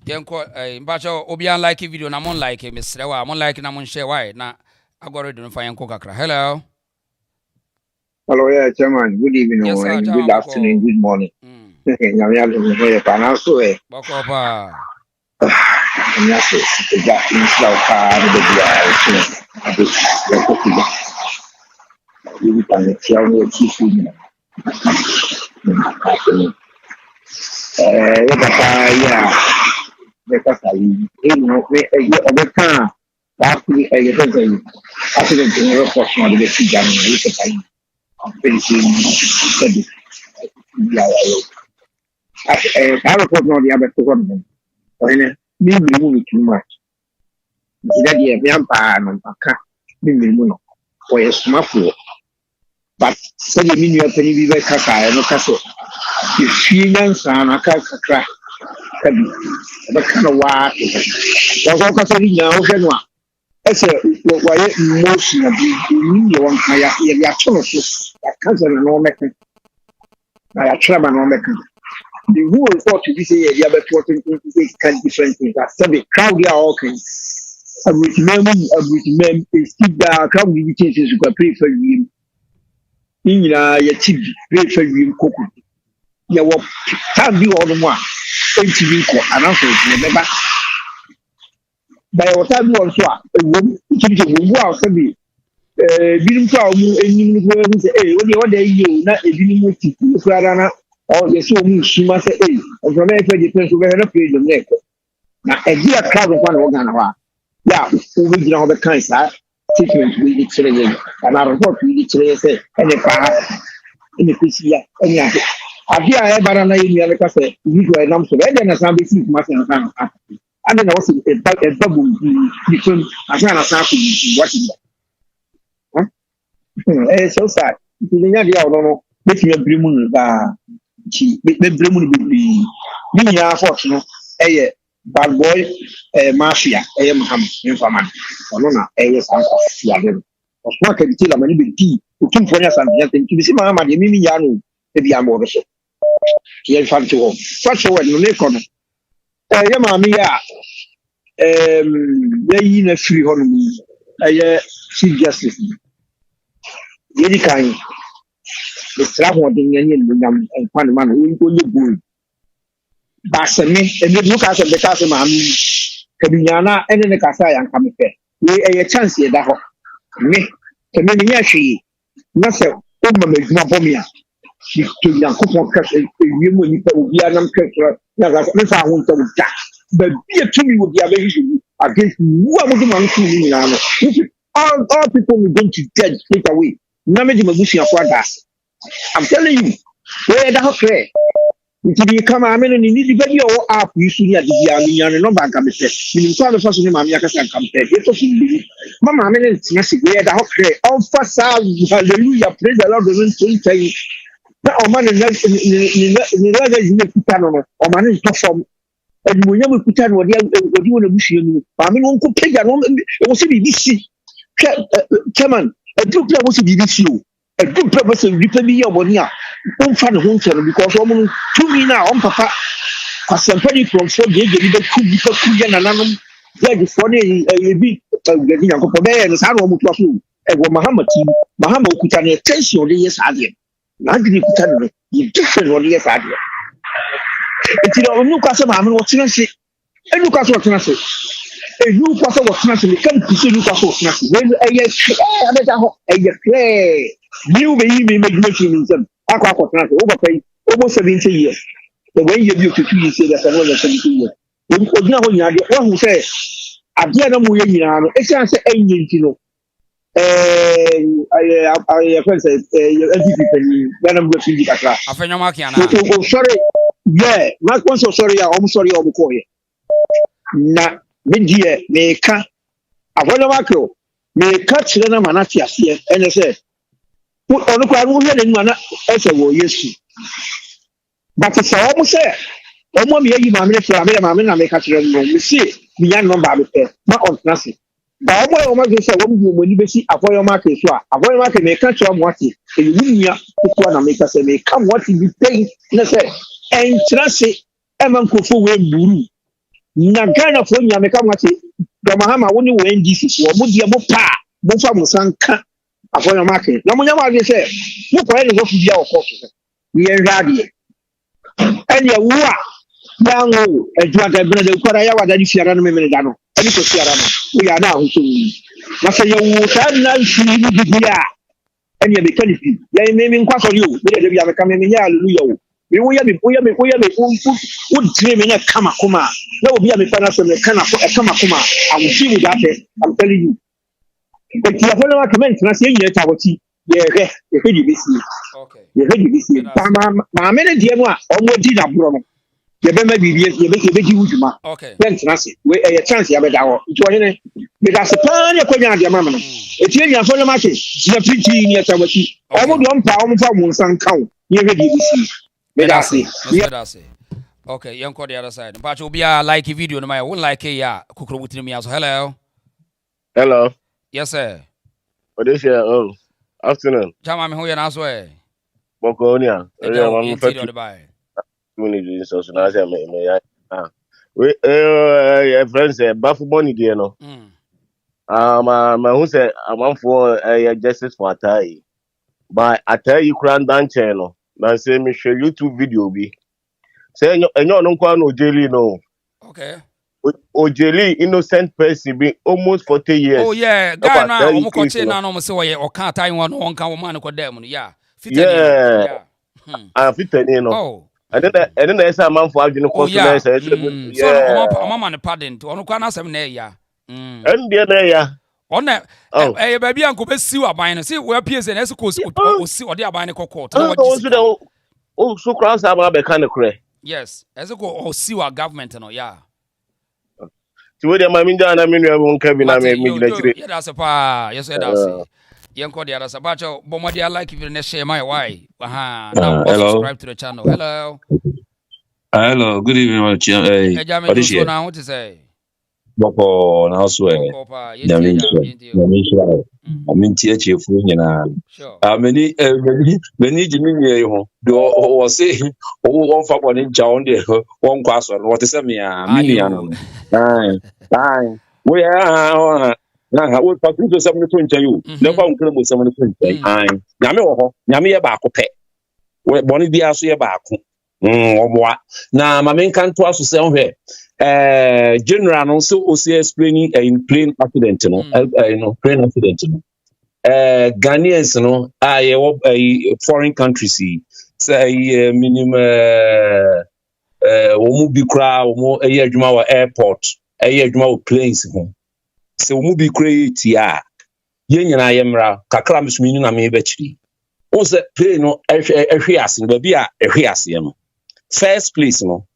yenko mbacho obi an like video na mon like mesre wa mon like na mon share why na agoro do fa yenko kakra hello Hello, yeah, Chairman. Good evening Yes, sir, and Chairman good afternoon, Bako. good morning. Nyamiya lo mo ye panaso e. Bako pa. Nyase, ja insha ka de bia e so. Ade, ya ko ti. Yi pa ne tia wo ti fu ni. Ya papa ya. De ka sai. E no me e yo de ka. Ta ku e ye de sai. Accident ni ro ko so de ti ja ni ko sai. Pensi di ya ya. Claro, pues no, ya ves tú con oye, mi muy much. Mira, ya me han pagado acá, mi no. Pues más fue. But, se le minio a tener viva caca, no caso. Si finance and a caca, the kind of work. Was all casari now, Genoa. I said, why motion of the one I chose. I can't no mechan. I try my no mechan. The who report to this year, the other 14 different things. I said the crowd they are all kinds. A with men is keep the crowd limitations you can pray for you. In your tip, pray for you, cook. You will time you all the more. TV and also remember. By your time you also a woman, you will also be. Binom kwa mu enyim no ko say eh wo de wo dey you na ebinom mo ti ku kura na o ye so mu suma say eh o so na e fe defense we na page dem na na e dia crowd kwa na wo gana wa ya wo be gina ho be kan sa statement we di kire ye na report we di kire say ene pa ene pisi ya ene ade a e bara na yi ya ka say we go nam so e de na san be si kuma say na san ade na wo say e ba bu ni so asa na san ku what so sad. The idea of no, making a brimun be many are fortunate. Bad boy, mafia, Mahama, informant. Or ASANTES. Or smoke a detail of many big tea, who came for us and getting to see Mahama, the Mimi Yanu, the Biamo. Here, fun to all. Such a way, no necon. Yamamia, they in a free honey. Chief Justice. Yedi kan the strap on the yen and one man who only good. Basame, and you look at the castle, man, Kabiana, and then the Kasai and come fair. We a chance here that me, Kamini, not so, Mamma, she took young coupon cash, you will be a number that's I want to jack. But be a to me would be a very against what would the man all people will going to judge straight away. Namedi Mabushi of what does. I'm telling you, where the hockey. Until you come, I mean, you need to get your up. You should have the army and no bank. I'm saying, you saw the first name, I'm Yakas and compare. Mamma, I mean, it's messy. Where the hockey. All fast, hallelujah, praise the Lord, the same thing. Now, man, in the Putano, or man is perform. And we never put on what you want to wish you. I mean, one could pay a woman. It was a BBC. Chairman, a good purpose of BBC. A good purpose of repaying your money. Don't find a home channel because woman to me now on papa. As some penny from 4 days, you could be Korean and Anam. There is funny a bit getting a couple of days and Sano Mutu. And what Mahama team, Mahama Kutani, attention on the yes idea. Not the Kutani, you different on the yes idea. It's your new customer, I'm not going to say. And look at what I say. A new person was snatching, come to see Lucas was snatching. When a clear, you may make himself. Aqua overpay almost 70 years. The way you do to 2 years, that's another 70 years. You could know when you are the one who says, I did not know it's just an engine, you know. I said, when I'm going to the sorry, yeah, not one so sorry, I'm sorry, I'm sorry. Na media meka avono makro meka kire na manati ase ene se onu kwa ru hwe ne na ese wo Yesu but se o mo se o mo me yi ma me fe ma me na meka kire no me si mi ya no ba be pe ma on trase ba o mo se wo mo ni be si avono makro so avono makro meka kire mo ati e ni nia ko na meka se meka mo ati bi pay na se en trase e man ko fo we mburu na Ghana for nyame ka mwate Mahama woni wo NDC wo mo die mo pa mo fa mo sanka afɔlɔ maake na mo nyɛ mo adi sɛ mo kɔɛ ne wɔfu bia wɔ kɔɔto sɛ yɛ nhwɛ adeɛ ɛnna ewu a yango ɛdua gɛbɛrɛ de kɔra yɛ wada ni fiara no memene da no ɛni kɔ fiara no o yɛ ana ahosuo yi na sɛ yɛ wu saa nna nsi ni didi a ɛnna yɛ bɛka ne fi yɛ mi nkɔ asɔre o mi yɛ de bi a bɛka mi nyɛ hallelujah o mi woyɛ mi o tire mi nyɛ kama koma na obi a mi pa na sɛ mi kana kama koma I will see with that I'm telling you. Nti afɔlɔ wa kɛmɛ ntina se yɛ ta wɔti yɛhwɛ de besi yɛhwɛ de besi maame ne deɛ mu a ɔmo di na borɔ no yɛbɛma biribi yɛbɛgye wo dwuma yɛ ntina se ɛyɛ chance yɛbɛda hɔ nti ɔhene meda se paa ne ɛkɔnya adeɛ ma me no ɛtie nya afɔlɔ ma ke gyina pirikyi ne ɛta wɔti ɔmo deɛ ɔmpa ɔmo fa mo nsa nka wo yɛhwɛ de besi meda se okay yɛnkɔ the other side mpakyɛ obiaa like video no ma yɛ wo like yɛ a kokoro wotiri mi aso hello yes sir what is your afternoon chama me ho yɛ naso Bokonia I'm so na say me we friends bafu money there no my who say am for justice for Atai but Atai kran dan channel na say me share YouTube video bi say enyo no kwa no jeli no okay Ojeli innocent person be almost 40 years. Oh yeah, guy na omo koche na no mo se wo ka Atai won won ka wo man ko dem no yeah. Yeah. Fitani no. Oh. And then there's a man for adwene cost na say. So omo man pardon to ono kwa na asem na ya. And there na ya. Ona eh baby anko be siw aban no. See we PSN ese ko si ode aban ne court. Na wo so cross aba be kan kure. Yes, ese ko o siw government no yeah. Tiwo de ma minja na menu won ka bi na me gina chire. Yeah that's pa. Yes that's it. Yanko the other sabacho bomodi like if you share my why. Now subscribe to the channel. Hello, good evening. What is it? What to say? Boko na also I'm teacher fu nyina. Many Jimmy ho. Do o say o won fa boni ncha on de won kwa so. What say me million. We are na wo pa tu so me to ncha you. Never unkle mo so me to ncha. Nyame wo ho. Nyame ye ba ko pe. We boni bia so ye ba ko. Omoa na mame kan to aso se hwe general no so o say explaining in plane accident no plane accident no Ghanaians no foreign countries say minimum wo mu bi kra wo mu adwuma wa airport adwuma wa planes ho se wo mu bi create ya ye nyina ye mra kakra mesumi na me ba chiri o se plane no ehwe ase ba bi a ehwe ase no first place no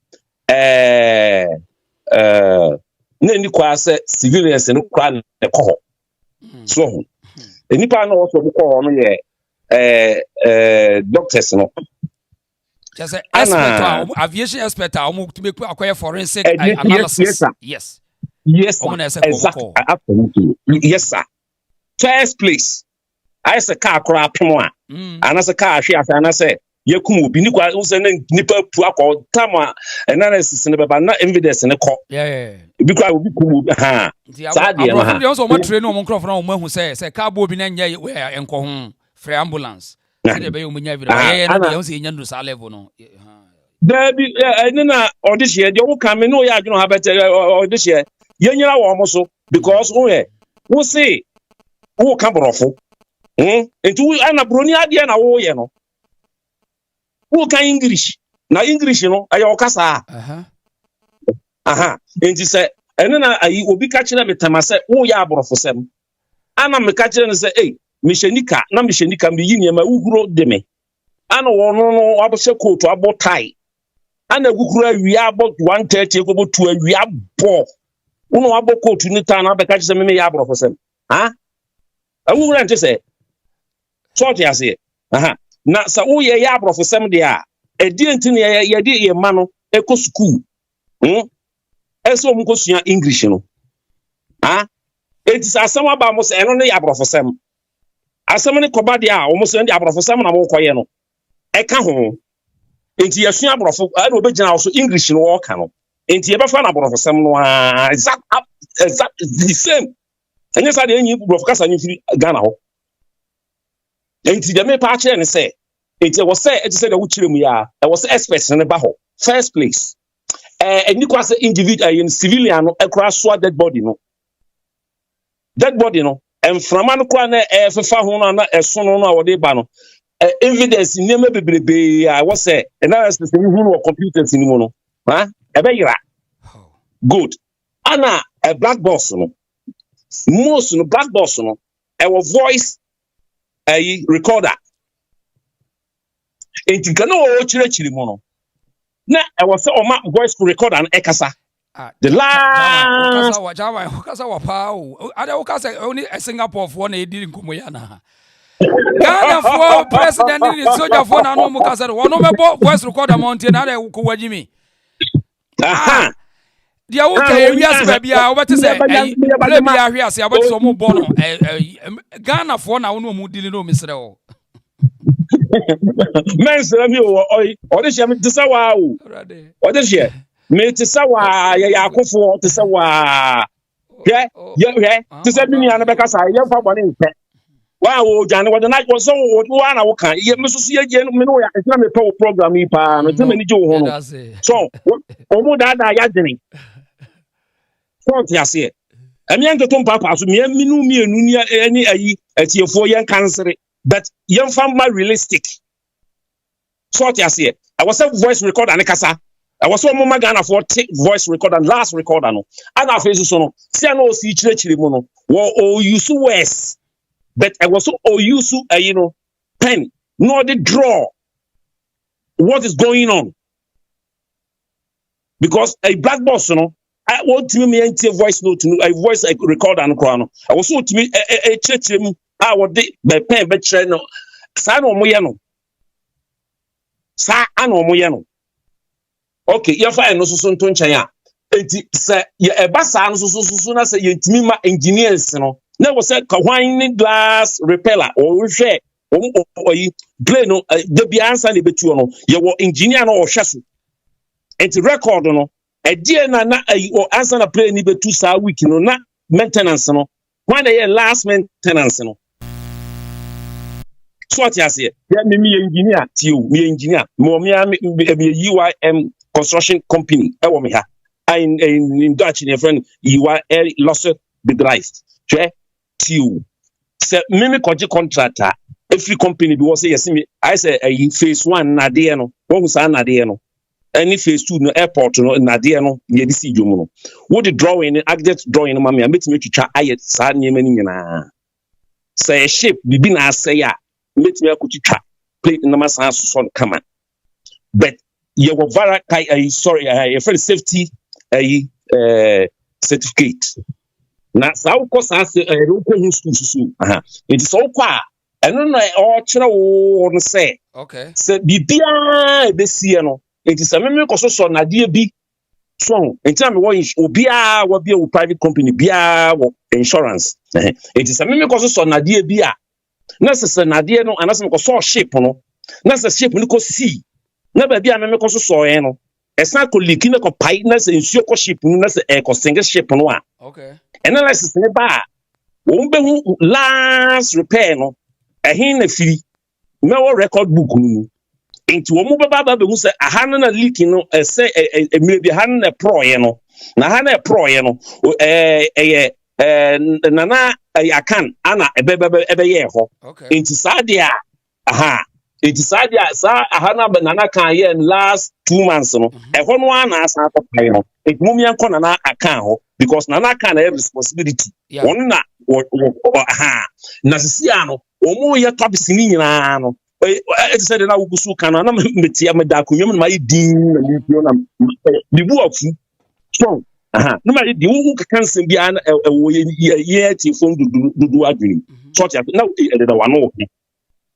ni kwa se civilians no kwa ne ko so enipa no so ko no ye doctors no just expert aviation expert to make acquire forensic analysis yes exactly absolutely yes sir first place I say car kra pemo a ana se car hwe asa ana se yekum obi ni kwa unse na nipa pu akọ tama analysis ne beba na evidence ne ko bi kwa obi kum ha sa de ma ha they also ma train no mo crofo na mo ahu se car bo bi na nya enko ho free ambulance se de be yo nya evidence na de unse nya no sa level no da bi ene na audition de wo kan me no ya adweno ha bete audition yenyira wo mo so because wo say wo kan borofo entu ana broni ade na wo ye no who can English? Now English, ayo kasa. And he said, and then I will be catching up with them. I said, oh, yeah, brofosem. And I'm catching and say, hey, Mishenika, na Mishenika, be in my ugro de me. And no, I was a coat to about tie. And a ugro, we are about 130 over to a we are poor. Uno about coat to Nitan, I'll be catching me brofosem. I wouldn't just say, sort I say, na sa wo ye ya brofosem de a edi ntini ye de ye ma no eko school eso mu ko sua English no eti sa asem aba mo se eno ne ya brofosem asem ne koba de a wo mo se de brofosem na mo koye no e ka ho enti ye sua brofo a no be gina so English no wo ka no enti ye be fa na brofosem no exact the same enye sa de enyi brofo kasa nyi firi Ghana ho Enti the me pa kire ne say enti was say it say the wuchire mu ya e was experts ne ba ho first place any kwase individual in civilian no ekra so dead body no enframa no kwa na fefa ho no na eso no na wode ba no evidence niam bebrebe I was say analysis ni hu no computers ni mu no ha e be yira good ana a black box no most no black box no e wo voice recorder enti kana o chire mu no na e wo say o ma voice recorder na ekasa the last Ukasa wa pao ada ukasa only Singapore for na ediri nkomo ya na Ghana for president ni soldier for na no mukasa wono mebo voice recorder mountain na dey ko wajimi aha dia wo ka area se bia wo beti say play bia hwe ase aboti so mo bo no Ghana for na wono mu dili no misre o men say mi o de she mi tisa wa o de she me tisa wa ya akofo tisa wa ye tisa bi ni an be kasa ye fa bone npe wa wo jane wo na wo so wo na wo kan ye me so ye je me no ya na me pe program yi pa no te me ni je wo ho no so o mu da ya jeni so ti ase emi an to papa so me minu mienu ni ani ayi atiefo ye kansere but ye fa ma realistic so ti ase I was a voice recorder and kasa I was one mama Ghana for take voice recorder and last recorder no and our face so no see no see chire mu no wo o use words but I was so o use pen no the draw what is going on because a black box no I want to me enter voice note no a voice recorder and no I was so to me chire mu I would be pen be chire no sa no mo ye no sa ano mo ye no okay you find no so nto nchen a enti se ye eba sa no so na se yentimi ma engineers no na wo se ka hwan ni glass repeller o hwe o yi play no de bi answer le betu no ye wo engineer no o hwe so enti record no die na o answer na play ni betu sa week no na maintenance no when the last maintenance no so what you say ya me engineer tiu me engineer mo me UIM construction company e wo me ha in Dutch in friend UIL lost bedrijf che tiu se me koji contractor every company be was say yes me I say phase 1 na de no wo sa na de no any phase 2 no airport no na de no ye di si dwom no wo the drawing architect drawing no ma me metime twitwa ayet sa nyema ni nyina say shape bibi na say ya metime akutwa plate na masan so come but you were very sorry a very safety certificate na sa uko sa uko husu aha it is so kwa eno na o kire wo no say okay se bibia be sie no it is a me ko so na de bi so enti am wo obia wo bia wo private company bia wo insurance it is a me ko so na de bi a na se na de no anase ko so ship no na se ship no ko see na ba bia me ko so no esa ko liki na ko pai na se nsuo ko ship no na se ko single ship no a okay analysis ne ba wo be hu last repair no ehin na firi me wo record book no enti wo mo ba be hu se aha na leak no se emire bi aha na pro ye no na aha na pro ye no nana akan ana ebe ye ho enti sa dia aha enti sa dia sa aha na nana kan ye last 2 months no ho no ana asa akopai no enti mum yanko nana akan ho because nana kan have responsibility won na aha na sisia no omo ye topics ni nyina no it said na wugusu kan na metia me da kunwem na mai din na libio na libu afu so aha no ma di wu kan sem bia na wo ye ti fon dudu adwini so tia na e da wano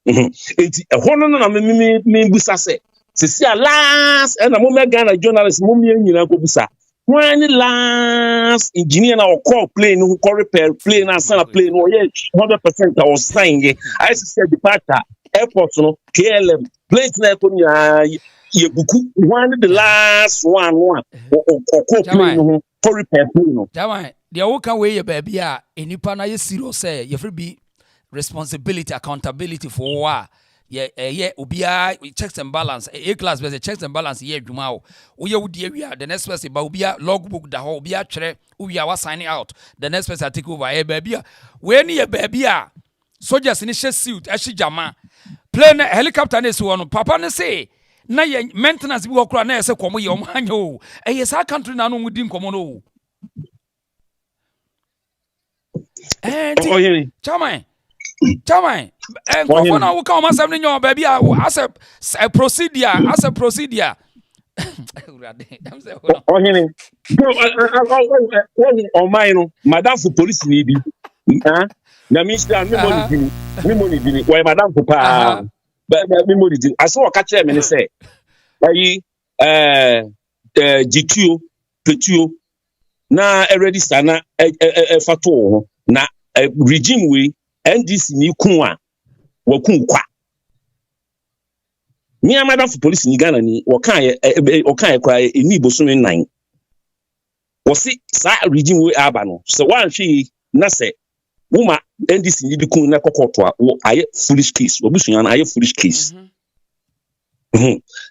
enti ho no na me busa se sisia last na mo me Ghana journalist mo me nyina ko busa when last engineer na call plane who call repair plane na sana plane no ye 100% I was saying I said departure airport no KLM plane na ko ye buku one the last one or call plane no call repair plane no Jama dia wo kan we ye ba bia enipa na ye serious say ye free bi responsibility, accountability for what. Yeah, ubia checks and balance. A class base checks and balance. Yeah, jumao. Uya udia the next person, but ubia logbook the whole ubia chere uya was signing out. The next person take over. Hey, baby, when you baby, soldiers in a suit, ashi jama, plane helicopter is one. Papa ne say, na ye maintenance be okra na se komo ye omanyo. Eh, yes, our country na no mudin komo no. Eh, chama. Chama, and Kofona will come as something your baby as a procedure, Oh, mine, Madame for police needy. Na Mr. Mimoni Dini, why Madame Papa, but Mimoni Dini. I saw a catcher and say, GQ, Petu, na already sana a fato, na regime we. NDC ni kunwa wakunkwa mi amada for police ni Ghana ni okan kwa eni bosome 9 wosi sa regime we aba no so wan hwe na se woma NDC ni kun na kokoto a aye foolish case obusunya na aye foolish case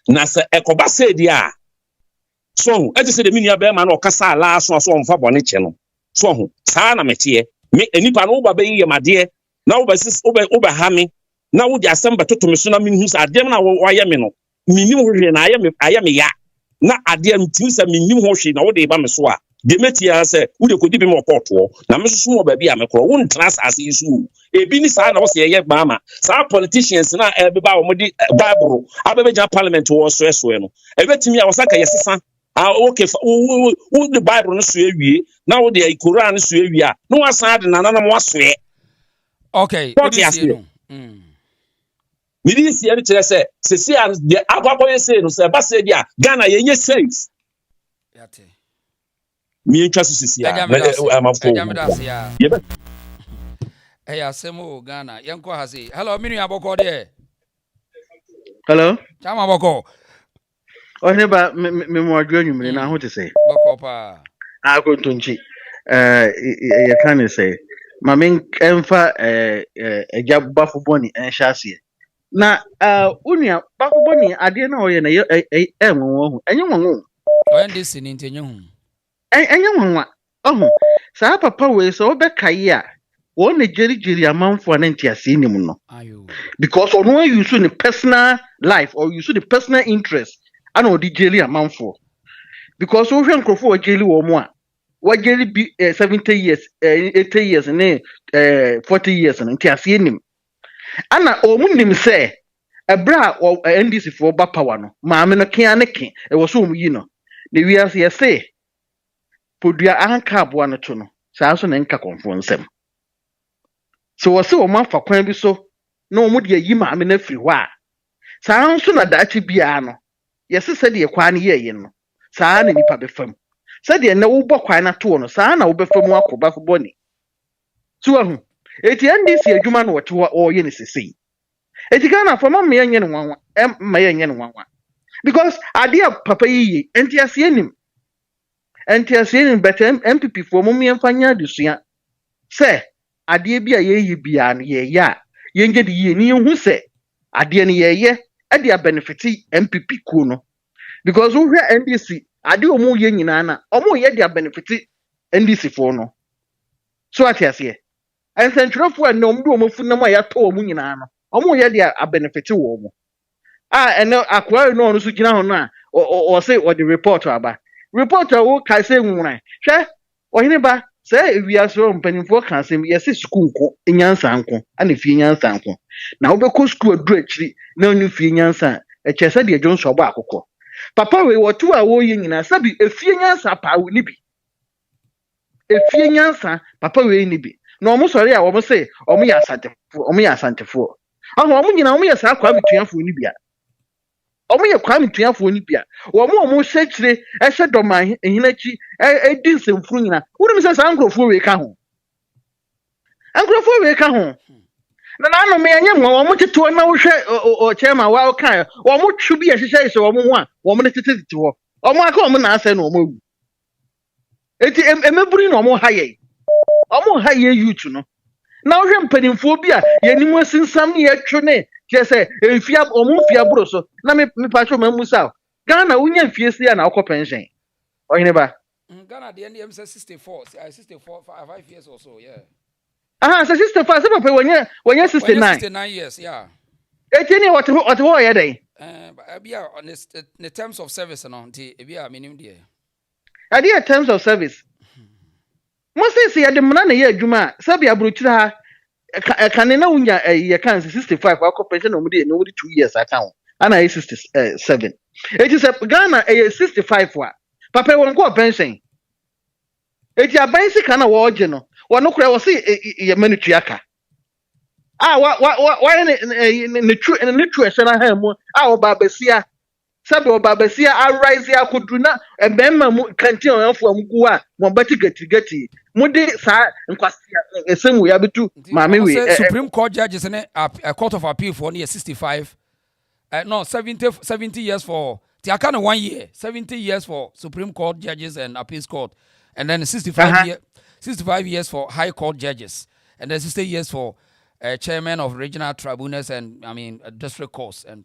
na se ekoba se dia so e say the mini aba ma na okasa ala so mfa bone che no so ho sa na mete me enipa no ba be yemade now over hammy. Now would the assembly to me so na me who's at them now why me no. Minimum na I am ya. Na adem things a minimum hoshi na wo de ba me so a. De metia say wo de kodi be mo porto. Na me so ba bia me kro won trans as isu. E bi ni sa na wo se ye mama. Sa politicians na e be ba wo de bible. Abebeja parliament wo so no. E betimi a wo saka yesesa. Ah okay wo the bible no so ewie. Na wo de Quran so ewie a. No asan de na mo aso e. Okay, what is it? We didn't see any chance. Say, the Ababoy say, no, say, but say, yeah, Ghana, ye says. Me interest to see. I'm a fool. Yeah, hey, Asemo Ghana. Yanko has it. Hello, Mini Aboko there. Hello, Chama Boko. Oh, never me more journey. Me now what to say? Boko pa. I go to Nchi. You can say. Mamin emfa eja bafu boni enhyase na unia bafu boni ade na oye na enwo hu enye nwo ONDC ni ntenye hu enye nwo ohu sa papa we so obekaye a wo na jeri amanfo na ntiase nim no because ono use the personal life or use the personal interest ana odi jeri amanfo because wo hwe nkrofo o jeri wo mu a wajeli be 70 years 80 years and 40 years and ntiase nim ana omunim se ebra NDC for ba power no maame no ke aneke e wo so omuyi no ne wiase ye se podua anka abo no to no saa so na nka konfo nsem so wo se o mafa kwan bi so na omu de yi maame na firi ho a saa so na daachi bia no ye se de kwa ne ye no saa na nipa be fam said na wo bokwan na to no saa na wo befamu akoba fo boni so ahu eti NDC adwuma no wote o ye ne sesei eti Ghana for ma me yenye ne nwanwa ma yenye ne nwanwa because ade papa yi entiase enim betem MPP for mo me mfanya adusua se ade bia ye bia no ye ya yenje de ye ni hu se ade ne ye ade benefit MPP ku no because wo hwe NDC ade omu ye nyina na omu ye dia benefit NDC for no so atiase ensentwerefo na omdu omufu na ma ya to omu nyina na omu ye dia benefit wo mu ene akwa no no so gina ho no a o say o the report aba report wo ka say nwuran hwe ohine ba say ewiaso mpanimfo ka asem yesi school nko enyansa nko ana fie nyansa nko na wo be ko school adu akiri na onu fie nyansa echese de Johnson obo akoko papa we wotu a wo ye nyina sabi efie nyansa pa wo ni bi efie nyansa papa we ni bi na omo sori a omo say omo ya asantefo omo nyina omo ya sa kwa bituafo ni bia omo ye kwa bituafo ni bia omo sekire ehye doma ehinachi edi nsemfuru nyina wuri se sa nkrofo we ka ho na no me anya mo omo teto na wo hwe o chema wa o kan omo twu bi ehye se omo ho a omo ne tete ho omo aka omo na ase na omo wu eti emeburi na omo haye youth no Now we mpanimfo bi a yenim asinsam ne yɛtwe ne kyɛ sɛ mfia ɔmo mfia boro so na me patro mamu sa Ghana wonya mfie si na akɔ pension ɔhene ba Ghana the NDM says 64 5 years or so, yeah. So 65 say papa wonya 69 years, yeah. Etini what yɛ dɛn Ebia on the terms of service no nti ebia minim de ade terms of service mo say yɛde mmana na yɛ adwuma sabi aburukyira ha kane na wonya yɛ kan 65 akɔ pension no mu de 2 years account ana 67 it is Ghana 65 wa papa won ko pension eti aban sika na wo gye no wono kura wo se ye manutu aka wa ne tru ehna ha mu wo ba basia sabe wo ba basia arise akodu na ebemma mu kantin onfo amgu a mo bati gati mu de sa nkwasia esemu ya betu maame we Supreme Court judges in a court of appeal for near 65 no 70 years for the account of 1 year 70 years for Supreme Court judges and appeals court and then 65 years for high court judges and then 60 years for chairman of regional tribunals and district courts and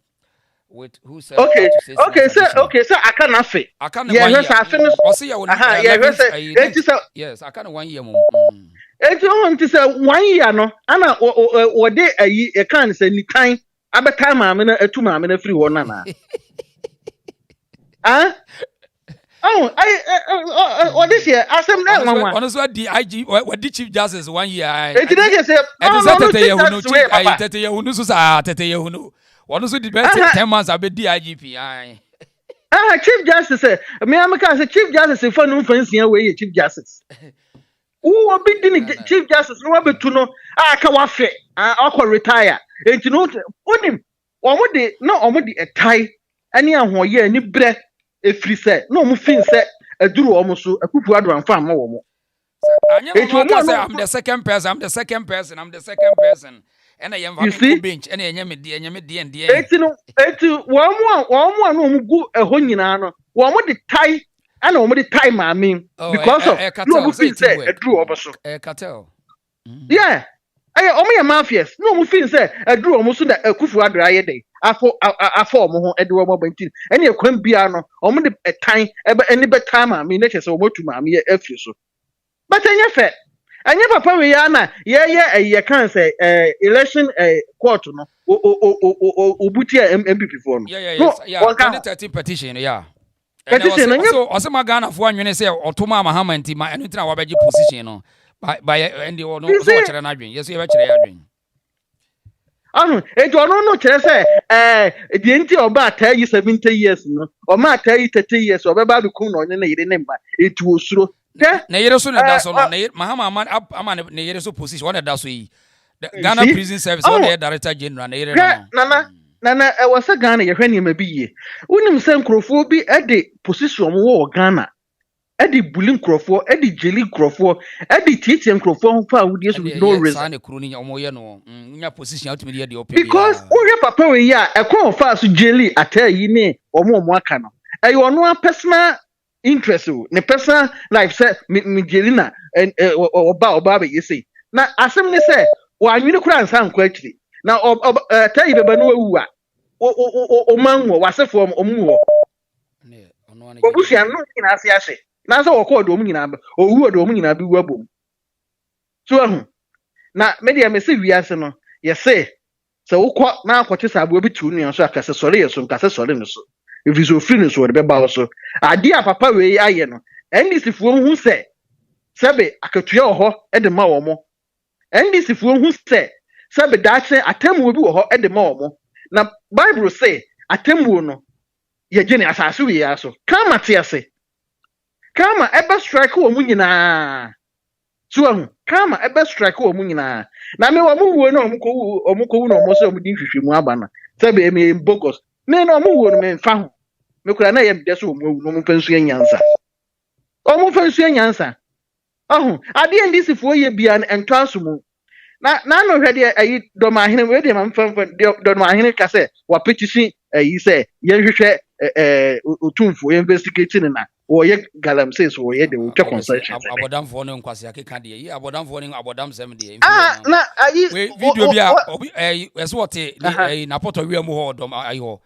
with who said okay so I can't afi yeah yes I finish yes I can't 1 year mo enti on ti say 1 year no ana wo de ayi e kan say ni kan abeta maame na atu maame na free ho na na what this year asem na nwanwa honestly the IG what the chief justice 1 year enti dey say tete ye hunu so sa tete ye hunu one so the best 10 months abedi IGP chief justice me am ka say chief justice for no fansia we chief justice who obi di chief justice no abetu no aka wa fe akọ retire enti no onim omo de na omo de etai ani ahoye ani bre efiri se na omo fin se aduru omo so akufu ado anfa ma wo mo I'm the second person and I am on bench and I am eti wo no omugu eho nyina no wo mo de tai ana wo mo de tai maame because of no omu fin se aduru omo so cartel yeah omo ya mafias no omu fin se aduru omo so da akufu ado aye dey afọ omo ho ede wo mo bantin ene ekwan bia no omo de tai ene be tai maame na chese omo tu maame ye afiri so but enye fe anya papa we ya na ye kan say election court no obuti MPP for no yeah 2013 petition petition so osema Ghana for anwene say otoma Mahama nti ma enu tina wa beji position no by and no so kire na adwen yes ye be kire ya adwen ejo no kire say die nti oba atayi 70 years no o ma atayi 30 years o be ba bikum no onye na yire ne mba etu osuro na yere so na da so no na Mahama ama na yere so position one da so yi Ghana prison service one the director general na yere no nana was a Ghana ye hwani ma bi ye unim se nkrofo bi e de position wo Ghana e de bulin nkrofo e de jeli nkrofo e de titi nkrofo ho fa wo so no reason sa na kuro ni omo ye no nya position ultimately ye de open because wo ye papa we ya e kon fa so jeli atayi ne omo aka no e yo no personal interest ne personal life say me jelina oba be yesi na asem ne say wa anwini kura nsa nkwa akiri na tayi beba no awu a o manwo wasefo omuwo ne ono ane obusia no nyina ase ahye na so wo do nyina ba owu do nyina bi wabom so ahu na media me se wiase no yese se wokọ na akọche sabo bi tu nua so akase sori yeso nkase sori no so eviso free no so de beba so ade a papa we aye no NDC fuo hu se sebe akatua ho e de ma wo mo NDC fuo hu se sebe dache atemu bi wo ho e de ma wo mo na Bible say atemu no ye gene asase we ya so kama te ase kama ebe strike wo mu nyina so ahu kama ebe strike wo mu nyina na me wo mu wo no omuko no mo so mu din hwehwe mu aba na sebe me bogus me no mu wo no me mfa ho me kura na ye de so mu no mu fansu nyansa o mu fansu nyansa ahu ade ndisi fo ye bia ento asomu na no hwede ayi do ma hene we de ma mfa do ma hene ka se wa petition ayi se ye hwehwe otumfo investigating na wɔyɛ galamsey so wɔyɛ de wɔtwa concession abɔdamfoɔ no nkwasi akeka deɛ yi abɔdamfoɔ no abɔdamsɛm deɛ na ayi video bi a obi ɛsɛ wɔte na pɔtɔ wia mu hɔ dɔm ayi hɔ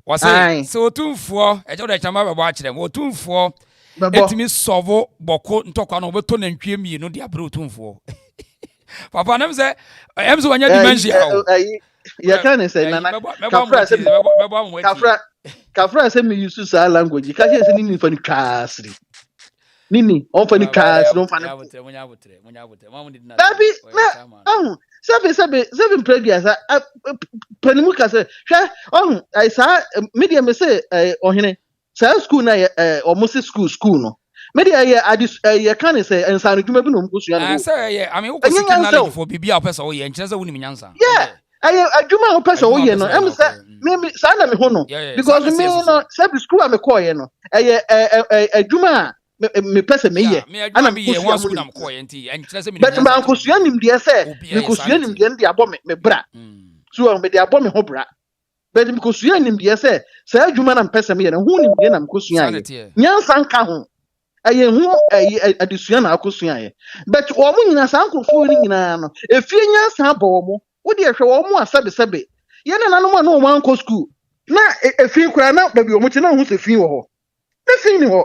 wɔsɛ sɛ otumfoɔ ɛkyɛ wɔde kyama bɛbɔ akyerɛ mu otumfoɔ etimi sɔvo bɔko ntɔkwa no wɔbɛtɔ nantwie mmienu de abere otumfoɔ papa nam sɛ ɛm sɛ wɔnyɛ dementia o yɛka ne sɛ nana kafra sɛ me use saa language ka kyerɛ sɛ ne nifa no twaasere nini ɔmfa no twaasere ɔmfa no dabi na sɛbe mprɛduasa panimu ka sɛ hwɛ ɔhu saa medeɛ me sɛ ɔhene saa school na ɔmo se school no media yɛ ka ne sɛ nsano dwuma bi na ɔmo kosua no sɛ ame wo kɔsi knowledge for bibia a pɛsɛ wo yɛ nkyerɛ sɛ wo nim nyansa aye adwuma wo pɛsɛ wo yɛ no em sɛ me saa na me ho no because me no sɛ school a me kɔ yɛ no ɛyɛ adwuma a me pɛsɛ me yɛ ana me yɛ one school na me kɔ yɛ nti nkyerɛ sɛ me but man kosua nim deɛ sɛ me kosua nim deɛ ndi abɔ me bra so me de abɔ me ho bra but me kosua nim deɛ sɛ saa adwuma na me pɛsɛ me yɛ no ho nim deɛ na me kosua yɛ nyansa nka ho aye hu adesua na akosua yɛ but wɔn mo nyina saa nkrofo ni nyina no efie nyansa abɔ wɔn wo de hwɛ wɔn mo asɛbesɛbe yɛn nanom a no wɔn ankɔ school na efie kura na baabi wɔn ti na hu sɛ fie wɔ hɔ na fie ni hɔ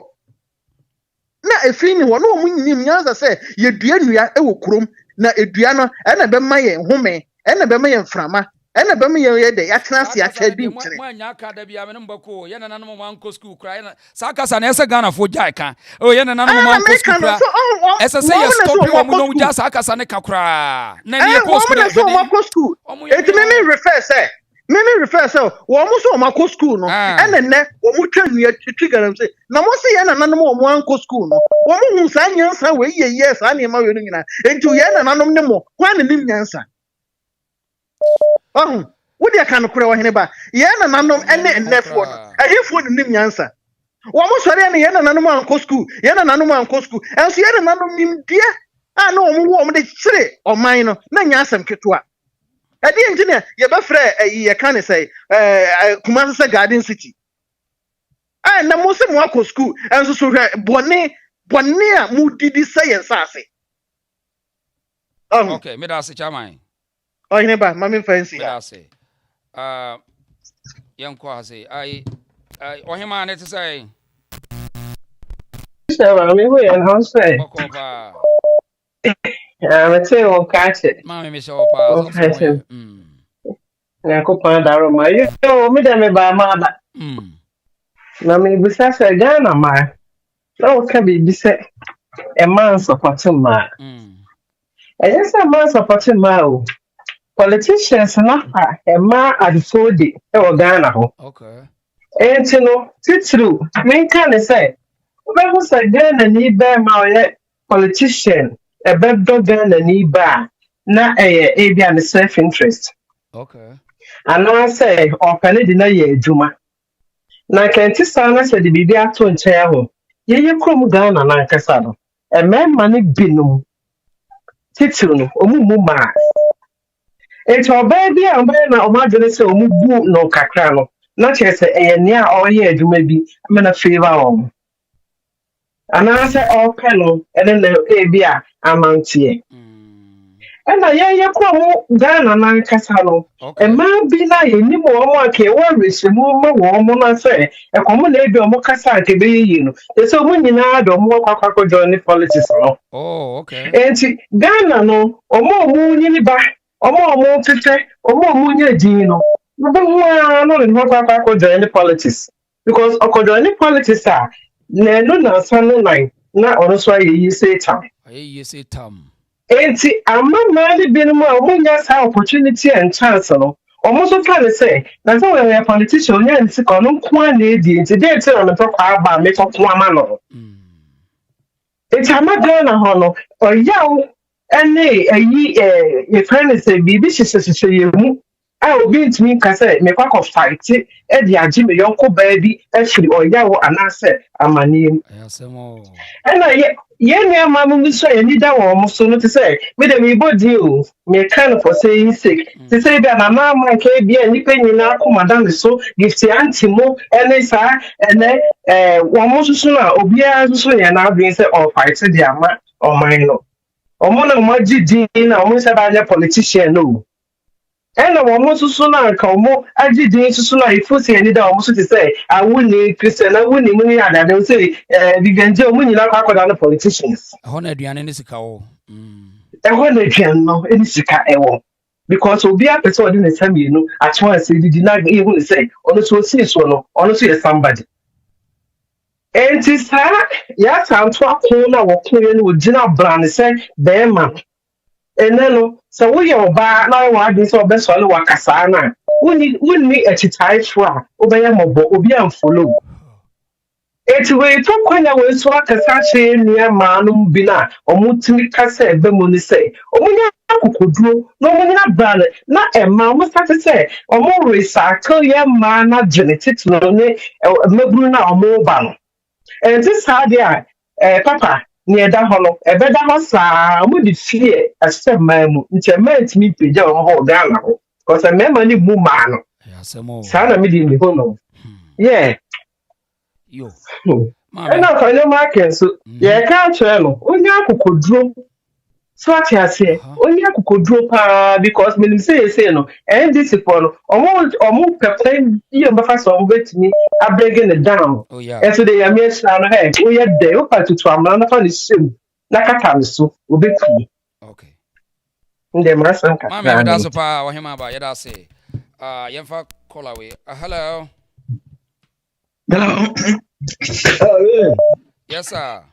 na efie ni hɔ na wɔn nyim nyansa sɛ yɛdua nnua wɔ kurom na edua no ɛna bɛma yɛn home ɛna bɛma yɛn mframa ɛna bɛma yɛn yɛ de yɛatena se akyɛ di nkyere mo anya aka da bia me mbako yɛn nanom wɔn ankɔ school kura yɛn saa kasa na ɛsɛ Ghana fo gya ka o yɛn nanom wɔn ankɔ school kura ɛsɛ sɛ yɛ stop wɔn mo no gya saa kasa ne kakra na ne kɔ school eti me refer sɛ wɔn mo so wɔn akɔ school no ɛna nɛ wɔn mo twa nnua twitwi galamsey na mo se yɛn nanom wɔn ankɔ school no wɔn mo hu saa nyansa wɔ yɛ saa nneɛma wɔ no nyina enti yɛn nanom ne mo kwan ne nim nyansa wo de ka no kure wo hene ba ye na nanom ene ennefo no ahefo ne nim nyansa wo mo sori ne ye na nanom anko school ye na nanom anko school enso ye na nanom nim dia a na wo mo de sire oman no na nyansam keto a ade engineer ye be frɛ ye ka ne sɛ Kumasi sɛ Garden City na mo se mo akɔ school enso so hwɛ bone a mo didi sɛ ye nsase okay me da se chairman ɔhene ba ma me fancy ha yɛnkɔ ha sɛ ɔhema ne te sɛ sɛ me ho yɛ no sɛ mete wɔ ka kyɛ ma me mehyɛ wɔ paa nyankopɔn daro ma yo me dɛ me ba ma ba na mebusa sɛ Ghana ma na woka biribi sɛ ɛma nsɔpɔte ma ɛyɛ sɛ ma nsɔpɔte ma o politicians nafa ema adifode e wo Ghana ho okay enti no titru menka ne say obehu say Ghana ni ba ma oye politician e be do Ghana ni ba na e bia ne self interest okay ana say opane di na ye adwuma na kenti sa na say di bibia to nche ho ye krom Ghana na nkasa no e memma ne binum titru no omumu ma enti obaby a obaby na omadwene se omubu no kakra no na kyerese eyenia oyɛ adwuma bi amena favor won ana se ope no ene na ebi a amantie ena ye kro Ghana na nkasa no e ma bi na ye ni mo mo ake wo resimu ma wo mo na se e komo na ebi o mo kasa ake be yi no e se mo nyina do mo kwakwakọ join politics no oh okay enti Ghana no omo nyini ba omo tete omo nye din no be ho no le kwakwakọ join politics because join politics a na no na sanu nine na ono so ayi say tam enti amama de bi no ma omo nya sa opportunity and chance no omo so ka le say na so we are politician nya nti ko no nko na edi enti dey tell me to kwa ba me to kwa ma no enti amagana na ho no oyaw ene ayi ye friend say bibi hyehyehye yemu a obi ntimi ka say me kwa fight e di agi me yonko ba bi afiri oyaw anase amanim ayasemo ena yeah, mamma, we say, and that one, so not to say, but me body, me kind for saying sick. To say that my mamma can be any penny now, madame, so give the auntie more, and they say, and then, one more sooner, Obia, so and I'll be said, or fight the ama or mine. Or one of my GD, almost about a politician, no. And I want to soon come more. I did this soon. If you see any that almost to say, I wouldn't need Christian, I wouldn't money, and they will say, we can do money like the politicians. Honor Diana Nisicao. And when they can know any sika ewo. Because we'll be a person in the same, you know, at once they did not even say, honestly, see so, honestly, somebody. And it is her, yes, I'm to a corner walking with Gina Brand, say, Bearman. And then, so we are bad now. Why this or best follow Wakasana? We need a chitai for Obey Mobo, Obian follow. It's way to when I was Wakasachi near Manum Bina or Mutimika said, Bemuni say, oh, could do no one brother, not a man was to say, or more recycle your man, not genetics, no, or Mabuna or Mobile. And this how they are, Papa. Near that hollow, a better house, would be fear as some man, which a man to me pay your whole Ghana, because a memory woman. Sana medium the home. Yeah. Yo. And now for your market, so yeah, can't tell. Only I could draw. So I say, only I could draw because when you say no, and this is for almost pepper, you have some way to me, I'm breaking it down. Oh, yeah. And today I'm here, hey, we are there, open to Tram, none of us soon. Like a time, so we'll be free. Okay. The Marsan, Mamma, that's a power, him about Yada say. Yemfa call away. Hello. Hello. Yes, sir.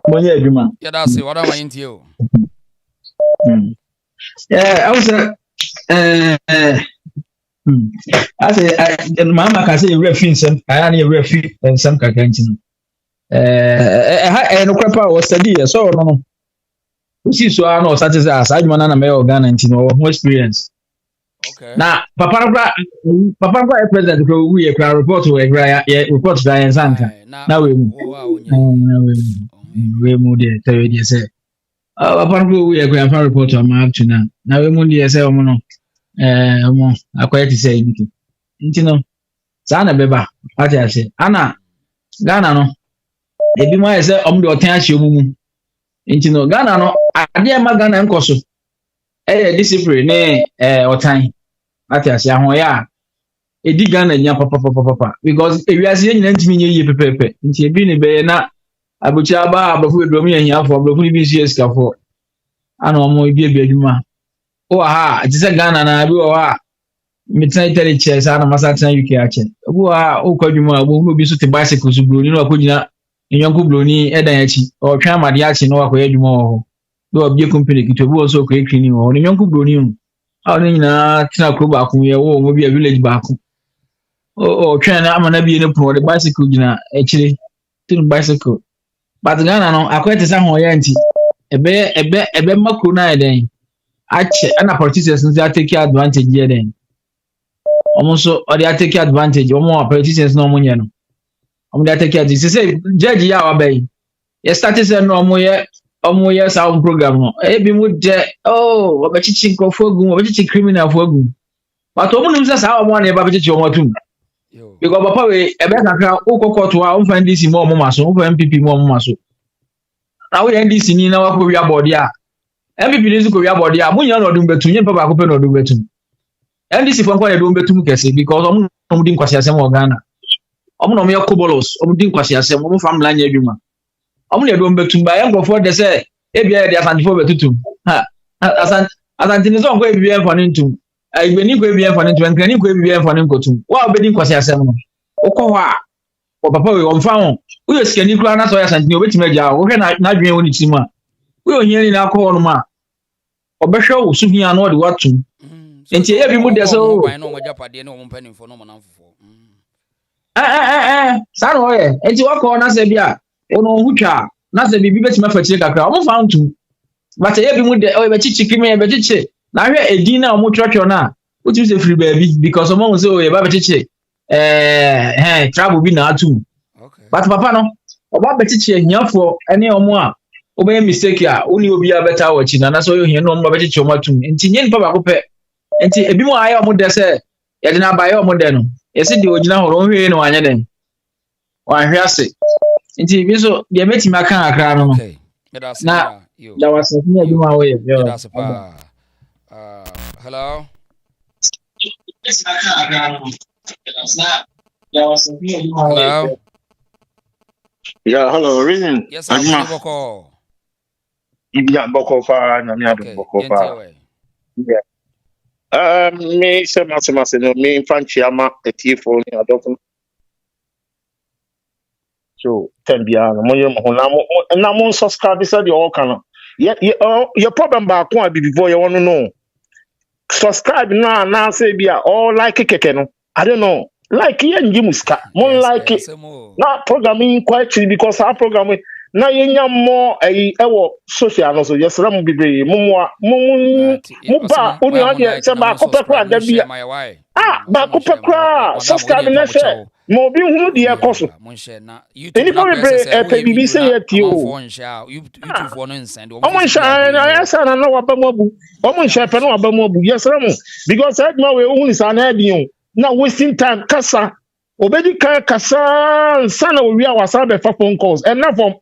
Money, Juma. Yada say, what am I into you? Yeah, I was I say, Mama can say you're refing some, I only refing and some cacantin. And Crapa was study, so no. We see so I know such as I man and a male Ghanains or more experience. Okay. Now, Papa, president, we are report to a report by Santa. Now we moved it. Tell you, say, apparently, we are going to report to a mark to now. Now we moved the SL. I quite to say, you know, Sana Beba, what I say, Anna, Ghana, no, if you might say, do attach you, you know, Ghana, no, I dear Magana and Cosso, discipline, or time. What I say, yeah, a dig gun and ya papa, because if you are seeing an enemy, pepe, into a beanie bay, not a butchaba, but we do me and ya for BCS for. I know more be a beduma. Oh, it is a gun and I do midnight chairs and a massage you catch it. Oh, could you will be such a bicycles, you know, could not in your Kubloni, Edachi, or Chamadiachi, no, I could more. Do a beer company to also create cleaning or in your Kubloni. I don't know, Tina back will be a village back. Oh, train, I'm gonna be in a pro, the bicycle, actually, to bicycle. But Ghana, no, I quite a some yanty. A bear macuna then. I check and a politicians that take advantage here then. Almost or they take advantage or more politicians no money. That take care. This say, Judge Yawa Bay. Yes, that is a normal year. Years sound program. Ebi mu je obechichi nkofo obechichi criminal fogu. But omo nza sa omo na eba bechichi omo tum. Because papa we ebe kakra ukoko to a umfa NDC mo omo maso, umfa MPP mo omo maso. Na we NDC ni na wa ko wi abodi a. MPP ni ko wi abodi a, munya na odum betum, yen papa ko pe na odum betum. NDC fo nko na odum betum kese because omo din kwasi asem o Ghana. Omo no me yakobolos, omo din kwasi asem, omo family anya adwuma. I'm not going to buy for the say, ABA, the Asante for Betutum. Asante is on going to be for into. I will need to be for into and can you be for Ninkotum. What bedding was a seminal? Okoa or Papa on found. We are scanning Clanas or Asante, which major, we cannot not be only Sima. We are here in our corner. Or Basho, Sunia, and what to. And every mood there's so. I know my Japan, no penny for no man. Sanoe, and you are corner, Sabia. Ono hucha na se bibi betima fachire kakra o found to but e bi mu de o be chichi me be chichi na hwe edin na o mu twotwo na o ti se free baby because o mo say o ye ba be chichi travel bi na atu okay but papa no Oba betichi ehiafo ene omo a obey mistake a uni obi a beta wachi na so yo hia no omo betichi omo atum nti nyen pa ba ko pe nti ebi mo aye omo de se ye de na ba ye omo de no yesi de ogina horo hwe no anya den wan hwe ase nti bi so de meti maka akra no na da wase ni ebi mo awe yo hello hello. Yeah, hello, reason. Yes, I'm Ajima. Boko. Ibia Boko fa na mi adu Boko fa. Yeah. Me se no me fanchi ama etifo ni adofo. So, tembia no mo yem ho na mo subscribe say the all kan. Your problem ba ko abi before you want to know. Subscribe na say bia all like keke no. I don't know. Like ye nji muska. Mo like it. Na programming quite because our program na yenya more ewo social no so yesra mo bibre mo ba oni ade se ba ko pekra da bia ba ko pekra subscribe na share mo bi hunu de ekoso YouTube na pe bibi se yeti o YouTube for no insend o mo share na yesa na wa ba mo bu o mo share pe na wa ba mo bu yesra mo because head ma we hunu sa na bi o na wasting time kasa obedi kasa sana we awasa be phone calls and na from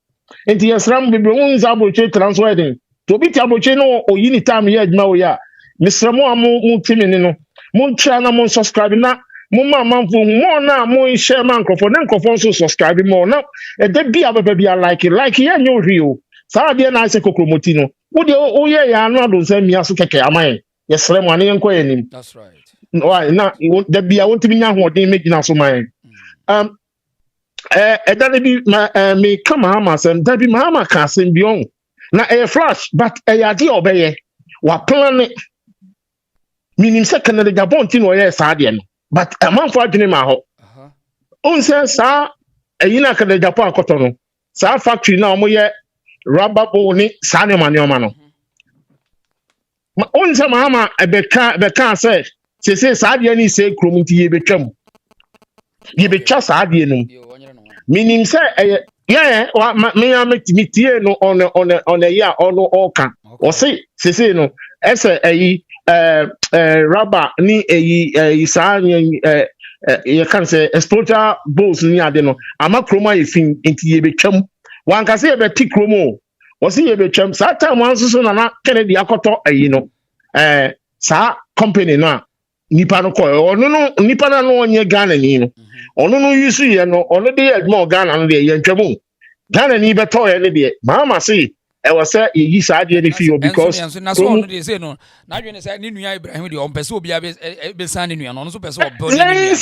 enti yesram bibre unza abroche transferring to bi ti abroche no oyini time ye adma o ya misramo amu timi ni no mo try na mo subscribe na mo ma manfo hu mo na mo share man crofo na crofo so subscribe mo na e de bia baba bia like ye nyo hwio sa de na ase kokromoti no wo de o ye ya no ado nsa mi aso keke amaye yesram ane yenko yanim that's right why na de bia wontimi nya hoden megina so man that be me come Mahama and that be Mahama can send beyond. Now a flash, but a idea obey what plan meaning second the Gabon tin or yes, Sadian, but a month for Jinima. Unsen sa a yina can the Japan cotton. Sa factory now moye rubber bone Sani Maniomano. Unsen Mahama a becan said, she says Sadian is say Cromity become. You be just Sadian. Meaning say yeah me me tie no on a year on all can or say no as rubber ni sa you can say exploiter bulls ni ade no ama chroma ifin enti ye betwam wan ka say ye beti chromo o say ye betwam sa time wan so na Kennedy akoto no sa company no nipa no ko no nipa na no onye Ghana ni no ono no yusu ye no ono de admo Ghana no de ye ntwamu Ghana ni beto ye ne de mama say e was say ye sa de fi o because na so ono de say no na dwe ne say ni nua Ibrahim de on pese obi be san ni nua no so pese obo ni nua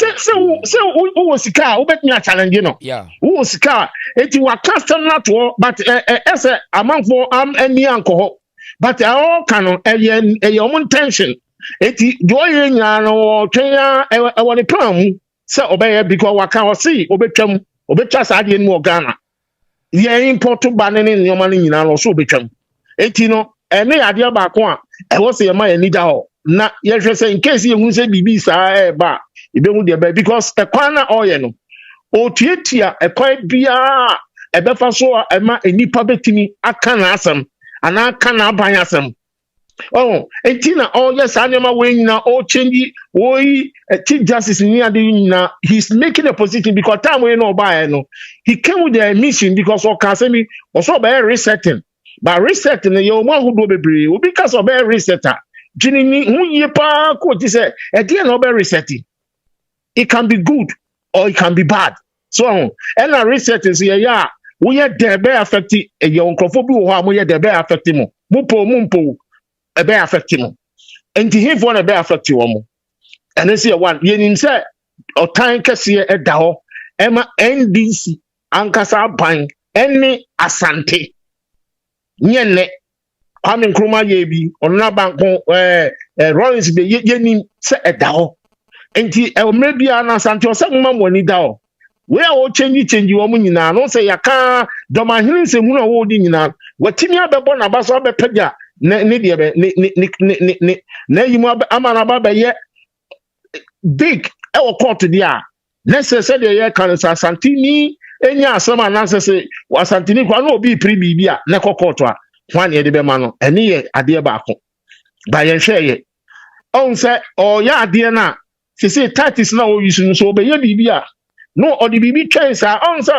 so wo sika wo bet me challenge no wo sika eti wa custom na to but ese amanfo am ani anko but all canon e your intention eti do ye nya no twa e wo ne plan se obey because waka o see obetwam obetwa saade ni Ghana ye import ba ne nyoma ni nyina no so obetwam eti no ene ade ba ko a e wo se ye ma ye nida ho na ye hwe se in case ye hu se bibi sa ba e be hu de ba because e kwan na oye no o tietia e kwan bia e be fa so e ma enipa betimi aka na asem ana aka na aban asem. Oh, Entina, oh yes, Anima Wayne now, oh change, Chief Justice Niadina, he's making a position because time we know by no. He came with the mission because of Kasemi also by resetting. But resetting the young one who do be because of a resetter. Ginny, who ye pa quote say, at the end of a resetting. It can be good or it can be bad. So, and a resetting say, yeah, we are there be affecting a young crofobia, we are there be affecting Mumpo. E be affect him enti him for na be affect him and say one ye nim say o tan kese e da ho e ma NDC ankasa ban ene asante nyenne Kwame Nkrumah ye bi onuna banko Rollins be ye nim say e da ho enti e maybe an asante o say mma mo ni da ho we a wo change wo mu nyina no say yaka doma hinin se mu na wo di nyina watimi abebo na ba so abepaja ne de be ne yimu amana ba be ye big e wo court dia ne se de ye kan santini enya asɛm anaasɛ sɛ wasantini kwa na obi pri biribi a na kɔkɔɔto a hwan yɛde bɛma no ɛne yɛ adeɛ baako ba yɛnhwɛ yɛ ɔn sɛ ɔyɛ adeɛ no a sɛ tactics na ɔyi so no so ɔbɛyɛ biribi a no ɔde biribi twɛn saa ɔn sɛ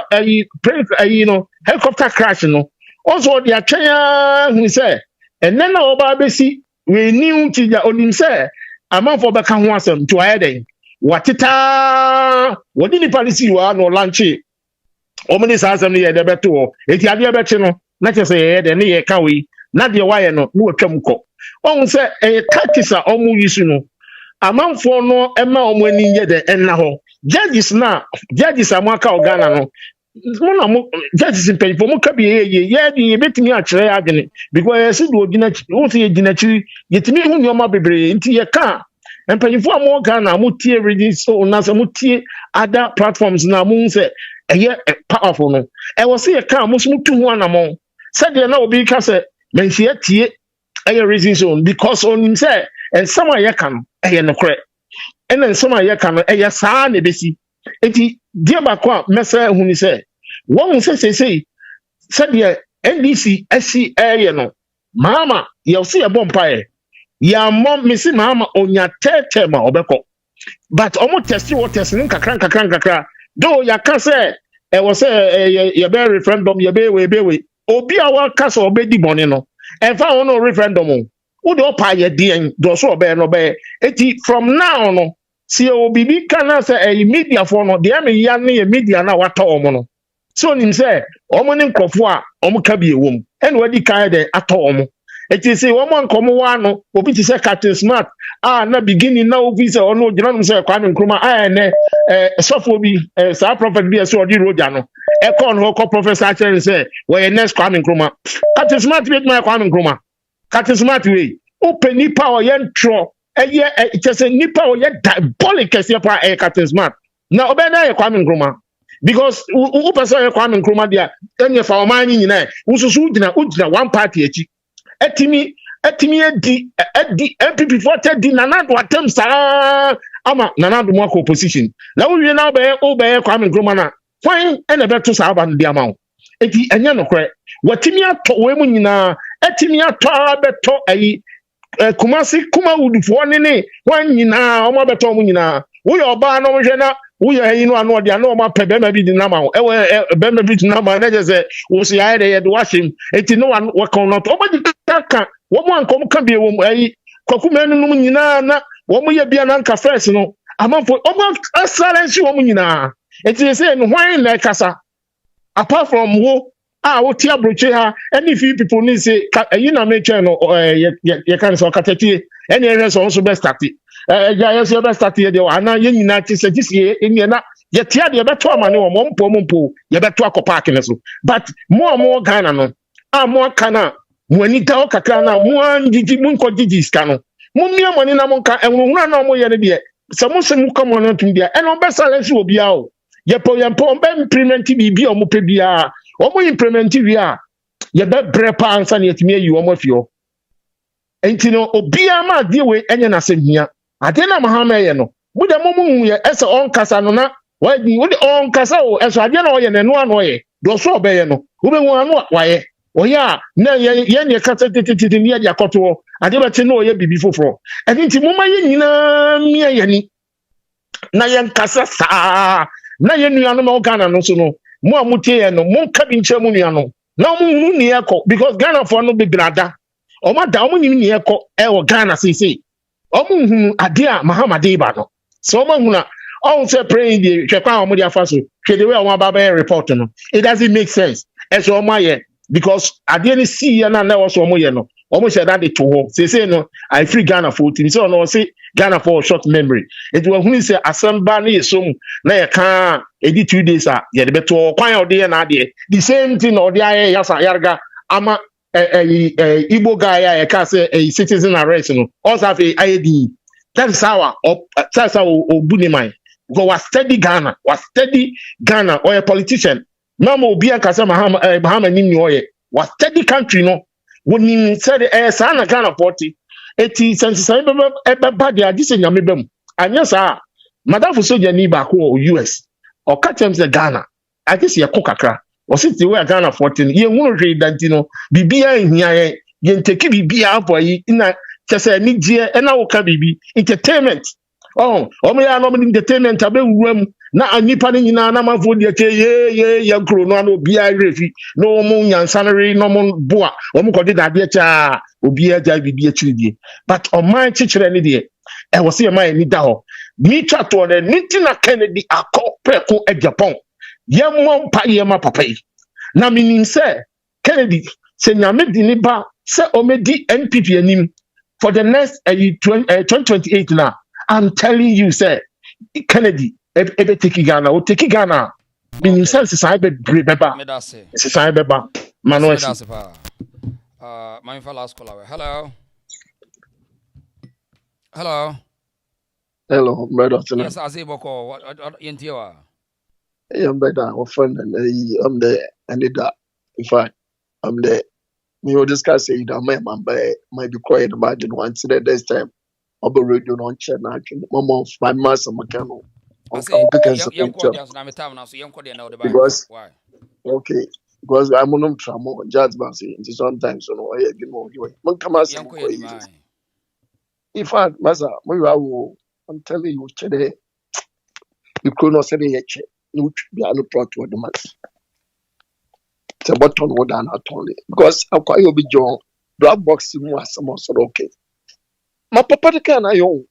ayi no helicopter crash no ɔnso ɔde atwɛn a hu sɛ ɛnɛ na ɔba bɛsi w'ani nti gya onim sɛ amanfoɔ bɛka ho asɛm nti wayɛ dɛn watetaa wɔde nipa no si wɔ na ɔlanche ɔmo ne saa asɛm no yɛ dɛ bɛto hɔ eti adeɛ bɛkye no na kyerɛ sɛ yɛyɛ dɛ ne yɛka wei na deɛ wayɛ no ne wɔtwam kɔ ɔmo sɛ ɛyɛ tactics a ɔmo yi so no amanfoɔ no ɛma ɔmo ani yɛ dɛ ɛnna hɔ judges a mo aka wɔ Ghana no mo na mo judges mpanyinfoɔ mo ka bi yɛ bɛtumi akyerɛ yɛ adwene because yɛsi do ogyina akyi wɔn sɛ yɛgyina akyi yɛtumi hu nneɛma bebree nti yɛka mpanyinfoɔ a mo wɔ Ghana mo tie radio so na sɛ mo tie other platforms na mo sɛ ɛyɛ powerful no ɛwɔ sɛ yɛka mo so mo tu ho anamɔ sɛdeɛ na obi ka sɛ mɛnhyia tie ɛyɛ reason zone because onim sɛ nsɛm a yɛka no ɛyɛ nokorɛ ɛna nsɛm a yɛka no ɛyɛ saa na ebesi eti deɛ baako a mɛsɛ hu ni sɛ wɔn sɛ sɛsɛyi sɛdeɛ NDC asi ɛyɛ no Mahama yɛwɔ yɛbɔ mpaeɛ yɛamɔ mesi Mahama onya tɛɛtɛɛ ma ɔbɛkɔ but ɔmo tɛsi wɔ tɛsi no nkakra though yɛaka sɛ ɛwɔ sɛ yɛbɛ referendum yɛbɛwe obi a wɔka sɛ ɔbɛdi bɔne no ɛmfa wɔn no referendum o wode ɔpa yɛ deɛn dɔso ɔbɛyɛ no ɔbɛyɛ eti from now no si obibi kana sɛ ɛyɛ media for no deɛ me ya ne yɛ media na watɔ ɔmo no so nim sɛ ɔmo ne nkɔfo a ɔmo ka bi ewom ɛna wadi kan de atɔ ɔmo eti sɛ wɔn nkɔmo wa no obi ti sɛ Captain Smart a na beginning na obi sɛ ɔno gyina no sɛ Kwame Nkrumah a ɛnɛ sɔfo bi saa prophet bi ɛsɛ ɔdi roja no ɛkɔ no kɔ professor akyerɛ sɛ wɔyɛ next Kwame Nkrumah Captain Smart bi ma Kwame Nkrumah Captain Smart we open nipa ɔyɛ ntro ɛyɛ kyɛ sɛ nipa ɔyɛ diabolic kɛseɛ pa ɛyɛ Captain Smart na ɔbɛn na yɛ Kwame Nkrumah because who person yɛ Kwame Nkrumah dia ɛnyɛ fa ɔman ni nyinaa wososo gyina one party akyi etimi edi MPP for di nanado atem saa ama nanado mo opposition na wo wie na obeye Kwame Nkrumah na kwan ene beto saa ba no di ama wo eti enye no kore watimi ato we mu nyina etimi ato abeto ayi kumasi kuma wudufo ne wan nyina o ma beto mu nyina wo ye oba na wo hwe na wo ye ayi no ano de na o ma pe be ma bi di na ma wo be ma bi di na ma na je se wo se ya de wo ahim eti no wa kon not o ba di ka wɔn ankom ka bi wɔn ayi kwakuma no nom nyinaa na wɔn yɛ bia na nka first no amanfo wɔn silence wɔn nyinaa eti sɛ no hwan na kasa apart from wo a wo tia broche ha any few people ni say ayi na me twɛn no yɛ kan sɛ ɔkatatie ɛna yɛ sɛ ɔnso bɛ start yɛ sɛ bɛ start yɛ deɛ ana yɛ nyinaa ti sɛ gisi yɛ na yɛ tia deɛ bɛto amane wɔn mpo yɛ bɛto akɔ park ne so but mo Ghana no a mo kana Mwani ta kakra na mwanjiji munko jiji skano. Mumia mwani na monka enwuna na mo yene biye. Sa mo se muka mo na tum dia. Eno be silence obi a o. Ye po be implement bibi o mo pe bia. O mo implement wi a ye be bre pa ansa na yetimi ayi o mo fio. Enti no obi a ma de we enye na semhia. Ade na Mahama ye no. Mu de mo mu ye ese on kasa no na wadi wo de on kasa o eso ade na o ye ne no ano ye. Do so obeye no. Wo be hu ano wa ye. Oya na ye kata tete ni ya koto ade beti na oye bibi foforo edi nti moma ye nyina mia ye ni na ye nkasa saa na ye nuano ma Ghana no so no mo amutie ye no mo nka bi nche mo nuano na mo hunu ni ekọ because Ghana for no be brada o ma da mo ni ni ekọ e wo Ghana sese o mo hunu ade a Mahama de ba no so o ma hunu on say praying the hwekwa o mo dia faso hwe the way o ma ba report no it doesn't make sense e so o ma ye because ade ni see na na was omo ye no omo said that they to say no I free Ghana for team so no say Ghana for short memory it was when say asamba na yesom na ye kan edi 2 days a ye de beto kwan o de na ade the same thing o de aye yasa yarga ama Igbo guy ya ka say a citizen arrest no also have a ID that is how Obuniman go was steady Ghana or a politician no mo obi akasa Mahama nim ni oye was steady country no woni said sa na Ghana 40 eti sense be ba dia dise nyame bam anya sa madam soja ni ba ko US o ka tem se Ghana I guess ye kokakra. Was it the way Ghana 14? Ye won't read that, Bibia in here, ye take Bibia boy in a Chessa Nigia, and now can be entertainment. Oh, me are not entertainment, abe room. Na anipa ni nyina na mafo de ke ye kro no na obi a refi no mo nyansanere no mo boa o mo kodi dade cha obi agya bibi akyiri but on my chichire ni de e wo se my ni da ho ni twa to na nitina Kennedy akọ preko e Japan ye mo mpa ye ma papa yi na meaning say Kennedy se nyame di ni ba se o me di NPP anim for the next 2028 now. I'm telling you say Kennedy ebe take Ghana o take Ghana meaning say say be beba say beba Manuel my last caller. Hello, brother. Yes, Azeboko. What Yentiwa? I'm better. I'm friend and I'm there. I need that. In fact, I'm there. We will discuss it. I might be quiet about it once today. This time, I'll be radio on channel. My master mechanical. Because okay, because I'm on trauma judgment. Sometimes you know I get more. Man, come as in fact, Master, I'm telling you today, you could not say it. You be a pro to the max. It's a button more than at only because I'm quite be John. Black box was some sort okay. My papa can I own.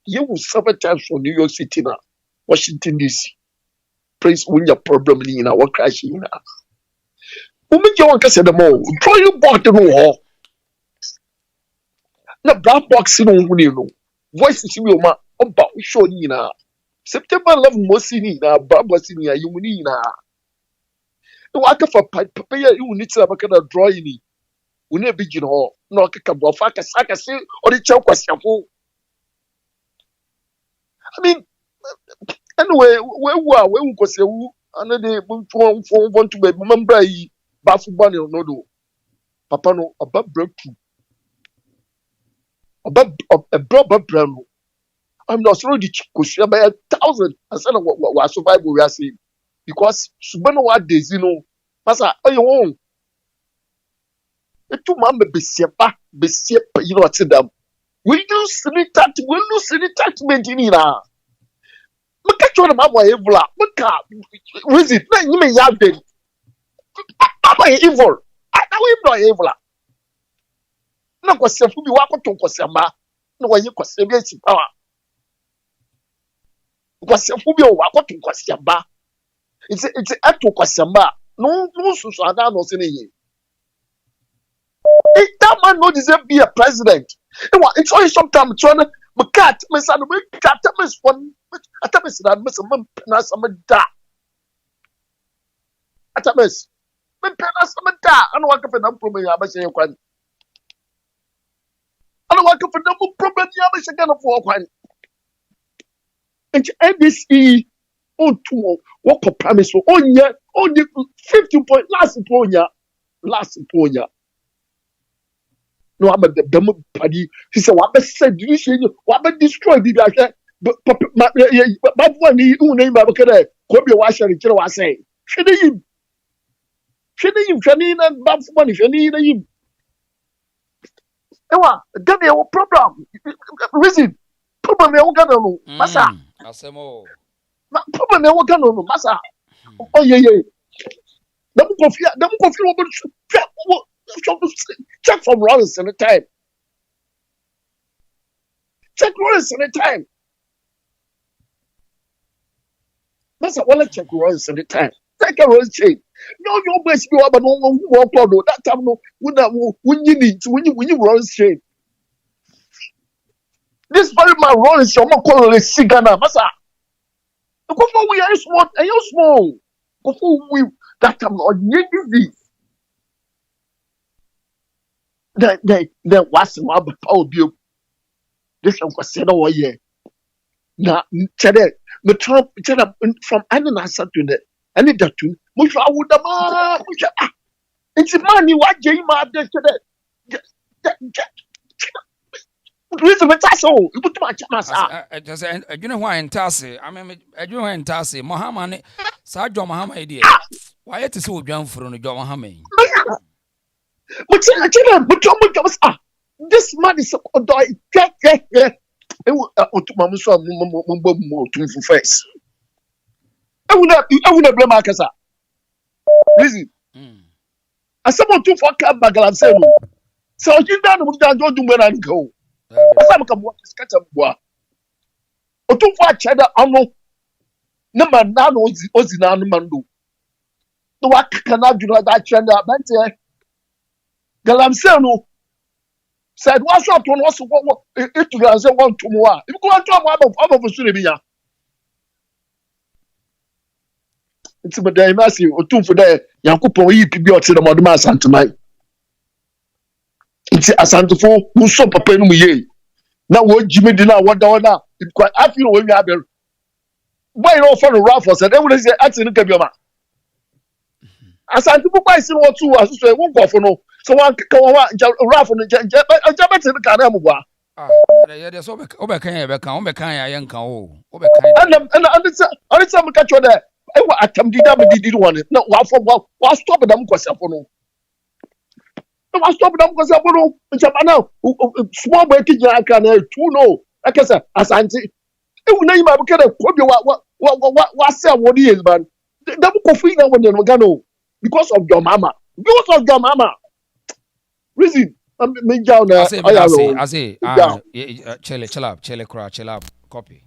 You will 7 times from New York City now, Washington DC. Please win your problem in our crashing now. Who make you want to say the more? Try you bought the wall. The black box in on voice is you ma about show you now. September 11 Mosini na Brabasini you need na. No aka for papa you need to have a kind of drawing. We never begin hall. No kaka faka saka say or the chow question. I mean anyway, where we go say who another want to be remember bafu bani no do. Papa no about breakthrough. About a brother brand. I'm not sure the question by 1,000. I said what survival we are saying because subano what days Masa you won. Etu man be sepa you know what them. We lose any attachment in na. Maka chwa na mwa evil. Maka visit na nyime ya den. Mama evil. Na we no evil. Na kwase fu bi wa ko ton kwase ma. Na wa yi kwase bi esi power. Kwase fu bi o wa ko ton kwase ba. It's ato kwase ma. No susu ada no se ne yi. That man no deserve be a president. It's only sometimes trying to cat, Miss and we cat miss one. Atamis that miss a man penas a da. Atamis, men penas a da. I don't want to find problem. I must say, I don't want to find no problem. I must again of one. And ABC on two, what promise for on year, only 15 point last point. No, I'm a demo party. He said, what said you what destroy the but one you name Babaka, Kobe Washer, you know, I say. Should you and Bob money if you need him? Ewa, then you have problem. Reason. Problem you got no massa. Problem you got no massa. Oh, yeah. Them go check from Rollins in the time. Check Rollins in the time. That's what I check Rollins in the time. Take a Rollins chain. No, best you have a no walk on that time. No, when you need to when you Rollins chain. This very man Rollins, your mom call it Sigana, Massa. Go for we are small and you small. Go for we that time or you then what's my power view? This one was said over here. Now, today, the Trump from any answer to the any that to which I would have. It's money what Jay Martin today. reason me taso ibu tuma chama sa just adwene ho entase adwene ho entase Mahama ne sa John Mahama ide why it is odwanforo no John Mahama yi mutu sa this man is odoi ewu otuma muso mo otumfu first ewu na blame akasa reason asamo otumfu aka bagalan say no so ojinda no mutu anjo dumwe na nko asamo ka mo skata mboa otumfu acheda ano na man na no ozi na anu mando no wakaka na dwuna da achenda bante galamse no said what's up to us what it to answer one to more if go to about sure be ya it's but dey mercy otumfu dey yankopon yi pibi o tire moduma asantemai it's asantefo mu so papa no mu ye na wo jimi di na woda na it quite I feel when you have boy no for the raffle said they will say atin ka bioma asantefo boy sin what two aso won go for no so one can raffle no jabati ka na mu gwa yeah so obekan ya yankan o obekan and some catch on there I wa atamdi da did one no wa stop them kwasafo no wa stop them kwasafo no nchapana small boy kijin aka na two no akasa asante ewu na yima bukere kobi wa say what is man them kofi na when no gano because of your mama reason me down I say chill up copy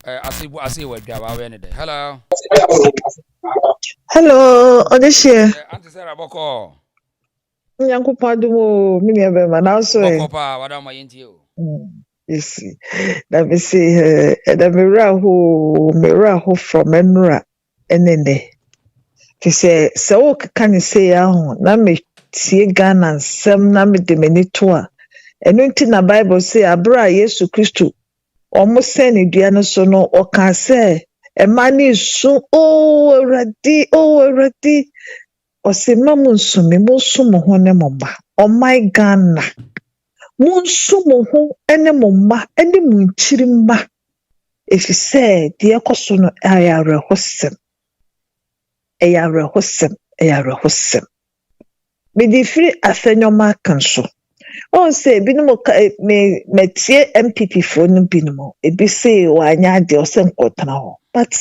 I see what Java when day. Hello, Odishie. Auntie Sarah Boko. Nyankupa dumo mini abema na so e. Boko pa wada ma yenti o. Yes. Let me see the mirror who from Enra enende. Ti say so can say ahun na me tie Ghana nsem na me de mani to a. Enu nti na Bible say abra Yesu Kristo almost send dua no so no o kan say e mani so already o se mamun so me mo so mo ho ne mo ba oh my Ghana mun so mo ho ene mo ma ene mun chiri ma if you say de ekoso no ayare hosem me di free afenyoma kan so on say binum me tie MPP for no binum e bi say wanya de o se nkotana ho but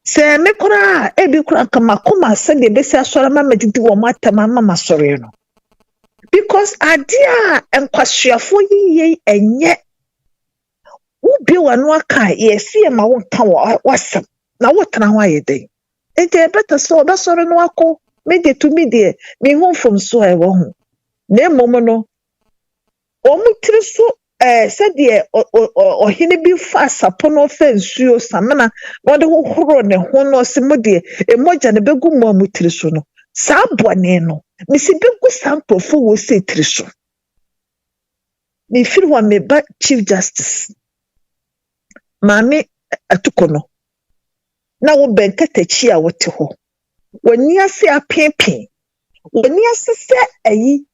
say me kura e bi kura kama say de be say asore ma medidi wo matama mama sore no because adia enkwasuafo yiye enye wo bi wanu aka yesi e ma wo kan wasam na wo tana ho ayede e de better so be sore no akọ me de to me de me home from so e wo ho na momo no omutiri so said the ohine bi fa sapono fensuo samana wode hohoro ne ho no simode emoja ne begu mu amutiri so no sa bone no misi begu sankrofo wo se tiri so me feel wa me ba chief justice mami atukono na wo benkatachi a wote ho wani ase apepe wani ase se ayi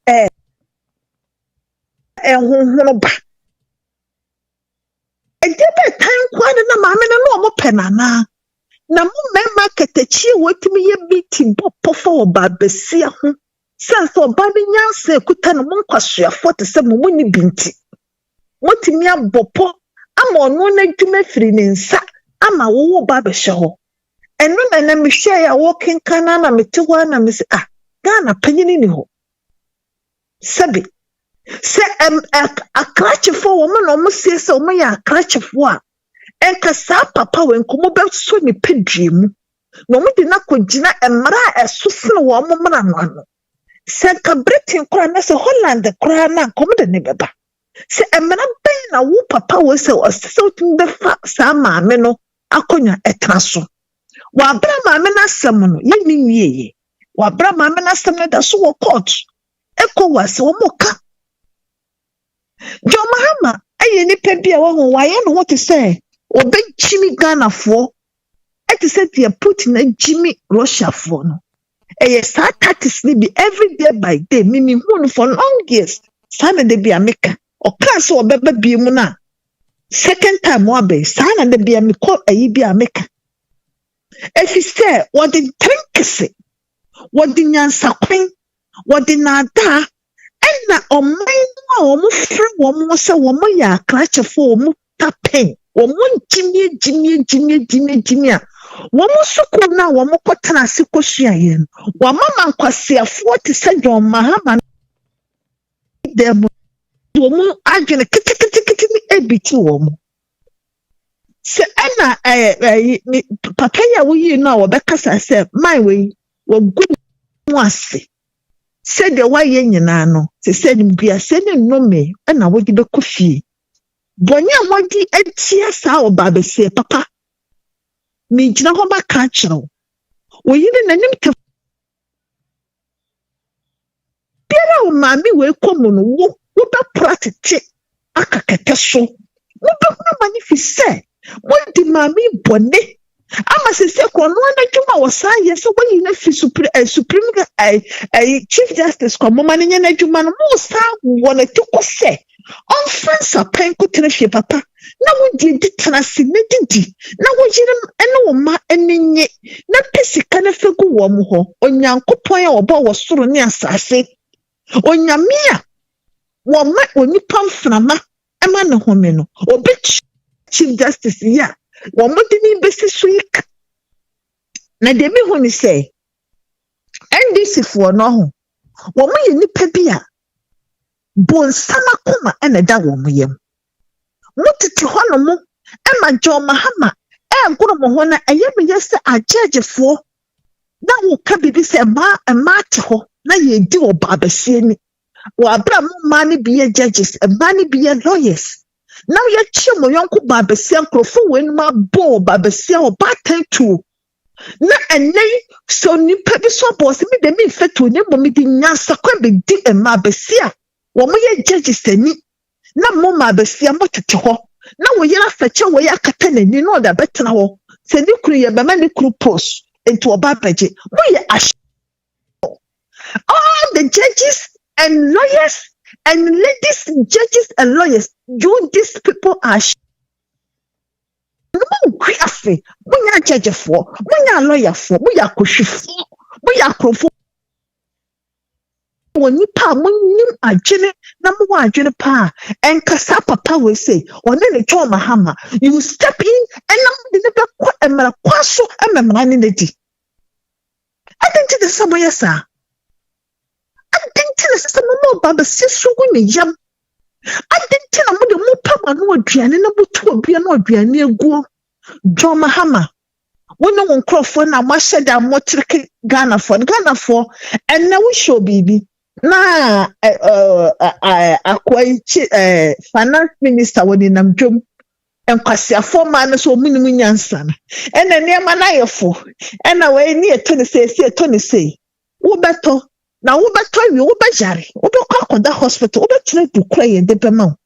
ehunhunu ba edebe tan kwane na maame na no penana na mo mema katachi wotimi ye meeting popofo oba besia ho sense oba ne nyanse kuta no mo nkwasoafo te se mo ni binti motimi abopo ama ono na dwuma firi ne nsa ama wo ba be hye ho eno na me hye ya walking kana na mete ho na me se Ghana panyini ni ho sabi se akrachefo wo no mo sie se wo ya akrachefo a enka sa papa we nkomo be so ni pedwemu no mo di na kogina emra esosene wo mo mra no ano se ka Britain kora na se Holland kora na nkomo de ne beba se emra ben na wo papa we se o tun be fa sa maame no akonya etraso wa bra maame na asem no ye ni wieye wa bra maame na asem no da so wo court ECOWAS wo mo ka John Mahama aye ni pe bia wo ho waye no what to say obe Jimmy Ghana for e to say the Putin na Jimmy Russia for no sa tactics ni be every day by day mimi hu no for long years sana de bia meka class or beba be muna. Second time wabe, sana de be a miko a yibi a meka. If you say, what did drink say? What did Yansa queen? What did nada? And na o mine no free woman say woman ya clutch for mu tapping. Woman Jimmy. Woman so cool now, woman cotton siko shian. Woman kwasia 40 cent on Mahama. There woman agent a bit woman. Se ana papa ya we know because I said my way was good once. Said the way nyina no se said him bia se no me na wo gibe kofi bonya wadi etia sa oba se papa me gina ho ba ka kiro wo yi nanim te biara o ma mi we komo no wo ba practice akakete so wo ba na manifest what di mami bone ama se kono na dwuma wo sa ye so when you na fi supreme chief justice ko mama ne na dwuma no mo sa wona ti ko se on friends apen ko tena hwe papa na wo di tenase na didi na wo yire ene wo ma enye na pesika na fegu wo mo ho onyankopon ya obo wo soro ne asase onyamia wo ma onipa mframa ema ne home no obi chief justice ya wo mo di ni besi suik na de me hu ni say NDC for no ho wo mo ye nipa bia bon sama koma ena da wo mo yem mutiti ho no mo ema jo Mahama ngoro mo ho na eye me yese agegefo na wo ka bibi se ma te ho na ye di obabasie ni wo abra mo ma ni biye judges ma ni biye lawyers now ye chimo yonko babasia nkrofo wen ma bo babasia obatan tu na eney so nipa bi so boss mi de mi fetu ne mo mi di nyansa kwa be di ma babasia wo mo ye judges ani na mo ma babasia mo tete ho na wo yira feche wo ya kata nani no da betena ho se ni kuru ye be ma ni kuru post into obabaje mo ye all the judges and lawyers and ladies, judges and lawyers, these people are no creafe. We are judge for, we are lawyer for, we are kushi for, we are crofo. When you pa, when you are jenny, number one, jenny pa, and Kasa papa will say, or then the John Mahama, you step in and I'm the kwaso and I'm running the tea. I think to the somewhere, sir. I didn't tell us some more about the sister women yam. I didn't tell them the more papa no drian and about to be no drian near go. John Mahama. When no one Crawford now must say that more tricky Ghana for, and now we show baby. Nah, quite finance minister when in Jum and Cassia 4 man so minimum yansan. And then near Manaya for, and away near Tony say, who better? Now, we better try you, Jari. We better call that hospital. We better to cry in the payment.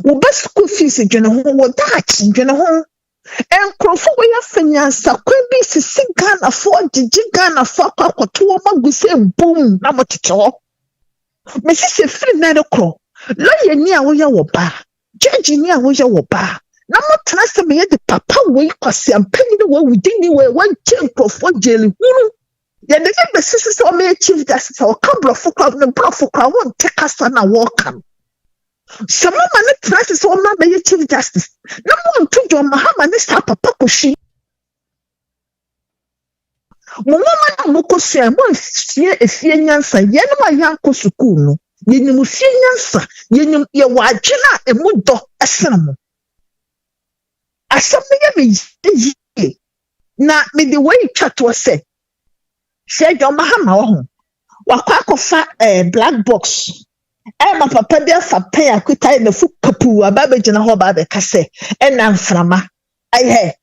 We better school fees in general. What that in general? And Crawford, we have finance. So, could be si can afford the Gigana for a 2 months. We say boom. Now what it all? Mrs. Free Nado Crow. Lawyer near where you were. Judge near where you were. Now, what trust me at the papa way because I'm paying the way we didn't wear 1 chain Crawford jelly. Yeah, the name sisters or me chief justice or couple of folk of the brofok. I won't take us on a walk. Some man tries to not be chief justice. No one to John Mahama this type of papushi. Woman, Moko say, one fear a fear answer. Yen my yanko sukuno. Yen fear answer. Yen your wajina a mudo a cinema. As something is now, me the way you chat was said. Said your Mahama, Wakako black box. My papa there for pay a quick time the foot papu, a babbage and a hoba the casse, and I'm from I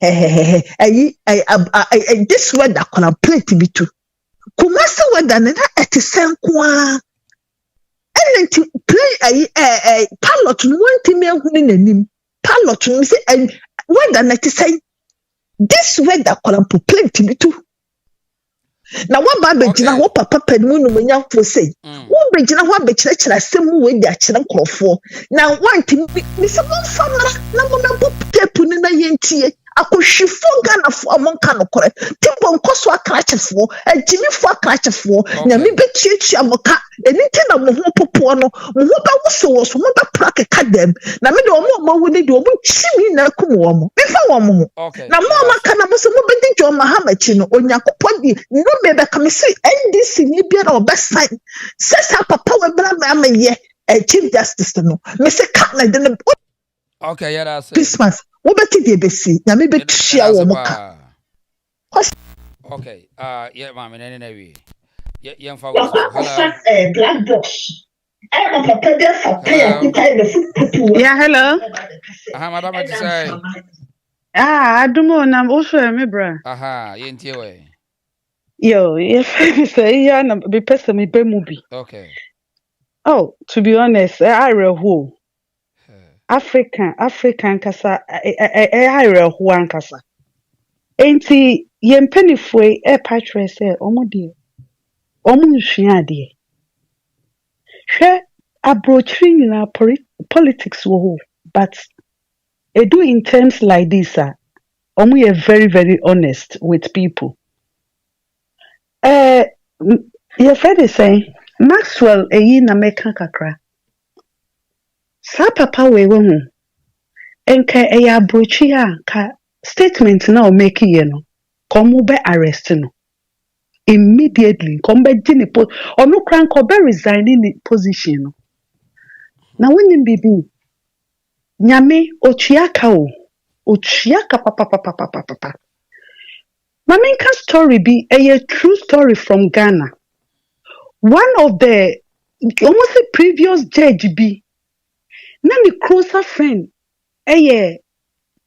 this word that can play to be too. Kumasa word than at the same qua. And then to play a pilot, one female who in a name, pilot, and word than at the same. This word that can play to be too. na waba abegyina ho papa panimu no munyamfo sei wo begyina ho abekyerɛkyerɛ asɛm wo di akyerɛ nkorɔfo na wanti mi sɛ mo famra na mo na bo tape ni na yentie akohwifo Ghanafo amonka no korɛ timbo nkoso akrakyefo agimifo akrakyefo na mi betuatua moka eninte na mo ho popo no mo ho ba woso so mo ba prakeka dem na me de omo wo ne de omo chimi na kum wo mo me fa wo mo na mo maka na mo so mo bedi John Mahama chi no onyankopɔ di no me be ka me say NDC ni bia na obesign sesa papa we bra ma ye chief justice no me say ka na de no okay yeah that's it Christmas wo beti de besi na me betua wo mo ka okay yeah mama na we yeah fa wo hello black box I'm a papa there for yeah hello madam what you say adumo na also me bra yentie we yo if say yeah na be person me be movie okay oh to be honest I reho African kasa I reho ankasa enti yempenifo patre say omo de omo nhua de hwe abrochiri nyina politics wo but do in terms like this omo ye very very honest with people your friend is saying Maxwell eyi na meka kakra sa papa we wo hu enka eya abrochi ka statement na o make ye no komo be arrest no immediately come be gini onu kran ko be resign in position no na wonim bibi nyame ochiaka papa Maminka story be a true story from Ghana. One of the almost a previous judge be nami closer friend a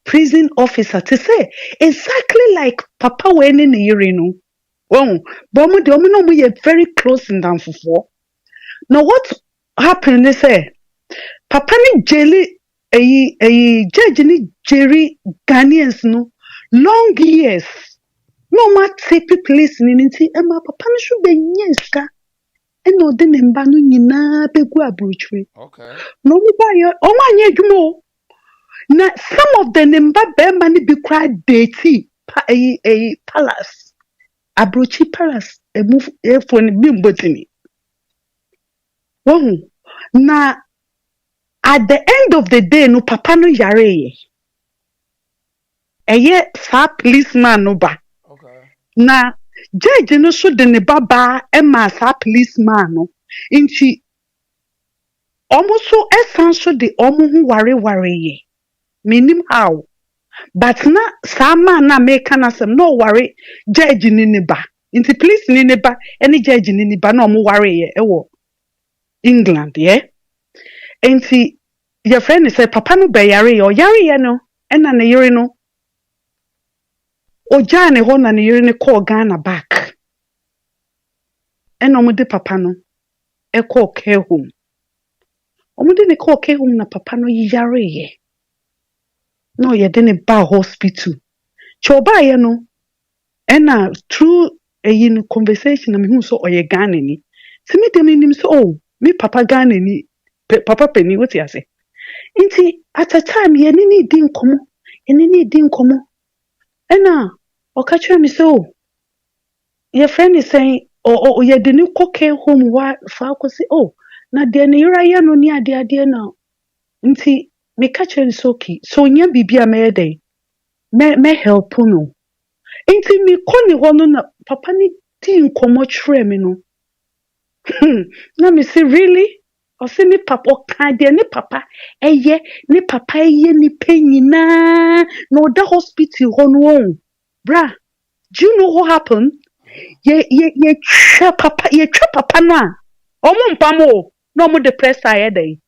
prison officer to say exactly like papa when in the urino. Oh, but we are very close in down for. Now what happened they say papa ni jelly a judge ni Jerry Ghanaians no long years. No matter people listening into Emma papa no should be nyeska eno de ne mba no nyina begu abrochwe okay no we buy o ma nye dwumo na some of the nemba be ma ni bi kra date palace abrochi palace e move e phone bi mbotini wohu na at the end of the day no papa no yare sa policeman no ba na judge no so de ne baba e ma sa policeman no inchi almost so esan so de omo hu ware ye minim how but na sa man na make na sem no worry judge ni ne ba inti police ni ne ba any judge ni ne ba na omo ware ye e wo England yeah inti your friend say papa no be yare ye no e na ne yare no oja ne ho na ne yere ne call Ghana back eno mo de papa no e call care home omo de ne call care home na papa no yare ye no ye de ne ba hospital choba ye no ena through a conversation na me hu so oye Ghana ni se me dem nim so oh me papa Ghana ni papa peni what you say inti at a time ye ni din komo ena okachwe mi so your friend is saying oh ye de ni care home wa fa ko say oh na de ne yira ye no ni ade na nti me kache ni so ki so nya bibia me dey me help no nti me koni ho no na papa ni tin komo chre me no na me say really o say ni papa ka de ni papa eye ni penyina no da hospital ho no bra do you know what happened ye twa papa no a omo mpamo no omo depressed aye dey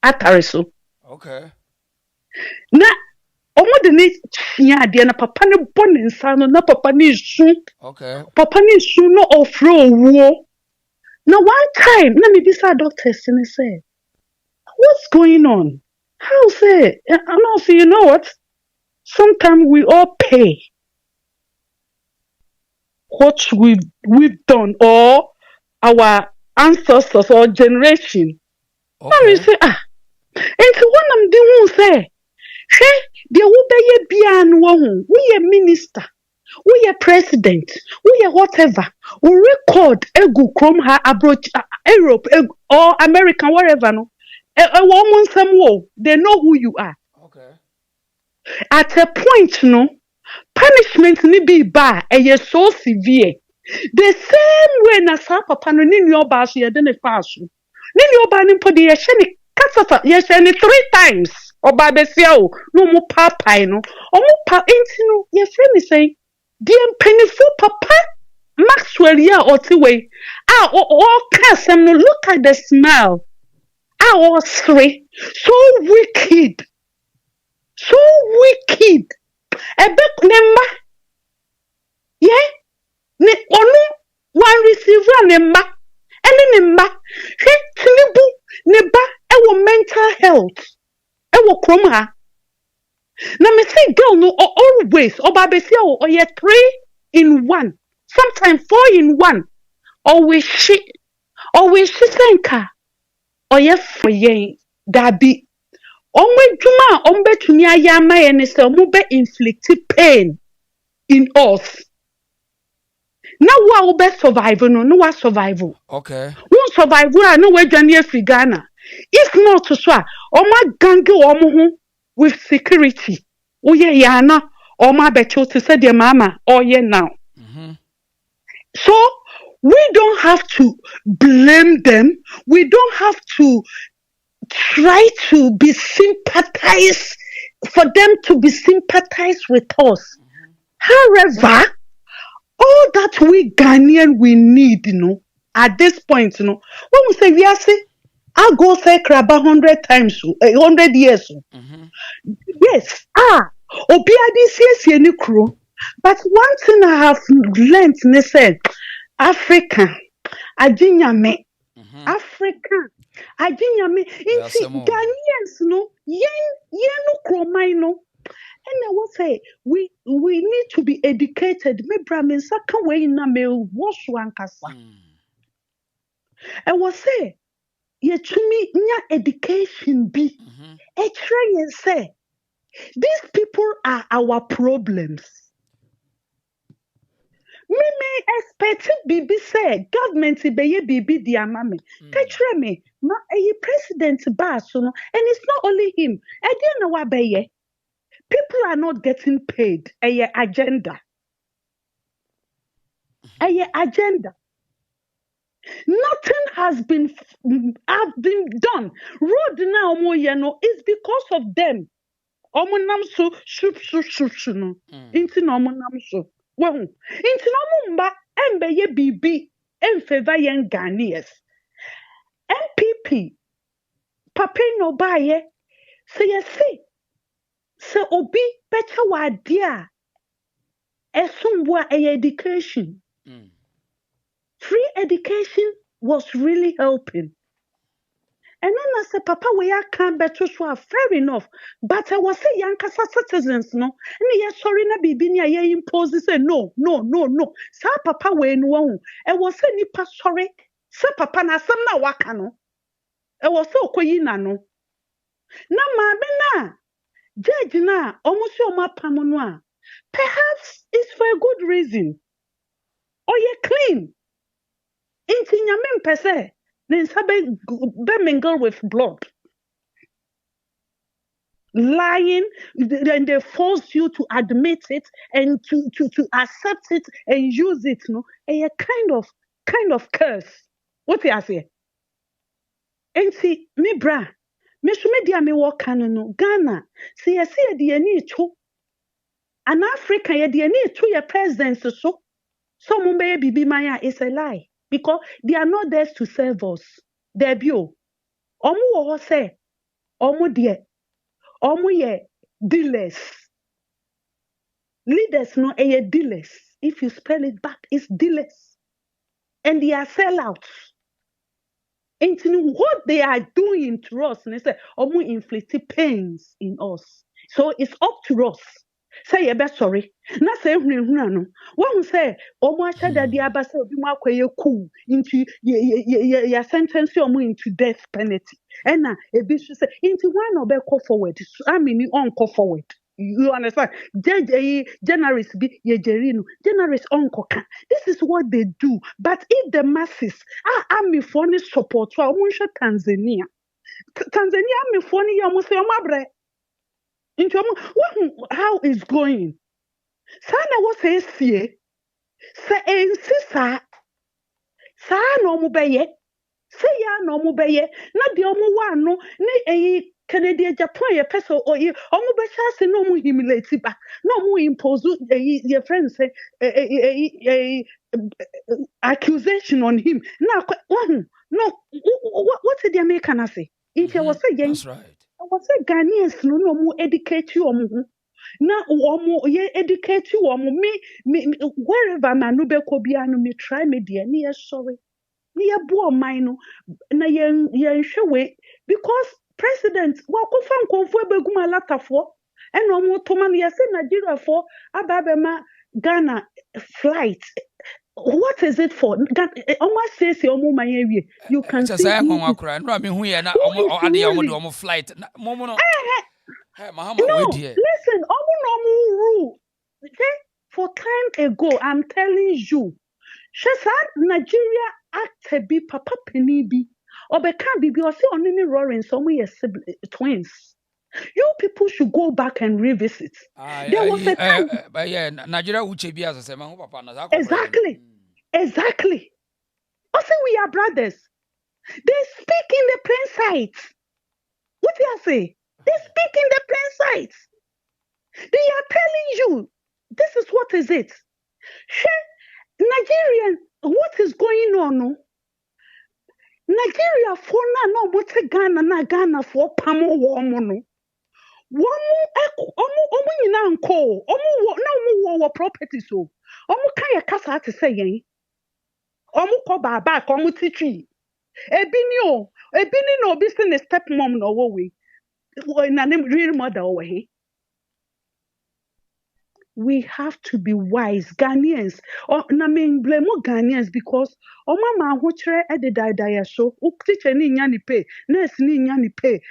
atare so okay na omo de ni tia ade na papa ne bone nsa no na papa ne su okay papa ne su no ofro owuo na one time na me bisa doctors and say what's going on how say and also you know what sometimes we all pay what we've done or our ancestors or generation. Now we say into one of the ones say, hey, there will be a bian one, we a minister, we a president, we a whatever, we record a good chrome her abroad Europe or American, wherever no. A woman some they know who you are. Okay. At a point, no, punishment ni be bad and so severe. The same way na sa papa no ni nyo ba so ye de ne fa so. Ni nyo ba ni mpo de ye hye ne kasata ye hye ne 3 times. Oba besia o no mo papai no. Omo pa enti no ye frɛ me say the mpanifo papa Maxwell ya otiwe. O kasem no look at the smile. O three so wicked. So wicked. Ebe nemba. Yeah. Ne onu one receiver ne ma ene ne ma hwe tinibu ne ba ewo mental health ewo krom ha na me say girl no always oba be say o ye 3 in 1 sometimes 4 in 1 always she senka o ye for ye dabi onwedwuma ombetumi ayama ye ne say omo be inflict pain in us. Now we will survive, no survival. Okay. Won't survive, no way Ghana free Ghana. If not to swear, my gang with security. Oh yeah, yana, or my becho to say dear mama, oh yeah now. So we don't have to blame them. We don't have to try to be sympathized for them to be sympathized with us. However, all that we Ghanaian we need, at this point, when we say yes, I'll go say crab 100 times, 100 years. Yes, Obiadi says any crew. But one thing I have learned, they said, Africa, Ajinyame, Africa, Ajinyame, Ghanaians, no, yen no cromino. And I will say we need to be educated. Me Brahmin saka way na me wash one kasa. I will say ye to me nya education be. I try and say these people are our problems. Me expect bibi say government be ye bibi di amame. Try me ma a president bass no, and it's not only him. I didn't know what be. People are not getting paid. A agenda. Agenda. Nothing has been done. Road now is because of them. Omo nam so shoop no. Inti no omo nam so. Well, inti no mba embe ye bibi emfeva yen Ghanaians. MPP papa no baye say you see. So obi better wadia esumwa education. Free education was really helping. And then I said, Papa, we are can't better so fair enough. But I was saying, young citizens, no. And yes, sorry, na bibi ni aye impose say no. Sa Papa we no. I was saying, nipa sorry. Sa Papa na sam na waka no. I was so koyi na no. Na maame na judge na almost your mapam. Perhaps it's for a good reason. Or you're clean. Inti nyame mpese ne nsa be mingle with blood. Lying, then they force you to admit it and to accept it and use it, no? A kind of curse. What you say? Inti me bra, me sume dia me work no Ghana. See ye de ani to. An Africa ye de ani to your president so. So mumbe bibi maya is a lie. Because they are not there to serve us. Debut. Omu wo say, omu die, omu ye dealers. Leaders no ye dealers. If you spell it back, it's dealers. And they are sellouts. And what they are doing to us, and they say, omu inflict pains in us. So it's up to us. say ye be sorry na say ehunahuna no wo say omo ahya dade aba say obi mu akwaye cool into ya sentence omo into death penalty and na ebi so say into one obe call forward I mean on call forward. You understand? Generous be ye jerino, generous uncle. This is what they do. But if the masses army for any support to Tanzania, Tanzania army for any yamuse into how is going. Sana was say sa no mubeye. Say ya no mubeye. Na di omu wano ni Canadian Japan ye peso or ye omu beshase no mu humility ba no mu impose your friends say accusation on him. Now no what did the American say? It was saying That's right. I was say Ghanaians no mu educate you omu. Na omu ye educate you omu me wherever manube kobiano me try me dear near sorry. Near boy mine na yen show because president wa ko fan ko fo beguma lata fo and no mo to man yes Nigeria for ababema Ghana flight. What is it for? Almost says you can see flight. No, listen, rule. Okay? For time ago, I'm telling you, Nigeria act be papa penny be or be can't be or see on any roaring some twins. You people should go back and revisit. There was a time. Nigeria uche be as a man papa. Exactly. Also, we are brothers. They speak in the plain sight. What do you say? They speak in the plain sight. They are telling you this is what is it. Nigerian, what is going on? Nigeria for no what Ghana na Ghana for pamo woman. Omu nyina nko omu wo property so omu kan kasa to say yen omu ko baba ko omu titwi ebi ni no obi se ne step mom no wo we na name real mother over here. We have to be wise Ghanaians na me blame Ghanaians because mama ho kire e de dai so o teacher ni nya ni pay nurse ni nya ni pay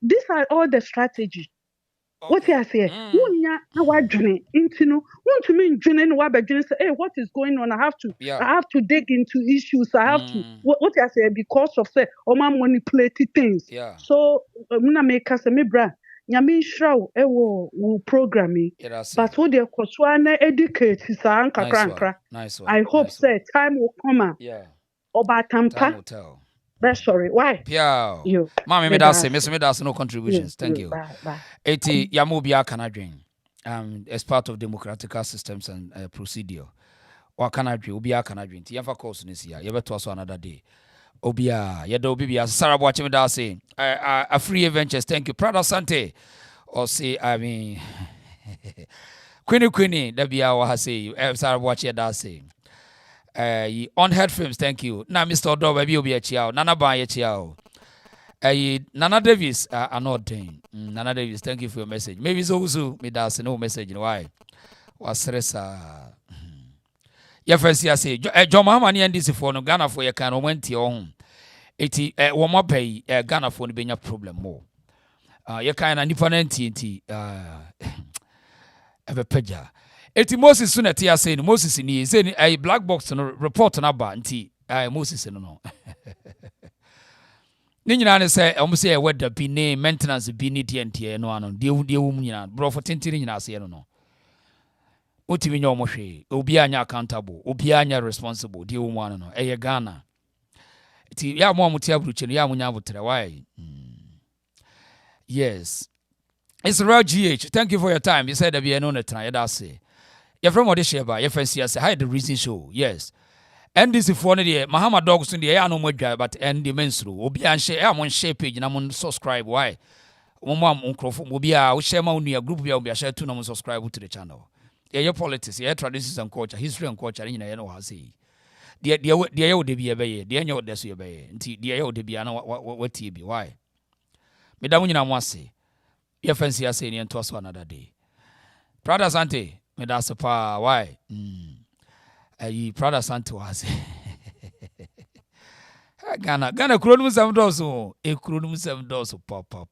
these are all the strategies. What you say? Wunya na wadwene intino want to mean dwene no wabadwene say hey what is going on I have to dig into issues I have to what you say because of say oma manipulate things so na make us me bra nyame nshraw wo programming but what dey kwaswa na educate sa nkakra I hope say time will come oba tampa that's sorry why you mama me that's no contributions thank you bye 80 yamobia canadrin as part of democratic systems and procedure or canadrin obia canadrin yamfa course this year you better also another day obia yedo obia Sarah watching me that say a free adventures thank you Prada Sante or say I mean Queenie that be our say Sarah watching that say on-head films, thank you. Now, Mr. Odo, baby, will be a chiao. Nana Ba, a chiao. Nana Davis, not doing. Nana Davis, thank you for your message. Maybe Zozu, me that's no message. Why? Was Ressa? Your first year say, John Mahama, and this for no Ghana for your kind of went to your home. 80 one more pay Ghana for the being a problem more. Your kind of independent ever peja. Eti Moses soon at ya saying Moses in saying a black box no report on about nti Moses no. Ni nyina say almost say weather be name maintenance be need TNT no ano de wo nyina bro for tentini nyina say no. Otimi nya omo hwe obi anya accountable obi anya responsible de wo ano no eye Ghana. Eti ya mo amuti abruche no ya munya abotre why. Yes. It's real GH. Thank you for your time. You said that we are no try that say. You're from what share by your friends here say hi the reason show. Yes. And this is for the Mahama dogs in the air no more drive but and the menstru. Obi and share am on share page and I'm subscribe. Why? Mom uncroft Mobia, we share my group we share to no subscribe to the channel. Yeah, your politics, yeah, traditions and culture, history and culture, you know how say. The old be a bay, the annual desu a bay, and the old be what be why? Madam, you know, say. Your friends here saying to us another day. Prada Sante, me da pa why? Prada Sante was. Ghana kronum sam doso. E kronum sam doso papa.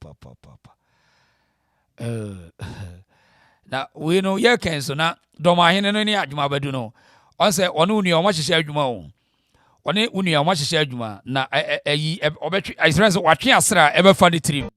Na we know ye ken so na do ma hene no ni adwuma badu no. On say onu uni o ma hyehyɛ adwuma o. One uni o ma hyehyɛ adwuma na obetwe Israel so watwe asra e be fa ni trim.